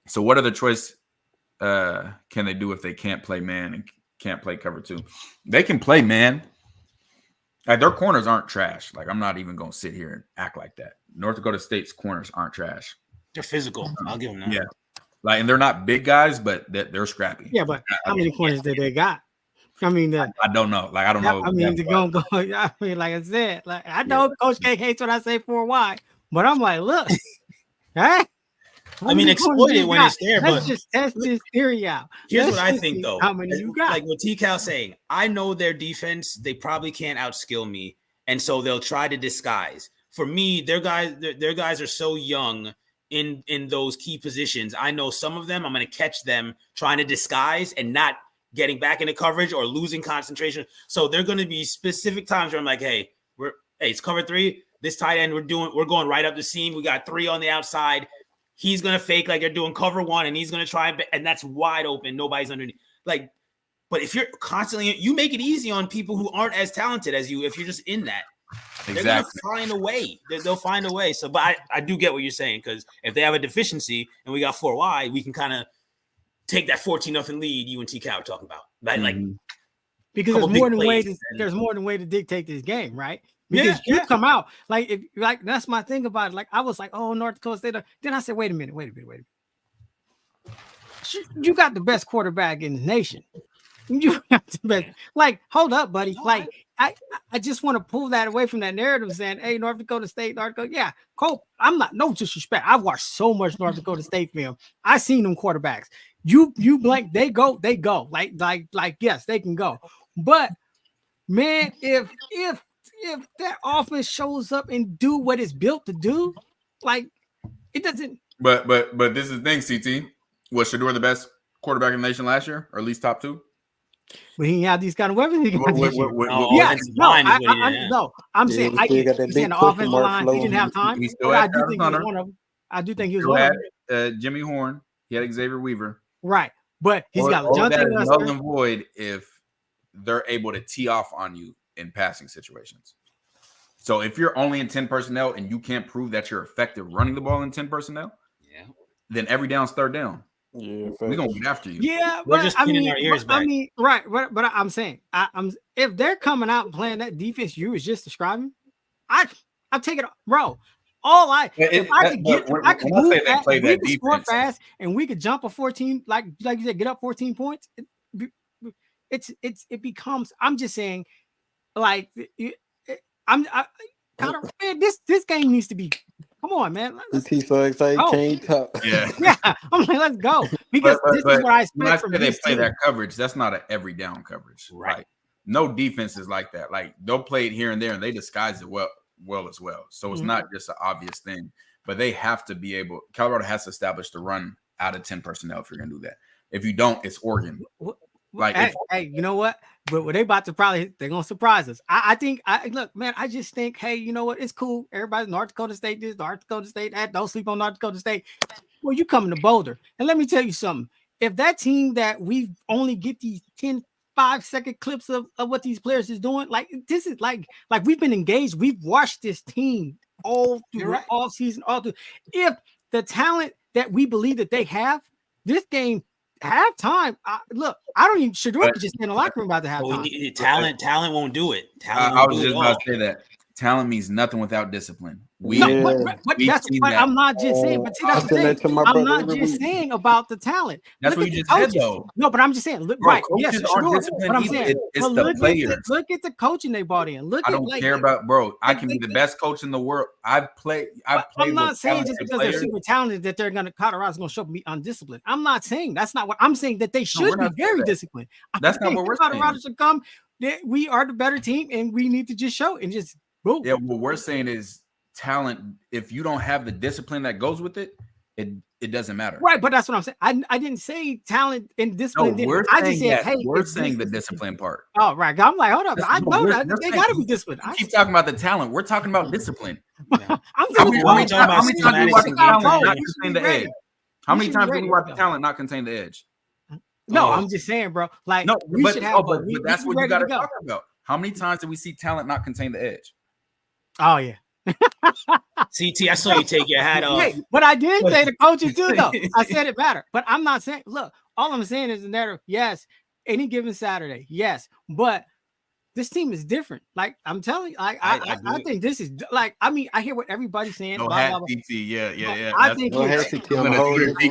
So what other choice can they do if they can't play man and can't play cover 2? They can play man. Like, their corners aren't trash. Like, I'm not even going to sit here and act like that. North Dakota State's corners aren't trash. They're physical. I'll give them that. Yeah. Like, and they're not big guys, but they're scrappy. Yeah, but how many corners did they got? I mean, I don't know. Like, I don't know. I mean, they're going to go. I mean, like I said, like, I know Coach K hates when I say 4 wide, but I'm like, look, hey. I mean, exploit it when it's there, Let's but just test this theory out. Here's what I think, though. How many you got? Like what T-Cal's saying, I know their defense, they probably can't outskill me, and so they'll try to disguise. For me, their guys are so young in those key positions. I know some of them, I'm going to catch them trying to disguise and not getting back into coverage or losing concentration. So there are going to be specific times where I'm like, hey, it's cover 3. This tight end, we're going right up the seam. We got 3 on the outside. He's going to fake like they're doing cover 1, and he's going to try, and that's wide open. Nobody's underneath. Like, but if you're constantly, you make it easy on people who aren't as talented as you. If you're just in that, they're going to find a way. They'll find a way. So, but I do get what you're saying, because if they have a deficiency and we got 4 wide, we can kind of take that 14-0 lead you and T-Cal are talking about. Right? Like, because there's more than way to dictate this game, right? Because you come out like that's my thing about it. Like, I was like, oh, North Dakota State. Then I said, wait a minute. You got the best quarterback in the nation. You got the best. Like, hold up, buddy. Like, I just want to pull that away from that narrative saying, hey, North Dakota State, yeah, Cope. I'm not, no disrespect. I've watched so much North Dakota State film. I seen them quarterbacks. You blank, they go. Like, yes, they can go. But man, if that offense shows up and do what it's built to do, like, it doesn't. But this is the thing, CT. Was Shedeur the best quarterback in the nation last year, or at least top 2? But he had these kind of weapons. I'm saying the offensive line. He didn't have time. He still had one of them. I do think he was one of them. Jimmy Horn. He had Xavier Weaver. Right, but he's got that is null and void if they're able to tee off on you in passing situations. So if you're only in 10 personnel and you can't prove that you're effective running the ball in 10 personnel, then every down's 3rd down. Yeah, we're gonna get after you. Yeah, we're just pinning our ears back. I mean, right, but I'm saying, if they're coming out and playing that defense you was just describing, I'm taking it, bro. I could move fast, we could score fast, and we could jump a 14, like you said, get up 14 points. It becomes. I'm just saying, like man, this game needs to be. Come on, man. He's so excited, go. can't talk. Yeah. I'm like, let's go because this is what I expect from they this play team. that coverage. That's not an every down coverage, right? Like, no defense is like that. Like they'll play it here and there, and they disguise it well as well. So it's not just an obvious thing, but they have to be able. Colorado has to establish the run out of 10 personnel if you're gonna do that. If you don't, it's Oregon. Like, hey, you know what? But they about to they're gonna surprise us. I think look, man. I just think, hey, you know what? It's cool. Everybody's North Dakota State this, North Dakota State that. Don't sleep on North Dakota State. Well, you coming to Boulder, and let me tell you something. If that team that we only get these 10 5-second clips of what these players is doing, like this is like we've been engaged. We've watched this team all through all season, all through. If the talent that we believe that they have, this game. Halftime. Look, I don't even. Shedeur could just stay in the locker room about the halftime. Talent won't do it. I was just about to say that talent means nothing without discipline. That's what I'm not just saying. But see, that's the thing. I'm not just saying about the talent. That's what you just said, though. No, but I'm just saying. Look, right? Yes, sure. But I'm saying it's the players. Look at the coaching they brought in. I don't care about, bro. I can be the best coach in the world. I've played. I'm not saying just because they're super talented that they're Colorado's going to show up and be undisciplined. I'm not saying that's not what I'm saying. That they should be very disciplined. That's not what we're saying. Colorado should come. We are the better team, and we need to just show and just boom. Yeah, what we're saying is talent. If you don't have the discipline that goes with it, it doesn't matter. Right, but that's what I'm saying. I didn't say talent and discipline. No, I just said, hey, we're saying the discipline part. Oh, right. I'm like, hold up. I know that they got to be disciplined. I keep talking about the talent. We're talking about discipline. I'm talking about how many times do we watch the talent not contain the edge? How many times do we watch the talent not contain the edge? No, I'm just saying, bro. Like, no, we should have. But that's what you got to talk about. How many times did we see talent not contain the edge? Oh yeah. CT, I saw you take your hat off. Hey, but I did say the coaches too, though. I said it better. But I'm not saying. Look, all I'm saying is the narrative. Yes, any given Saturday. Yes, but this team is different. Like I'm telling you, like I think this is like. I mean, I hear what everybody's saying. No hat, TT. Yeah. I think. No hat, TT. All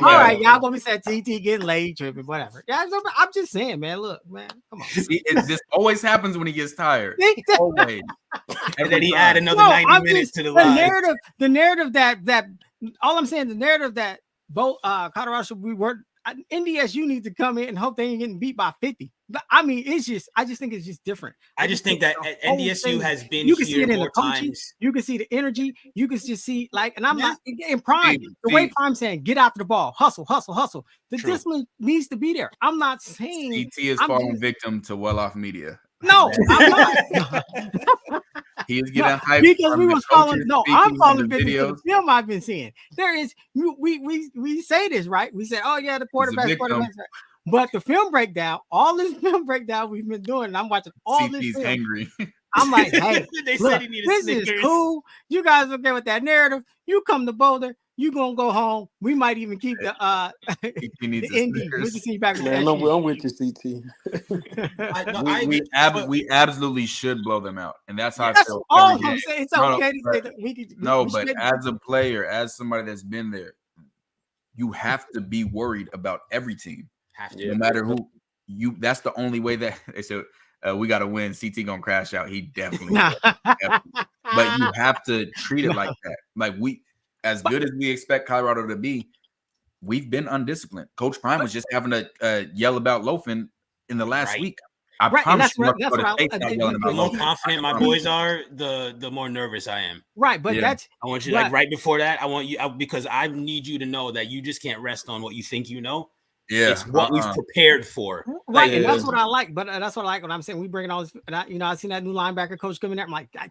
right, y'all gonna be saying TT getting laid, tripping, whatever. Yeah, I'm just saying, man. Look, man, come on. This always happens when he gets tired. Always. And then he add another 90 minutes to the live. The narrative that all I'm saying, the narrative that both Colorado should we work. NDSU needs to come in and hope they ain't getting beat by 50. I mean, I just think it's just different. I just think that NDSU has been. You can see it in the coaching. You can see the energy. You can just see and I'm not in Prime. The way Prime's saying, get after the ball, hustle. The discipline needs to be there. I'm not saying CT is falling victim to well-off media. No, I'm not. He is getting hyped because we was following. No, I'm following the film I've been seeing. There is we say this right. We say, oh yeah, the quarterback. But the film breakdown, all this film breakdown we've been doing, and I'm watching all this. He's angry. I'm like, hey, look, this is cool. You guys okay with that narrative? You come to Boulder. You gonna go home. We might even keep the the Indy. We can see you back. Man, I'm with you, CT. We absolutely should blow them out, and that's how I feel. All I'm saying. It's okay to say that we but as a player, as somebody that's been there, you have to be worried about every team, no matter who you. That's the only way that they said we got to win. CT gonna crash out. He definitely. But you have to treat it like that. Like as good as we expect Colorado to be, we've been undisciplined. Coach Prime was just having a yell about loafing in the last week. I promise you, the more confident my boys are, the more nervous I am. Right, but I want you right before that. I want you because I need you to know that you just can't rest on what you think you know. Yeah, it's what we've prepared for. Right, and that's what I like. But that's what I like when I'm saying we bringing all this. And I seen that new linebacker coach coming there. I'm like, I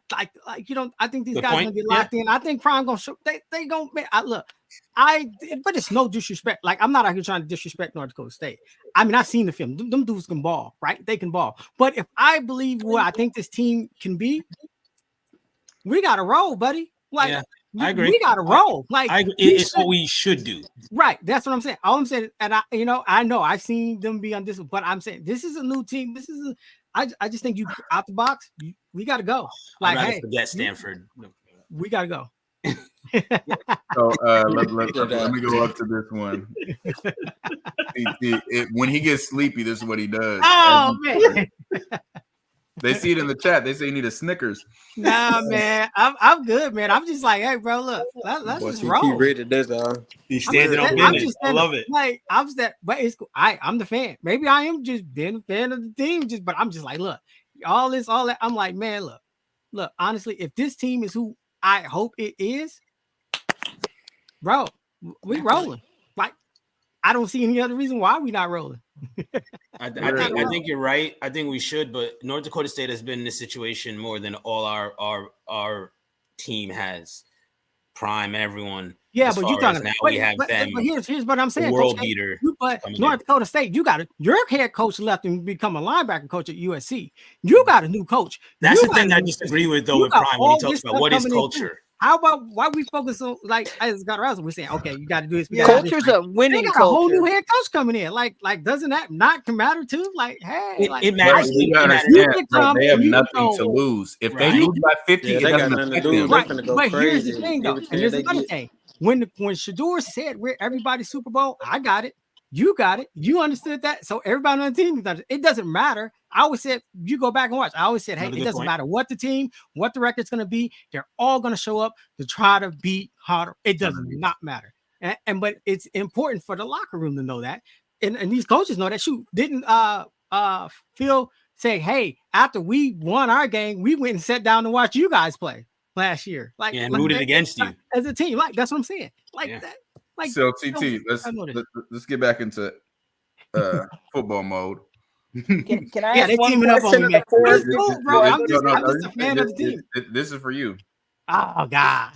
think these guys gonna get locked in. I think Prime gonna show. They gonna. But it's no disrespect. Like I'm not out here trying to disrespect North Dakota State. I mean, I've seen the film. Them dudes can ball, right? They can ball. But if I believe what I think this team can be, we got to roll, buddy. Like. I agree. We got to roll. Like it's what we should do. Right. That's what I'm saying. All I'm saying, and I know I've seen them be on this, but I'm saying this is a new team. I just think you out the box. We got to go. Like, hey, forget Stanford. We got to go. So let me go up to this one. When he gets sleepy, this is what he does. Oh man. They see it in the chat. They say you need a Snickers. Nah, man, I'm good, man. I'm just like, hey, bro, look, let's Boy, just CT roll. ready. That's all. He's standing on business. I love it. Like I'm that, but it's cool. I'm the fan. Maybe I am just being a fan of the team, but I'm just like, look, all that. I'm like, man, look. Honestly, if this team is who I hope it is, bro, we rolling. Like, I don't see any other reason why we not rolling. I think you're right. I think we should, but North Dakota State has been in this situation more than all our team has. Prime everyone. Yeah, but you're talking now. We have them. But here's what I'm saying. World beater. But North Dakota State, you got your head coach left and become a linebacker coach at USC. You got a new coach. That's the thing I disagree with though with Prime when he talks about what is culture. How about why we focus on like as Scott Russell? We're saying, okay, you got to do this. Culture's a winning culture. A whole new head coach coming in. Like, doesn't that not matter too? Like, hey, it matters. You understand, bro, they have nothing to lose. If they lose by 50, it doesn't affect them. Right. But here's the thing, though. Here's the other thing. When Shedeur said we're everybody's Super Bowl, I got it. You got it. You understood that. So everybody on the team, it doesn't matter. I always said, you go back and watch. I always said, hey, it doesn't matter what the team, what the record's going to be. They're all going to show up to try to beat harder. It does not matter. But it's important for the locker room to know that. And these coaches know that. Shoot, didn't Phil say, hey, after we won our game, we went and sat down to watch you guys play last year. And rooted against you as a team. Like, that's what I'm saying. Like that. Like, so TT, let's get back into football mode. Can I ask one question? I'm just a fan of the team. This is for you. Oh God!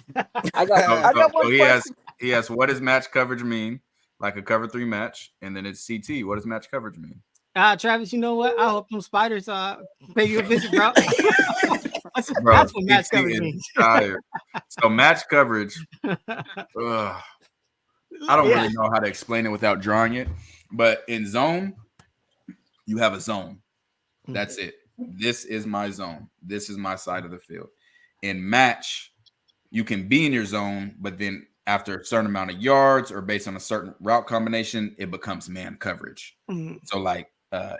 I got one question. He has what does match coverage mean? Like a cover 3 match, and then it's CT. What does match coverage mean? Travis, you know what? I hope them spiders pay you a visit, bro. That's what match coverage means. So match coverage. I don't really know how to explain it without drawing it, but in zone, you have a zone. That's it. This is my zone. This is my side of the field. In match, you can be in your zone, but then after a certain amount of yards or based on a certain route combination, it becomes man coverage. So like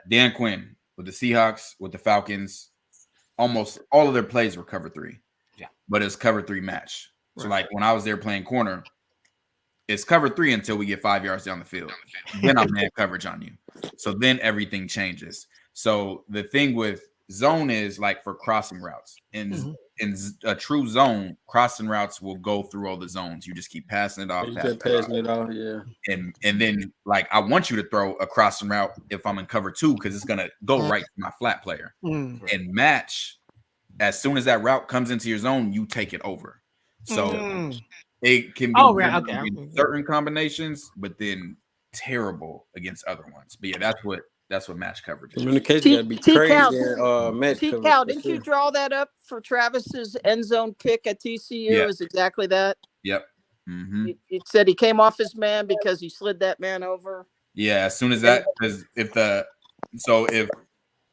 Dan Quinn with the Seahawks, with the Falcons, almost all of their plays were cover 3. Yeah. But it's cover 3 match. So like when I was there playing corner, it's cover 3 until we get 5 yards down the field. Then I'm man coverage on you. So then everything changes. So the thing with zone is like for crossing routes. In a true zone, crossing routes will go through all the zones. You just keep passing it off. Yeah. And then like I want you to throw a crossing route if I'm in cover 2 because it's gonna go right to my flat player. And match, as soon as that route comes into your zone, you take it over. So it can be certain combinations, but then terrible against other ones. But yeah, that's what match coverage is. Communication gotta be crazy. T-Cal, didn't you draw that up for Travis's end zone kick at TCU? Yeah. Is exactly that? Yep. He said he came off his man because he slid that man over. Yeah, as soon as that, because if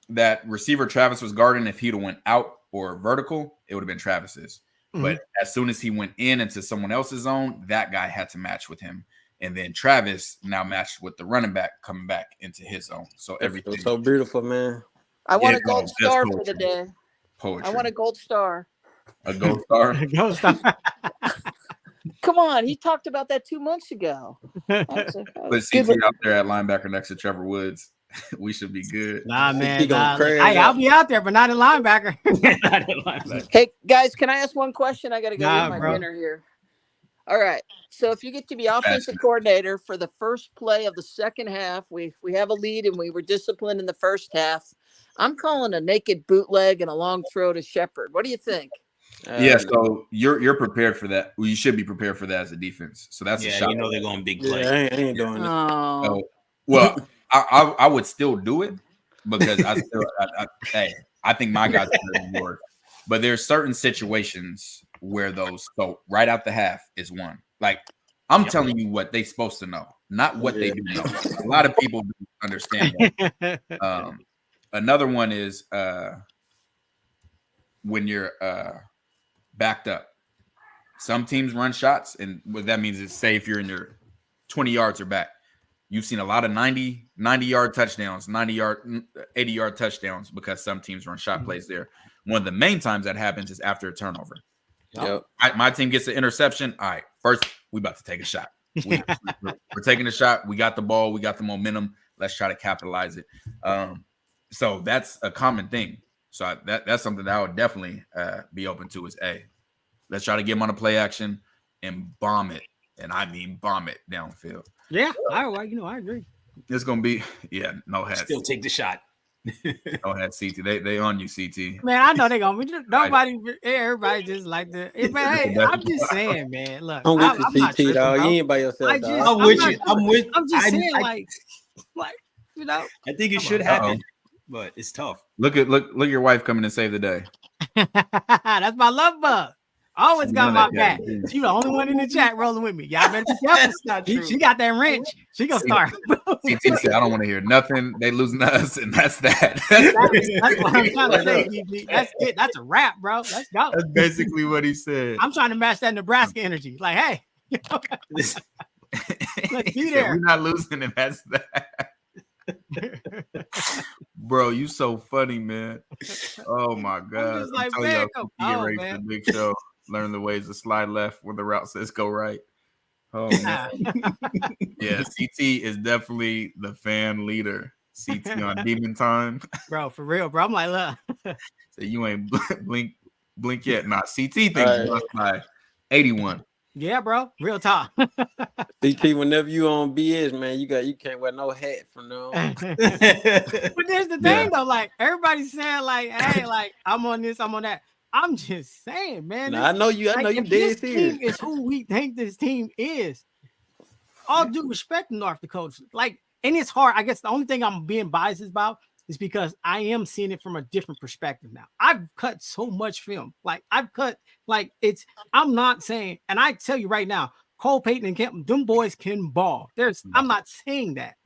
that receiver Travis was guarding, if he'd have went out or vertical, it would have been Travis's. But as soon as he went into someone else's zone, that guy had to match with him. And then Travis now matched with the running back coming back into his zone. So everything. It's so beautiful, man. I want a gold star for the day. Poetry. I want a gold star. A gold star? A gold star. Come on. He talked about that 2 months ago. Put CT out there at linebacker next to Trevor Woods. We should be good. Nah, man. I'll be out there, but not at linebacker. Hey, guys, can I ask one question? I got to go eat my dinner here. All right. So if you get to be offensive coordinator for the first play of the second half, we have a lead and we were disciplined in the first half. I'm calling a naked bootleg and a long throw to Shepard. What do you think? Yeah, so you're prepared for that. Well, you should be prepared for that as a defense. So that's a shot. You know they're going big play. Yeah, I ain't doing it. Oh. Well, I would still do it because I think my guys are more. But there's certain situations where so right out the half is one. Like I'm telling you what they're supposed to know, not what they do know. A lot of people don't understand that. Another one is when you're backed up. Some teams run shots, and what that means is say if you're in your 20 yards or back, you've seen a lot of 90-yard touchdowns, 80-yard touchdowns because some teams run shot plays there. One of the main times that happens is after a turnover. Yep. My team gets an interception. All right, first we about to take a shot. We're taking a shot. We got the ball. We got the momentum. Let's try to capitalize it. So that's a common thing. So that's something that I would definitely be open to is, hey, let's try to get him on a play action and bomb it. And I mean bomb it downfield. Yeah, I agree. It's going to be, no hat. Still take the shot. No hat, CT. They on you, CT. Man, I know they're going to be everybody just like the. Man, hey, I'm just saying, man. Look, I'm with you, not CT, tripping, dog. bro. You ain't by yourself, dog. I'm with you. I'm just saying, like, I think it should happen, but it's tough. Look your wife coming to save the day. That's my love bug. Always got my back. She the only one in the chat rolling with me. Y'all better be careful. She got that wrench. She gonna start. CT said, I don't want to hear nothing. They losing to us, and that's that. That's what I'm trying to say, DG. That's it. That's a wrap, bro. Let's go. That's basically what he said. I'm trying to match that Nebraska energy. Like, hey, let's be there. We're not losing, and that's that. Bro, you so funny, man. Oh my god. Like, I'm man, y'all, get ready for the big show. Learn the ways to slide left when the route says go right. Oh man. Yeah, CT is definitely the fan leader. CT on Demon Time. Bro, for real, bro. I'm like, look. So you ain't blink yet. Nah, CT thinks you lost by 81. Yeah, bro. Real talk. CT, whenever you on BS, man, you can't wear no hat from now on. But there's the thing though, like everybody's saying, like, hey, like I'm on this, I'm on that. I'm just saying, man. Nah, I know you dead this serious. team is who we think this team is. All due respect to North Dakota. Like, and it's hard. I guess the only thing I'm being biased about is because I am seeing it from a different perspective now. I've cut so much film. Like I'm not saying, and I tell you right now, Cole Payton and Kemp, them boys can ball. I'm not saying that.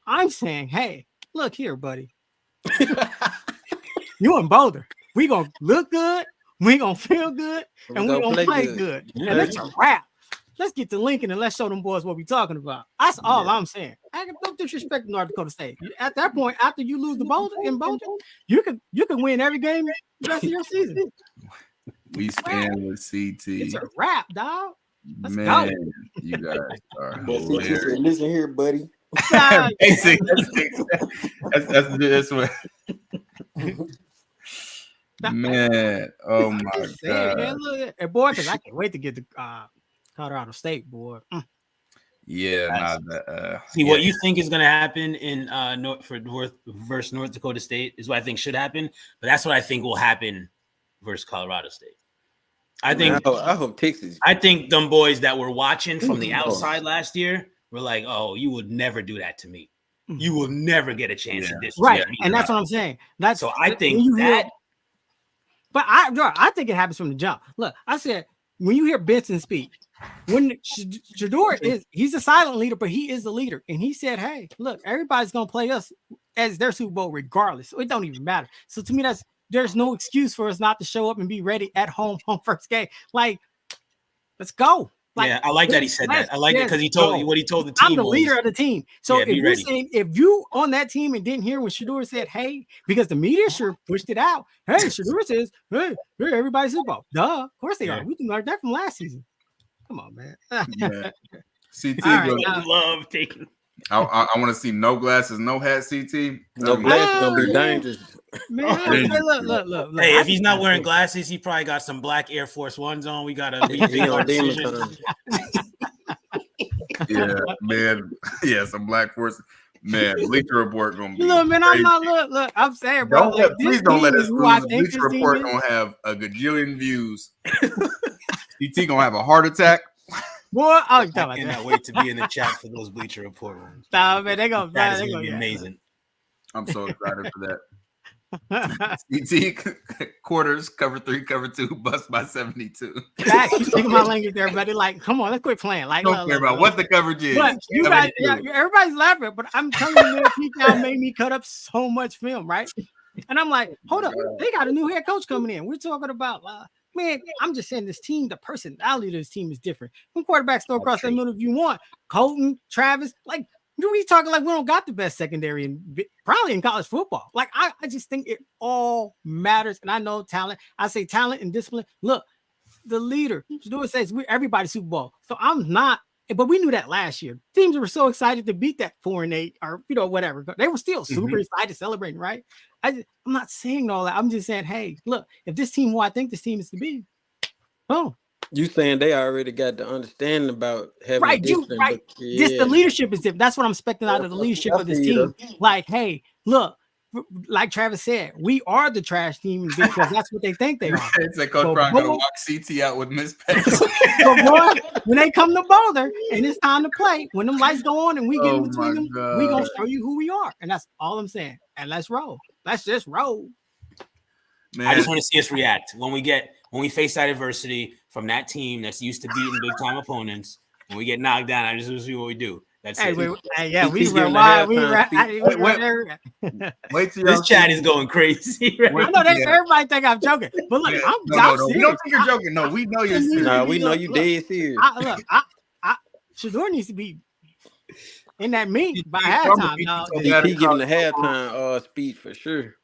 I'm saying, hey, look here, buddy. You in Boulder. We gonna look good, we gonna feel good, and we gonna play good. And that's a wrap. Let's get to Lincoln and let's show them boys what we're talking about. That's all I'm saying. I don't disrespect North Dakota State. At that point, after you lose the Boulder, you can win every game the rest of your season. We stand with CT. It's a wrap, dog. Let's Man, go. you guys are But CT hilarious. said, listen here, buddy. That's what. Man, oh my god, man, look, and boy, because I can't wait to get to Colorado State, boy. Yeah, what you think is going to happen in North Dakota State is what I think should happen, but that's what I think will happen versus Colorado State. I hope Texas. I think them boys that were watching from the outside last year were like, "Oh, you would never do that to me. You will never get a chance at this." Right, and that's what I'm saying. That's so I think that. But I think it happens from the jump. Look, I said when you hear Benson speak, when Shedeur he's a silent leader, but he is the leader, and he said, "Hey, look, everybody's gonna play us as their Super Bowl regardless. So it don't even matter." So to me, there's no excuse for us not to show up and be ready at home first game. Like, let's go. Like, yeah, I like that he said that. I like it because he told you what he told the team. I'm the leader of the team. So if you're ready. saying if you on that team and didn't hear when Shedeur said, "Hey," because the media sure pushed it out. Hey, Shedeur says, "Hey, everybody's Super Bowl." Duh, of course they are. We learned that from last season. Come on, man. CT, love taking. I want to see no glasses, no hat. CT, no glasses gonna be dangerous. Man, look. Hey, if he's not wearing glasses, he probably got some black Air Force Ones on. We got a yeah, man. Yeah, some Black Force. Man, Bleacher Report gonna be. Look, man, crazy. I'm not. Look. I'm saying, bro. Please don't let us lose. Bleacher Report gonna have a gajillion views. CT gonna have a heart attack. Boy, I cannot wait to be in the chat for those Bleacher Report ones. Nah, man, they're gonna be amazing. I'm so excited for that. CT quarters, cover 3, cover 2, bust by 72. You speaking my language there, buddy. Like, come on, let's quit playing. Like, don't care about what the coverage is. But you guys, everybody's laughing, but I'm telling you, P-Town made me cut up so much film, right? And I'm like, hold up, they got a new head coach coming in. We're talking about, man, I'm just saying this team, the personality of this team is different. Some quarterbacks throw across the middle if you want. Colton, Travis, like, We talking like we don't got the best secondary probably in college football. Like I just think it all matters. And I know talent. I say talent and discipline. Look, the leader, Shedeur says everybody's Super Bowl. So I'm not, but we knew that last year. Teams were so excited to beat that 4-8 or whatever. They were still super excited celebrating, right? I'm not saying all that. I'm just saying, hey, look, if this team who I think this team is to be, you saying they already got the understanding about having right, right. This the leadership is different. That's what I'm expecting out of the leadership of this team. Like, hey, look, like Travis said, we are the trash team because that's what they think they are. It's like Coach Brown gonna walk CT out with Miss Pence. So boy, when they come to Boulder and it's time to play, when them lights go on and we get in between them, we gonna show you who we are, and that's all I'm saying. And let's roll. Let's just roll. Man. I just want to see us react when we face that adversity from that team that's used to beating big time opponents. When we get knocked down, I just want to see what we do. That's it. We were wild. Wait till this chat is going crazy. Right? I know everybody think I'm joking, but look, I'm serious. We don't think you're joking. No, we know you're serious. No, we know you dead serious. Shedeur needs to be in that meet by halftime. He giving the halftime speech for sure.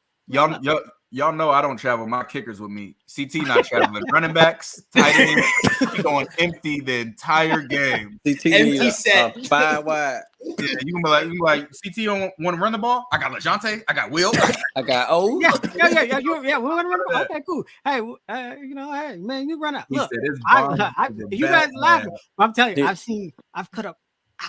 Y'all know I don't travel. My kickers with me. CT not traveling. Running backs, tight ends, he going empty the entire game. CT empty set. 5 wide. Yeah, you can be like, CT don't want to run the ball. I got LeJounte. I got Will. I got O. Yeah. We want to run the ball. Okay, cool. Hey, hey, man, you run out. Look, you guys laughing. I'm telling you, I've cut up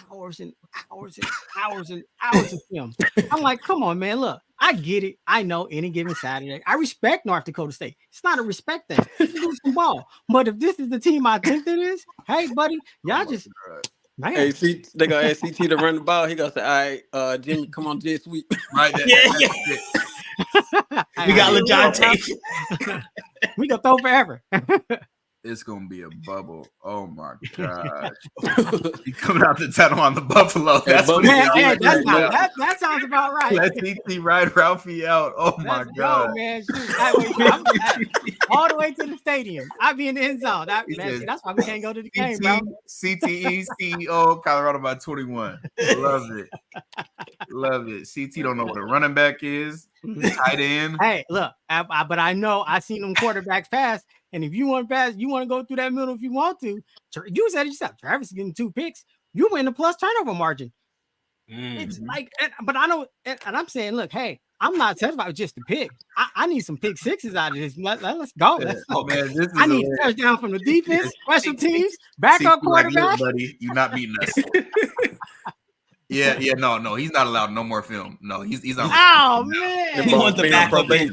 hours and hours and hours and hours of film. I'm like, come on, man. Look, I get it. I know any given Saturday. I respect North Dakota State. It's not a respect thing. You lose some ball. But if this is the team I think it is, hey, buddy, y'all just man. Hey, they gonna ask CT to run the ball. He gonna say, all right, Jimmy, come on, jet sweep. Right. We got LeJounte. We gonna throw forever. It's gonna be a bubble. Oh my gosh! He coming out the tunnel on the Buffalo. That's what that sounds about right. Let CT ride Ralphie out. Oh my god, man! All the way to the stadium. I'll be in the end zone. That's why we can't go to the game, bro. CTE CEO Colorado by 21. Love it. Love it. CT don't know what a running back is. Tight end. Hey, look, but I know I seen them quarterbacks pass. And if you want to pass, you want to go through that middle if you want to. You said it yourself. Travis is getting 2 picks. You win the plus turnover margin. It's like, but I know, and I'm saying, look, hey, I'm not satisfied with just the pick. I need some pick sixes out of this. Let's go. Let's go. Man, I need a touchdown from the defense, special teams, backup quarterback. Buddy, you're not beating us. Yeah, no, he's not allowed no more film. No, he's on. Oh man, he wants the backup in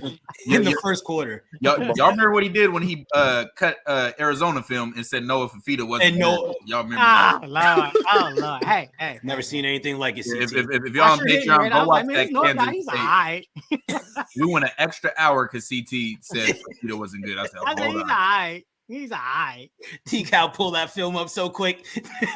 the first quarter. Y'all remember what he did when he cut Arizona film and said Noah Fafita wasn't. No, y'all remember that? Oh Lord, hey, never seen anything like it. If y'all on Patreon, go watch that Kansas State. All right. We went an extra hour because CT said Fafita wasn't good. I said, hold on. He's all right. He's all right. T-Cal pulled that film up so quick.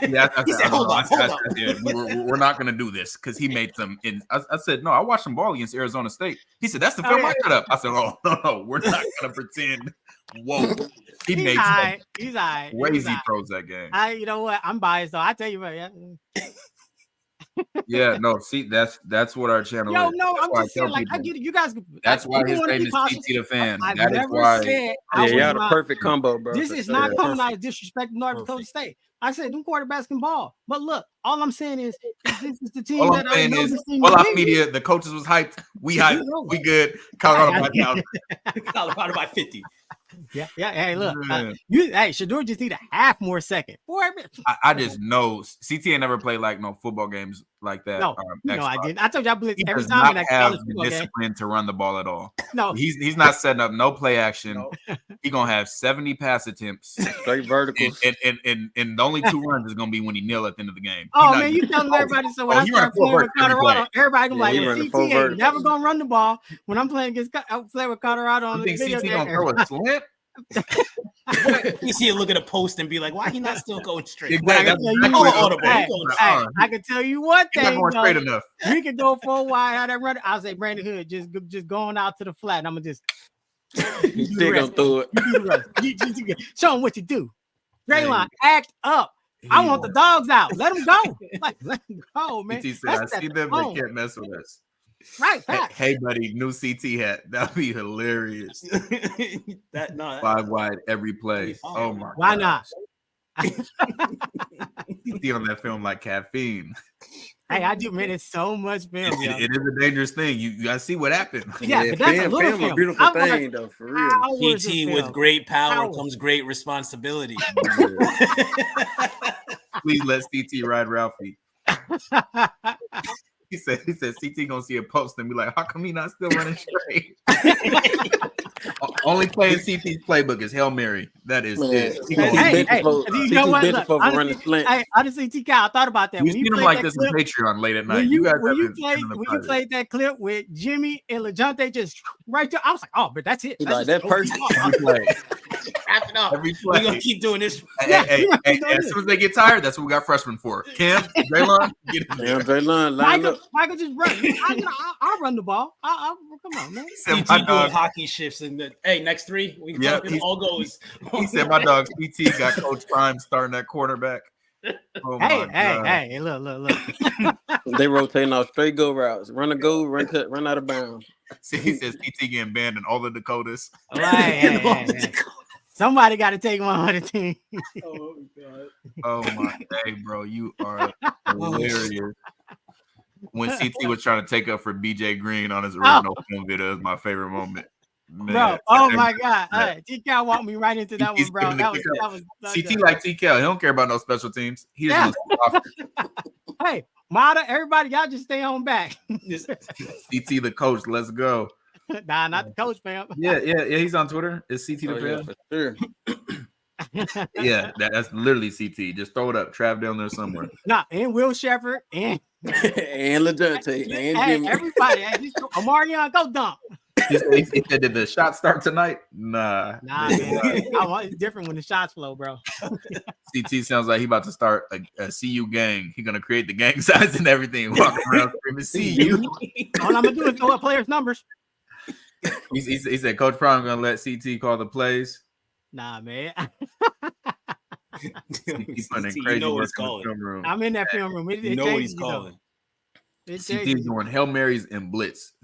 Yeah, he said, hold on. We're not going to do this because he made some. I said, no, I watched some ball against Arizona State. He said, that's the film I cut up. I said, oh, no, we're not going to pretend. Whoa. He made some he's all right. crazy throws that game. You know what? I'm biased, though. I tell you what, yeah, no, see, that's what our channel is. No, I'm just saying, like, I get it. You guys, that's why his name is CT the Fan. That is why. Y'all the perfect combo, bro. This is not coming out of disrespect to North Dakota State. I said, them quarterbacks can ball. But look, all I'm saying is this is the team all that I know this team. Well, our media, the coaches was hyped. We hyped. We good. Colorado by 50. Yeah. Hey, look, Shedeur just need a half more second. I just know CT ain't never played like no football games like that. No, I didn't. I told you I blitz every time in that college football game. Discipline to run the ball at all. No, he's not setting up no play action. No. He gonna have 70 pass attempts, straight verticals, and the only 2 runs is gonna be when he kneel at the end of the game. Oh man, you telling everybody so when I start playing with Colorado, everybody gonna be like, CT ain't never gonna run the ball. When I'm playing with Colorado on the video game, gonna throw a slant? You see it look at a post and be like, why he not still going straight? Exactly. I can tell you what thing. Not going straight enough. We can go 4 wide. How that run? I'll say Brandon Hood just going out to the flat. And I'm gonna just you still gonna throw it. Show him what you do. Draylon, act up. I want the dogs out. Let them go. Like, let them go, man. CT said, I see them. They can't mess with us. Right. Hey, buddy, new CT hat. That'd be hilarious. That 5 wide every play. Oh my. Why not? CT on that film like caffeine. Hey, I do, man. It's so much film. It is a dangerous thing. You gotta see what happened. Yeah, but that's a little film, a beautiful thing, though, for real. PT with great power comes great responsibility. Please let CT ride Ralphie. He said CT gonna see a post and be like, how come he not still running straight? Only playing CT's playbook is Hail Mary. That is it. You know what? Honestly, TK, I thought about that. We've seen him like this on Patreon late at night. When you played that clip with Jimmy and LeJounte just right there, I was like, oh, but that's it. That's like that person. Wrap it up. Every play. We're gonna keep doing this. Hey, as soon as they get tired, that's what we got freshmen for. Cam, Draylon, get in there. Draylon, line up. Michael just run. I'll run the ball. Come on, man. CT doing hockey shifts and hey, next 3, we all goes. He said my dog CT got Coach Prime starting that quarterback. Oh hey, look. They rotating off straight go routes. Run a go, run out of bounds. See, he says CT getting banned in all the Dakotas. Hey. Somebody got to take one on the team. Oh God. Oh my day, bro. You are hilarious. When CT was trying to take up for BJ Green on his original film video is my favorite moment. Man, bro, oh my God. TK walked me right into that one, bro. That was CT like TK. He don't care about no special teams. He just wants to Hey, Mata, everybody, y'all just stay on back. CT the coach, let's go. Nah, not the coach, fam. Yeah. He's on Twitter. It's CT the yeah, for sure. Yeah, that's literally CT. Just throw it up. Trav down there somewhere. Nah, and Will Shepherd and LeJounte and Jimmy. Everybody. Omarion, go dump. He said, did the shot start tonight? Nah, man. It's different when the shots flow, bro. CT sounds like he about to start a CU gang. He gonna create the gang size and everything. Walking around screaming CU. All I'm gonna do is throw up players' numbers. He said Coach Prime gonna let CT call the plays. Nah, man. He's putting crazy work in the film room. I'm in that film room. You know what he's calling. CT's doing Hail Marys and blitz.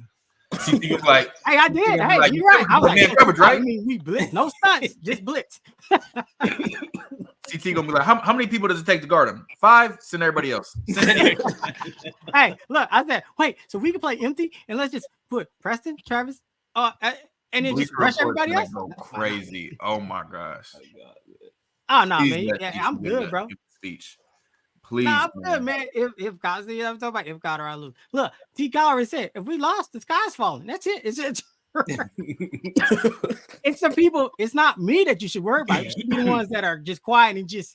CT was like, hey, I did. Hey, like, you're right. I'm like, man, coverage, right? I mean, we blitz. No stunts, just blitz. CT gonna be like, how many people does it take to guard him? 5. Send everybody else. Hey, look, I said, wait, so we can play empty and let's just put Preston, Travis, and then just rush everybody else. Go crazy! Oh my gosh! Oh no, man! Yeah, I'm good, bro. Speech, please. Nah, I'm good, man. If God, I'm talking about if God or I lose. Look, T. already said, if we lost, the sky's falling. That's it. It's it's the people. It's not me that you should worry about. You should be the ones that are just quiet and just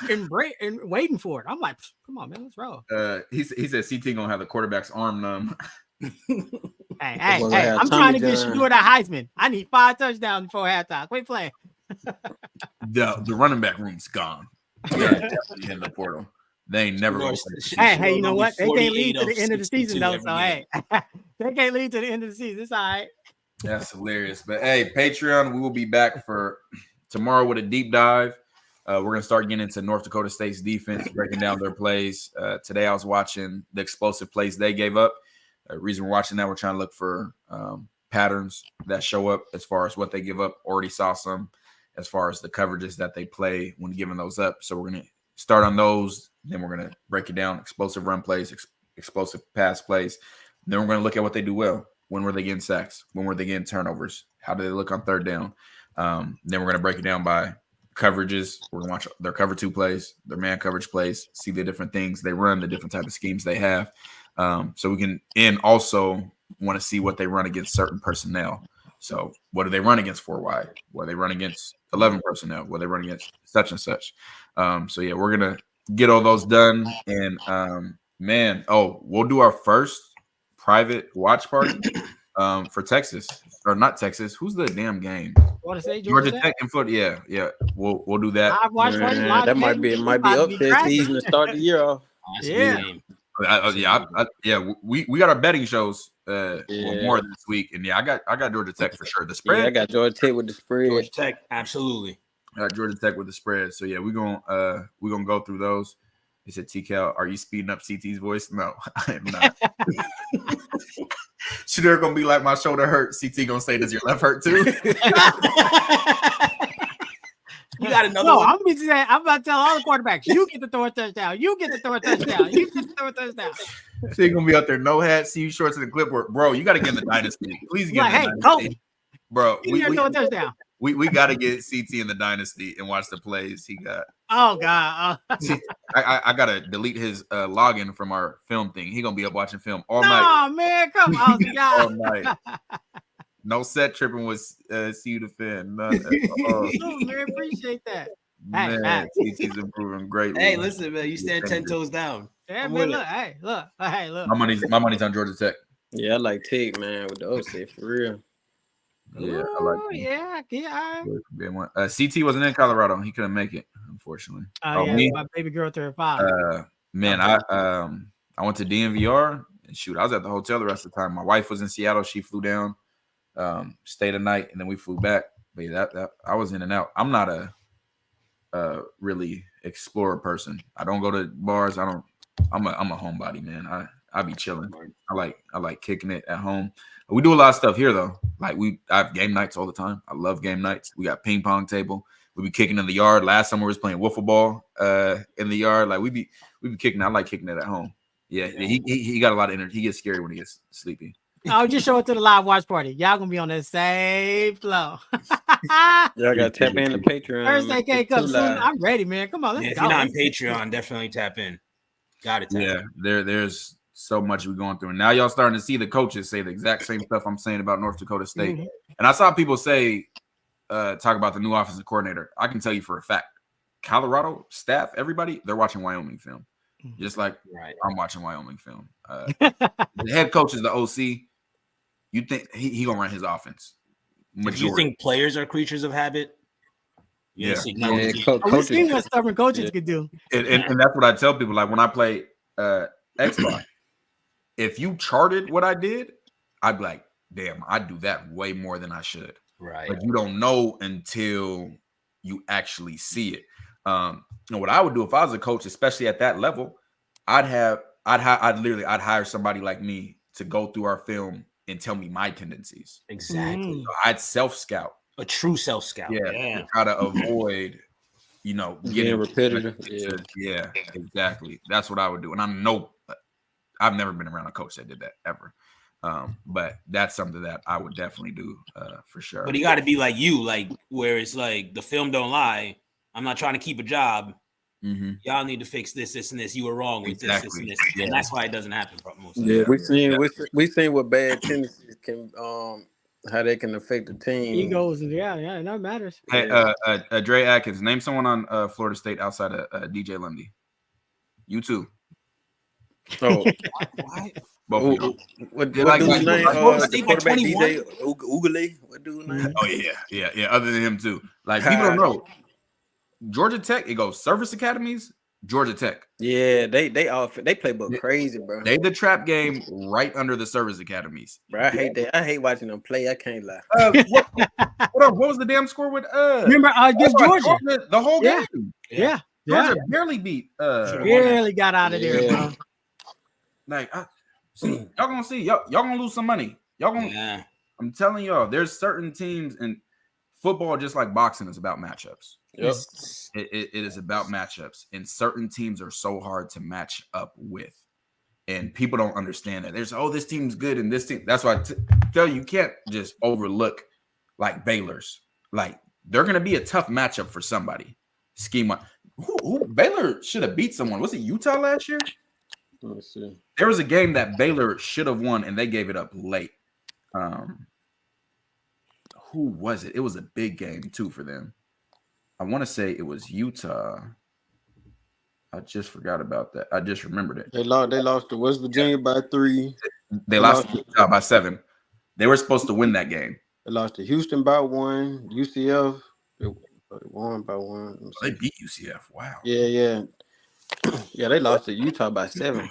and waiting for it. I'm like, come on, man, let's roll. He said CT gonna have the quarterback's arm numb. Hey, I'm trying to get Shador that Heisman. I need 5 touchdowns before halftime. Quit playing. The running back room's gone. Yeah, in the portal. They ain't never. Hey, you know what? They can't lead to the end of the season though. So hey, they can't lead to the end of the season. It's all right. That's hilarious. But hey, Patreon, we will be back for tomorrow with a deep dive. We're gonna start getting into North Dakota State's defense, breaking down their plays. Today I was watching the explosive plays they gave up. The reason we're watching that, we're trying to look for patterns that show up as far as what they give up. Already saw some as far as the coverages that they play when giving those up. So we're going to start on those. Then we're going to break it down. Explosive run plays, explosive pass plays. Then we're going to look at what they do well. When were they getting sacks? When were they getting turnovers? How do they look on third down? Then we're going to break it down by coverages. We're going to watch their cover 2 plays, their man coverage plays, see the different things they run, the different type of schemes they have. So we can, and also want to see what they run against certain personnel. So what do they run against 4 wide? What do they run against 11 personnel? What do they run against such and such? So yeah, we're going to get all those done. And we'll do our first private watch party for Texas, or not Texas. Who's the damn game? Georgia Tech and foot. Yeah. We'll do that. That might be upset season to start the year off. Yeah. We got our betting shows more this week, and I got Georgia Tech for sure. The spread, I got Georgia Tech with the spread. Georgia Tech, absolutely. Georgia Tech with the spread. So yeah, we're gonna go through those. He said, "TCal, are you speeding up CT's voice?" No, I am not. Shador gonna be like, my shoulder hurt. CT gonna say, does your left hurt too? You got another No, one? I'm about to tell all the quarterbacks, you get to throw a touchdown. You get to throw a touchdown. You get to throw a touchdown. So you're gonna be out there, no hat, CU shorts, and the clipboard, bro. You got to get in the dynasty. Please get Like, in hey, the Colton, dynasty, bro. you get to throw a touchdown. We got to get CT in the dynasty and watch the plays he got. Oh God. See, I gotta delete his login from our film thing. He gonna be up watching film all No, night. man, come on, All God. night. No set tripping with CU to fan. None at all. Oh, man, appreciate that. Hey, Man, CT's improving greatly. Hey, listen, man, you stand 10 toes down. Yeah, I'm man, with look, it. hey, look. My money's on Georgia Tech. Yeah, I like Tig, man, with the OC for real. Yeah, I like Ooh, him. yeah. CT wasn't in Colorado. He couldn't make it, unfortunately. Oh, yeah, me? my baby girl turned 5. Man, I went to DNVR and shoot, I was at the hotel the rest of the time. My wife was in Seattle. She flew down, stayed a night, and then we flew back. But yeah, that I was in and out. I'm not a really explorer person. I don't go to bars. I'm a homebody, man. I be chilling. I like kicking it at home. We do a lot of stuff here though. Like I have game nights all the time. I love game nights. We got ping pong table. We be kicking in the yard. Last summer we was playing wiffle ball in the yard. Like we be kicking. I like kicking it at home. Yeah, he got a lot of energy. He gets scary when he gets sleepy. I'll just show it to the live watch party. Y'all gonna be on the same flow. Y'all got to tap in the Patreon. Thursday can't come soon. I'm ready, man. Come on, let's If go. you're not on Patreon, definitely tap in. Got it. Yeah, there's so much we're going through. And now y'all starting to see the coaches say the exact same stuff I'm saying about North Dakota State. Mhm. And I saw people say, talk about the new offensive coordinator. I can tell you for a fact, Colorado staff, everybody, they're watching Wyoming film. Just like I'm watching Wyoming film. The head coach is the OC. You think he gonna run his offense? If you think players are creatures of habit, yeah. We seen what stubborn coaches could do. And that's what I tell people. Like when I play Xbox, if you charted what I did, I'd be like, damn, I do that way more than I should. Right. But you don't know until you actually see it. What I would do if I was a coach, especially at that level, I'd hire somebody like me to go through our film and tell me my tendencies. Exactly. So I'd self-scout. A true self-scout. Yeah. Try to avoid, getting repetitive. Yeah, exactly. That's what I would do. And I've never been around a coach that did that ever. But that's something that I would definitely do for sure. But you got to be like you, like where it's like the film don't lie. I'm not trying to keep a job. Mm-hmm. Y'all need to fix this, and this. You were wrong with this, and this. Yeah. And that's why it doesn't happen for most. Yeah, we seen what bad tendencies can how they can affect the team. Egos, yeah, that matters. Hey, Dre Atkins, name someone on Florida State outside of DJ Lundy. You too. Oh, both of you. What dude's name? The quarterback DJ Ugly. What dude's name? Oh yeah. Other than him too. Like people don't know. Georgia Tech, it goes service academies, Georgia Tech. Yeah, they play book crazy, bro. They the trap game right under the service academies. Bro, I hate that. I hate watching them play. I can't lie. What was the damn score with Remember against Georgia the whole game? Yeah. Georgia barely beat barely got out of there, bro. Like y'all gonna see y'all gonna lose some money. Y'all gonna I'm telling y'all, there's certain teams in football, just like boxing, is about matchups. Yep. It is about matchups, and certain teams are so hard to match up with, and people don't understand that. There's this team's good and this team. That's why I tell you can't just overlook like Baylor's. Like they're gonna be a tough matchup for somebody. Schema. Who Baylor should have beat someone? Was it Utah last year? Let's see. There was a game that Baylor should have won, and they gave it up late. Who was it? It was a big game too for them. I want to say it was Utah. I just forgot about that. I just remembered it. They lost to West Virginia by 3. They lost to Utah by 7. They were supposed to win that game. They lost to Houston by 1. UCF they won by 1. They beat UCF. Wow. Yeah. Yeah, they lost to Utah by 7.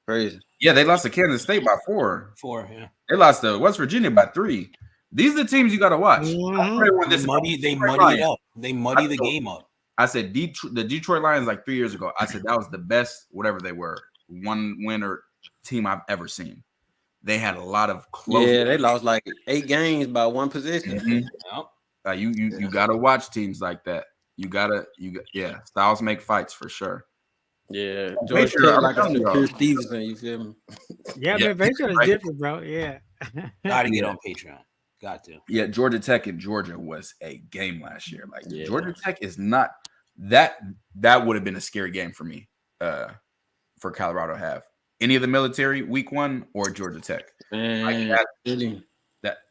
Crazy. Yeah, they lost to Kansas State by 4. 4, yeah. They lost to West Virginia by 3. These are the teams you got to watch. They muddy it up. They muddy the game up. I said the Detroit Lions like 3 years ago. I said that was the best, whatever they were, one winner team I've ever seen. They had a lot of close. Yeah, they lost like 8 games by one position. Mm-hmm. You gotta watch teams like that. Styles make fights for sure. Yeah, George Tech like a secure Stevenson. You feel me? Yeah, man, Patreon is different, bro. Yeah, gotta get on Patreon. Got to. Yeah, Georgia Tech and Georgia was a game last year. Like Georgia Tech is not that would have been a scary game for me. For Colorado to have any of the military week 1 or Georgia Tech. Man,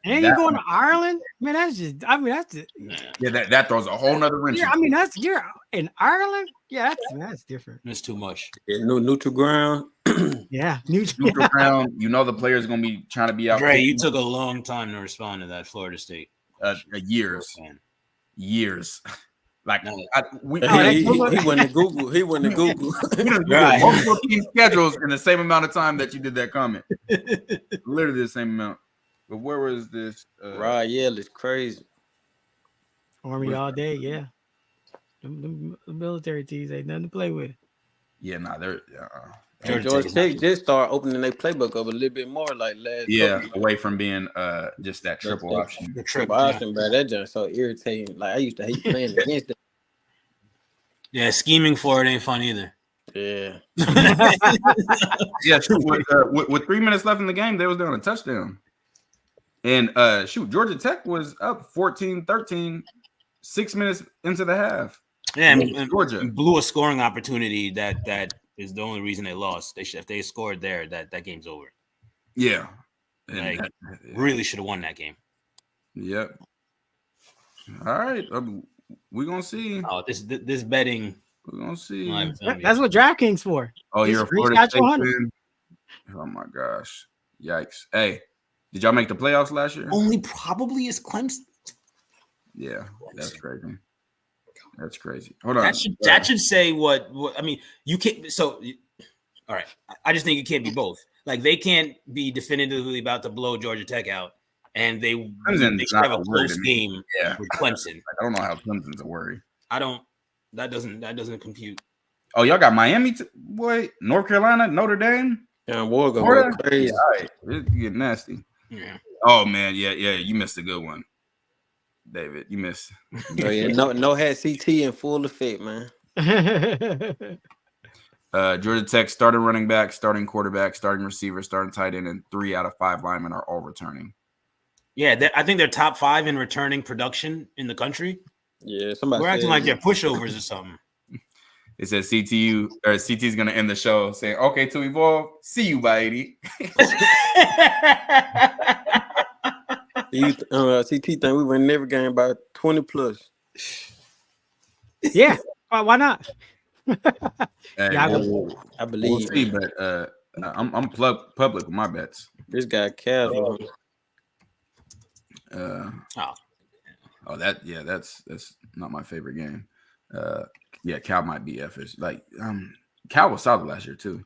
and you're going to Ireland, man. That's just that throws a whole nother wrench. Yeah, I mean you're in Ireland. Yeah, that's different. It's too much. Yeah, neutral ground. Yeah, neutral ground. You know the players gonna be trying to be out. Dre, you took a long time to respond to that Florida State. Years. Like he went to Google. He went to Google. Right. Multiple team schedules in the same amount of time that you did that comment. Literally the same amount. But where was this? Right, yeah, it's crazy. Army all day, yeah. The military teams ain't nothing to play with. Yeah, they're Georgia Tech just started opening their playbook up a little bit more, like last. Yeah, away from being just that triple option. The triple option, bro. That just so irritating. Like I used to hate playing against them. Yeah, scheming for it ain't fun either. Yeah. Yeah. With 3 minutes left in the game, they was down a touchdown. And Georgia Tech was up 14-13, 6 minutes into the half. Yeah, and Georgia blew a scoring opportunity that is the only reason they lost. If they scored there, that game's over. Yeah. Really should have won that game. Yep. All right. We're gonna see. Oh, this betting. We're gonna see. That's what DraftKings for. Oh, you're a Florida State fan? Oh my gosh. Yikes. Hey, did y'all make the playoffs last year? Only probably is Clemson. Yeah, that's crazy. That's crazy. Hold on. That should say what I mean. You can't. So, all right. I just think it can't be both. Like they can't be definitively about to blow Georgia Tech out, and they should have a close game with Clemson. I don't know how Clemson's a worry. That doesn't compute. Oh, y'all got Miami, North Carolina, Notre Dame. Yeah, war go crazy. All right, it get nasty. Yeah. Oh man, yeah. You missed a good one, David. You missed. Oh yeah, no had CT in full effect, man. Georgia Tech starting running back, starting quarterback, starting receiver, starting tight end, and 3 out of 5 linemen are all returning. Yeah, I think they're top 5 in returning production in the country. Yeah, somebody. We're acting like they're pushovers or something. It says CT is going to end the show saying, "Okay, to evolve, see you by 80." CT think we win every game by 20 plus. Yeah, why not? Hey, I believe. We'll see, but I'm public with my bets. This guy casual. That's not my favorite game. Cal might be F-ish. Like Cal was solid last year too.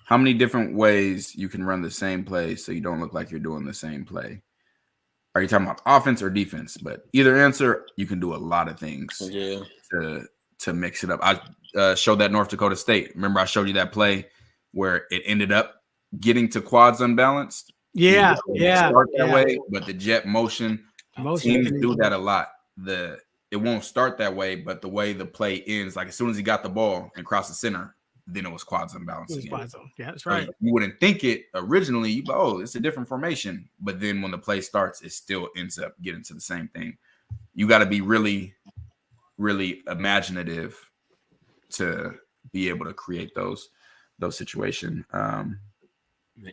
How many different ways you can run the same play so you don't look like you're doing the same play? Are you talking about offense or defense? But either answer, you can do a lot of things to mix it up. I showed that North Dakota State. Remember I showed you that play where it ended up getting to quads unbalanced? Yeah. Start that way, but the jet motion teams do that a lot. It won't start that way, but the way the play ends, like as soon as he got the ball and crossed the center, then it was quads unbalanced again. Yeah, that's right. So you wouldn't think it originally. You go, it's a different formation, but then when the play starts, it still ends up getting to the same thing. You got to be really, really imaginative to be able to create those situations.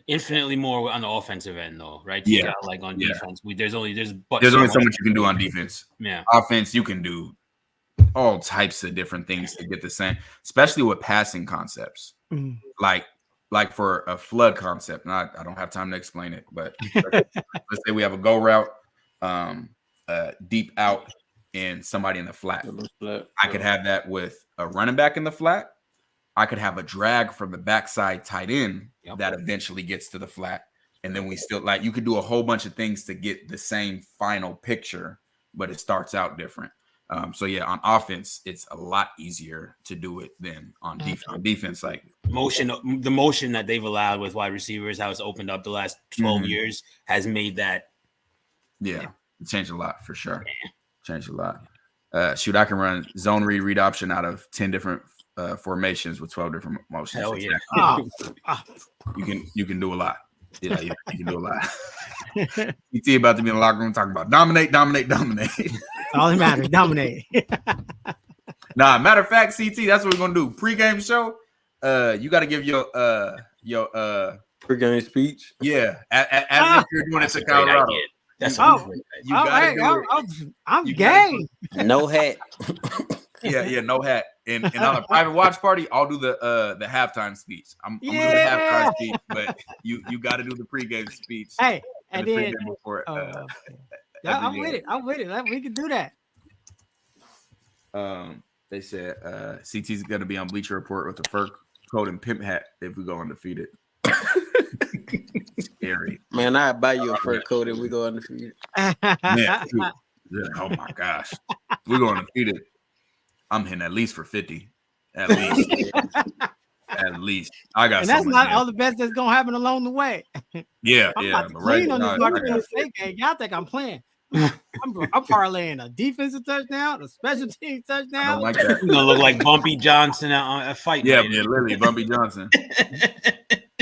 Infinitely more on the offensive end, though, right? Yeah, like on defense, there's only so much you can do on defense. Yeah, offense, you can do all types of different things to get the same, especially with passing concepts. Mm. Like for a flood concept, and I don't have time to explain it, but let's say we have a go route, deep out, and somebody in the flat. I could have that with a running back in the flat. I could have a drag from the backside tight end that eventually gets to the flat. And then we still like you could do a whole bunch of things to get the same final picture, but it starts out different. So yeah, on offense, it's a lot easier to do it than on defense. On defense, like the motion that they've allowed with wide receivers, how it's opened up the last 12 years, has made that. Yeah, it changed a lot for sure. Changed a lot. Shoot, I can run zone read option out of 10 different formations with 12 different motions. Hell yeah. You can do a lot. Yeah, you can do a lot. ET about to be in the locker room talking about dominate. All that matters, dominate. Nah, matter of fact, CT, that's what we're gonna do. Pre-game show. You got to give your pre-game speech. Yeah, as if you're doing it to Colorado. That's I'm gay. No hat. Yeah, no hat. And on a private watch party, I'll do the halftime speech. I'm doing the halftime speech, but you got to do the pregame speech. Hey, and then before, I'm with it. We can do that. They said CT's going to be on Bleacher Report with the fur coat and pimp hat if we go undefeated. Scary. Man, I'd buy you a fur coat if we go undefeated. Man, oh my gosh. We go undefeated. I'm hitting at least for 50. At least. At least. I got. And that's not all the best that's gonna happen along the way. Yeah, I'm yeah. about to clean on this Marquette State game. Y'all think I'm playing? I'm parlaying a defensive touchdown, a special team touchdown. Like that. You're gonna look like Bumpy Johnson at a fight. Yeah, man, literally Bumpy Johnson.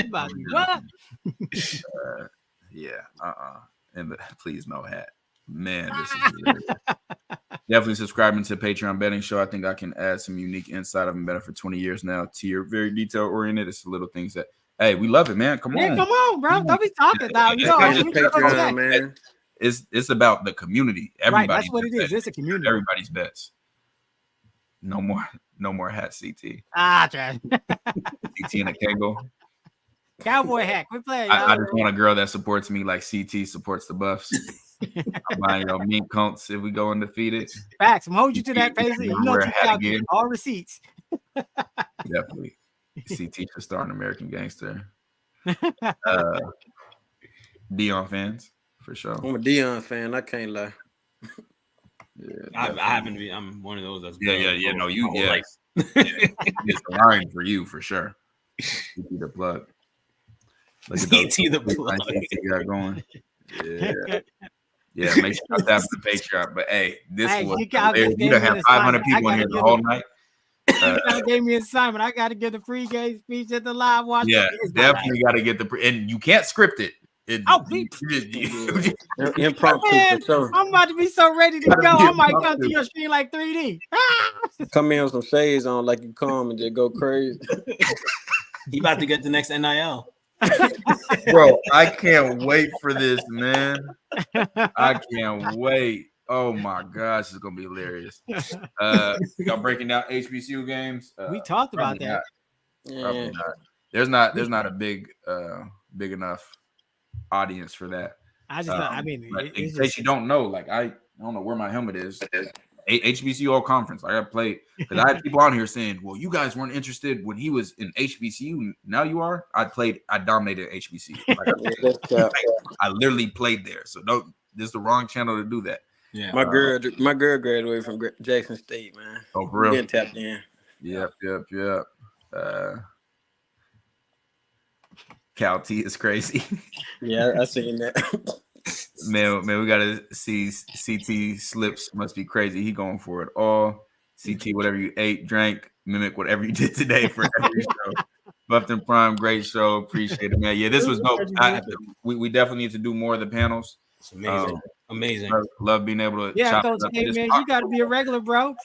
What? Yeah. And please no hat. Man, this is hilarious. Definitely subscribing to Patreon Betting Show. I think I can add some unique insight. I've been betting for 20 years now. Tier very detail oriented. It's the little things that, hey, we love it, man. Come on, bro. Don't be talking now. Patreon, man. It's about the community. Everybody. Right, that's what it is. It's a community. Everybody's bets. No more hat, CT. Trash. CT and a Kegel. Cowboy hat. Quit playing. I just want a girl that supports me like CT supports the Buffs. I'm buying your mink coats if we go undefeated. Facts. I'm hold you to that pace. You know, all receipts. Definitely. CT should start an American Gangster. Deion fans for sure. I'm a Deion fan. I can't lie. Yeah, I happen to be. I'm one of those. That's yeah. No, you. Yeah, it's lying for you for sure. CT the plug. CT the plug. CT got going. Yeah. Make sure you tap the Patreon. But hey, this was you don't have 500 people in here the whole night. You gave me an assignment. I got to get the pre-game speech at the live watch. Yeah, definitely got to get and you can't script it. Impromptu. I'm about to be so ready to go. I might come to your screen like 3D. Come in with some shades on like you come and just go crazy. He about to get the next NIL. Bro, I can't wait for this, man. I can't wait. Oh my gosh, it's gonna be hilarious. Y'all breaking down HBCU games. We talked about that. Probably not. There's not a big enough audience for that. In case you don't know, like I don't know where my helmet is. HBCU all conference. I got played because I had people on here saying, "Well, you guys weren't interested when he was in HBCU. Now you are." I dominated HBCU. Like, I literally played there. So this is the wrong channel to do that. Yeah, my girl graduated from Jackson State, man. Oh, for real? Getting tapped in. Yep. Cal T is crazy. Yeah, I seen that. Man, we gotta see CT slips. Must be crazy. He going for it all. CT, whatever you ate, drank, mimic whatever you did today for every show. Buffton Prime, great show. Appreciate it, man. Yeah, this was dope. We definitely need to do more of the panels. It's amazing. Amazing. Love being able to. Yeah, Coach K, man, you got to be a regular, bro.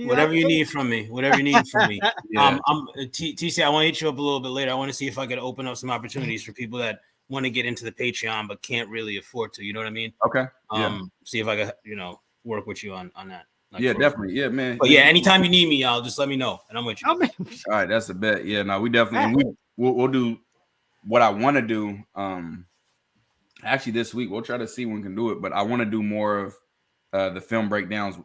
Whatever you need from me. Yeah. TC, I want to hit you up a little bit later. I want to see if I could open up some opportunities for people that want to get into the Patreon but can't really afford to. You know what I mean? Okay. See if I could, work with you on that. Like definitely. Yeah, man. But yeah, anytime you need me, y'all just let me know and I'm with you. All right, that's a bet. Yeah, no, we definitely we'll do what I want to do. Actually, this week we'll try to see when we can do it, but I want to do more of the film breakdowns,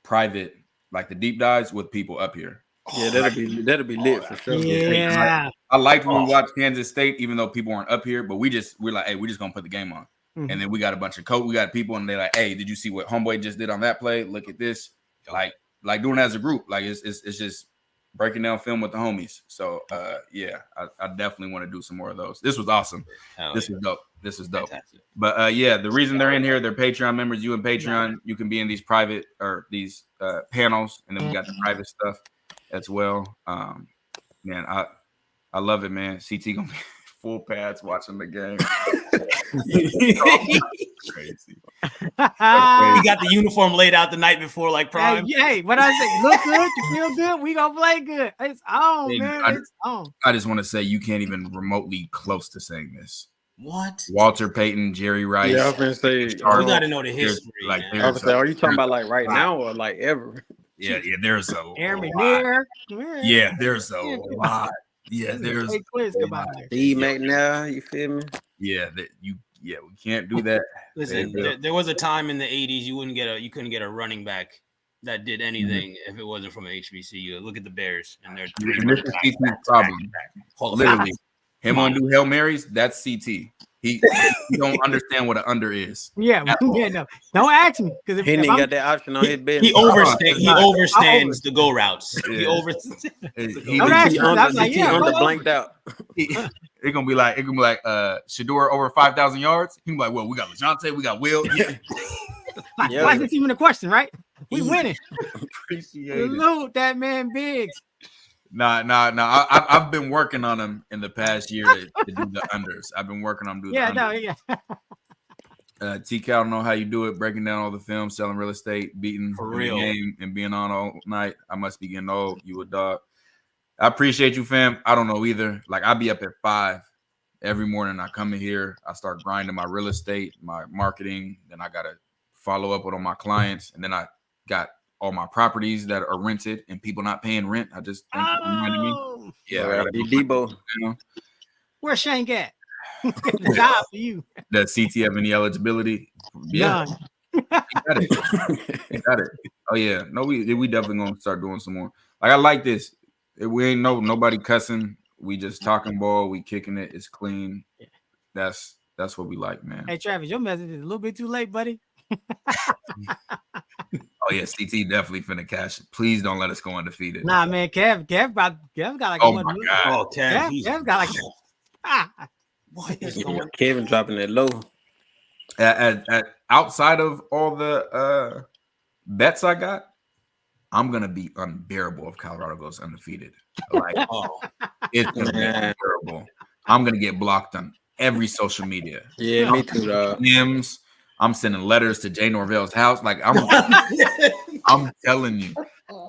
private, like the deep dives with people up here Yeah, that'll be lit for sure. Yeah. I liked when we watched Kansas State, even though people weren't up here, but we're like, hey, we're just gonna put the game on. Mhm. And then we got a bunch of we got people, and they're like, hey, did you see what Homeboy just did on that play? Look at this. Like doing it as a group. Like it's just breaking down film with the homies. So yeah, I definitely want to do some more of those. This was awesome. This is dope. This is dope. Fantastic. But yeah, the reason they're in here, they're Patreon members. You and Patreon, you can be in these private or these panels, and then we got the private stuff as well. Man, I love it, man. CT gonna be full pads watching the game. Crazy. He got the uniform laid out the night before, like Prime. Hey, what I say? Look good, you feel good. We gonna play good. It's on, man. It's on. I just want to say you can't even remotely close to saying this. What? Walter Payton, Jerry Rice. Yeah, I was gonna say. You got to know the history. Like, I was say, are you talking about like right now or like ever? Yeah. There's a Aaron lot. McNair. Yeah, there's a lot. Yeah, there's Steve McNair. You feel me? Yeah, we can't do that. Listen, there was a time in the 80s you couldn't get a running back that did anything if it wasn't from an HBCU. Look at the Bears and their problem. Literally, him on do Hail Marys. That's CT. He don't understand what an under is. Yeah, no. Don't ask me because he didn't got that option on his bed. He overstands the go routes. Yeah. He overstands. On the blanked out. It's gonna be like Shador over 5,000 yards. He be like, well, we got LeJohntay, we got Will. Yeah. Why is this even a question, right? We winning. Appreciate it. Salute that man, Biggs. Nah. I've been working on them in the past year to do the unders. I've been working on doing the unders. TK, I don't know how you do it, breaking down all the film, selling real estate, beating For the real. game, and being on all night. I must be getting old. You a dog. I appreciate you, fam. I don't know either. Like, I be up at 5 every morning. I come in here. I start grinding my real estate, my marketing. Then I got to follow up with all my clients. And then I got all my properties that are rented and people not paying rent. I just think it reminded me. Yeah, I gotta be Debo. You know? Where's Shane at? The job for you. That CT have any eligibility? Yeah. He got it. Oh yeah. No, we definitely gonna start doing some more. Like, I like this. We ain't nobody cussing. We just talking ball. We kicking it. It's clean. That's what we like, man. Hey Travis, your message is a little bit too late, buddy. Oh yeah, CT definitely finna cash it. Please don't let us go undefeated. Nah, man, Kev got like oh my god. Oh, Kev got like what is going on? Kevin dropping that low. At outside of all the bets I got, I'm gonna be unbearable if Colorado goes undefeated. Like, it's gonna be unbearable. I'm gonna get blocked on every social media. Yeah, me too, dog. Names. I'm sending letters to Jay Norvell's house. Like, I'm telling you,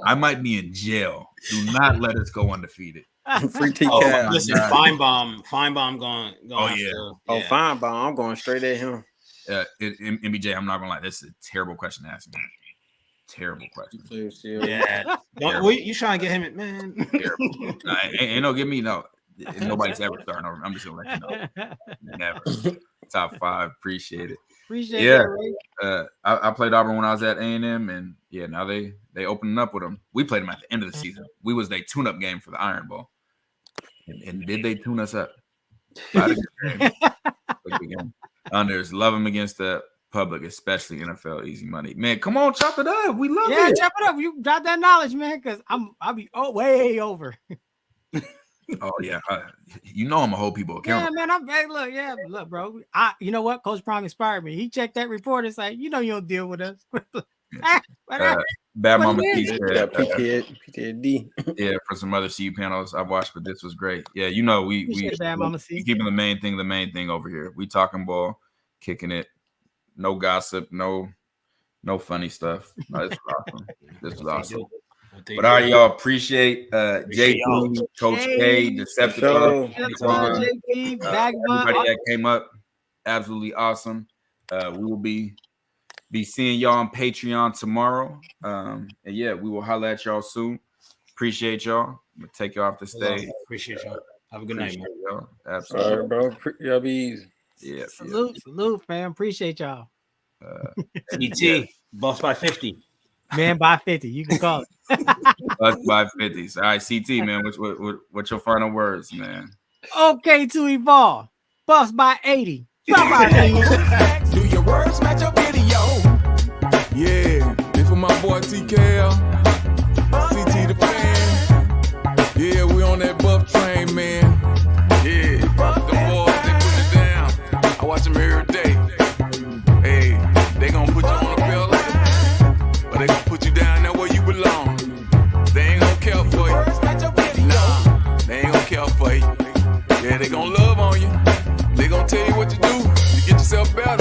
I might be in jail. Do not let us go undefeated. Free TK. Listen, Feinbaum going. Oh yeah. Feinbaum. I'm going straight at him. MBJ, I'm not gonna lie. This is a terrible question to ask me. Terrible question. Yeah. You trying to get him, man? Terrible. Ain't no give me no. Nobody's ever starting over. I'm just gonna let you know. Never. Top 5. Appreciate it. Appreciate it. I played Auburn when I was at A&M, and yeah, now they opening up with them. We played them at the end of the season. We was their tune-up game for the Iron Bowl. And did they tune us up? Unders, love them against the public, especially NFL easy money. Man, come on, chop it up. We love it. Yeah, chop it up. You got that knowledge, man, because I'll be way over. Oh yeah, you know I'm gonna hold people accountable. Yeah, man. Look, bro. You know what? Coach Prime inspired me. He checked that report. It's like, you don't deal with us. Bad Mama T said PTSD. Yeah, for some other CU panels I've watched, but this was great. Yeah, you know we Bad Mama C. keeping the main thing over here. We talking ball, kicking it, no gossip, no funny stuff. No, this was awesome. But all right, y'all, appreciate JP, Coach K, Decepticon, everybody that came up. Absolutely awesome. We will be seeing y'all on Patreon tomorrow. And yeah, we will holler at y'all soon. Appreciate y'all. I'm gonna take you off the stage. Appreciate y'all. Have a good night, man. Y'all. Absolutely. All right, bro. Y'all be easy. Yeah. Salute, fam. Appreciate y'all. ET, boss by 50. Man by 50. You can call it. Us by 50s. All right, CT, man. What's your final words, man? Okay, to evolve. Buffs by 80. Do your words match your video? Yeah, this for my boy TKL, CT the fan. Yeah, we on that buff train, man. Yeah, them boys, they put it down. I watch them every day. Hey, they gonna put you on the pillar, but they gonna put you down there where you belong. They ain't gonna care for you. Nah, they ain't gonna care for you. Yeah, they gonna love on you. They gonna tell you what to do to get yourself better.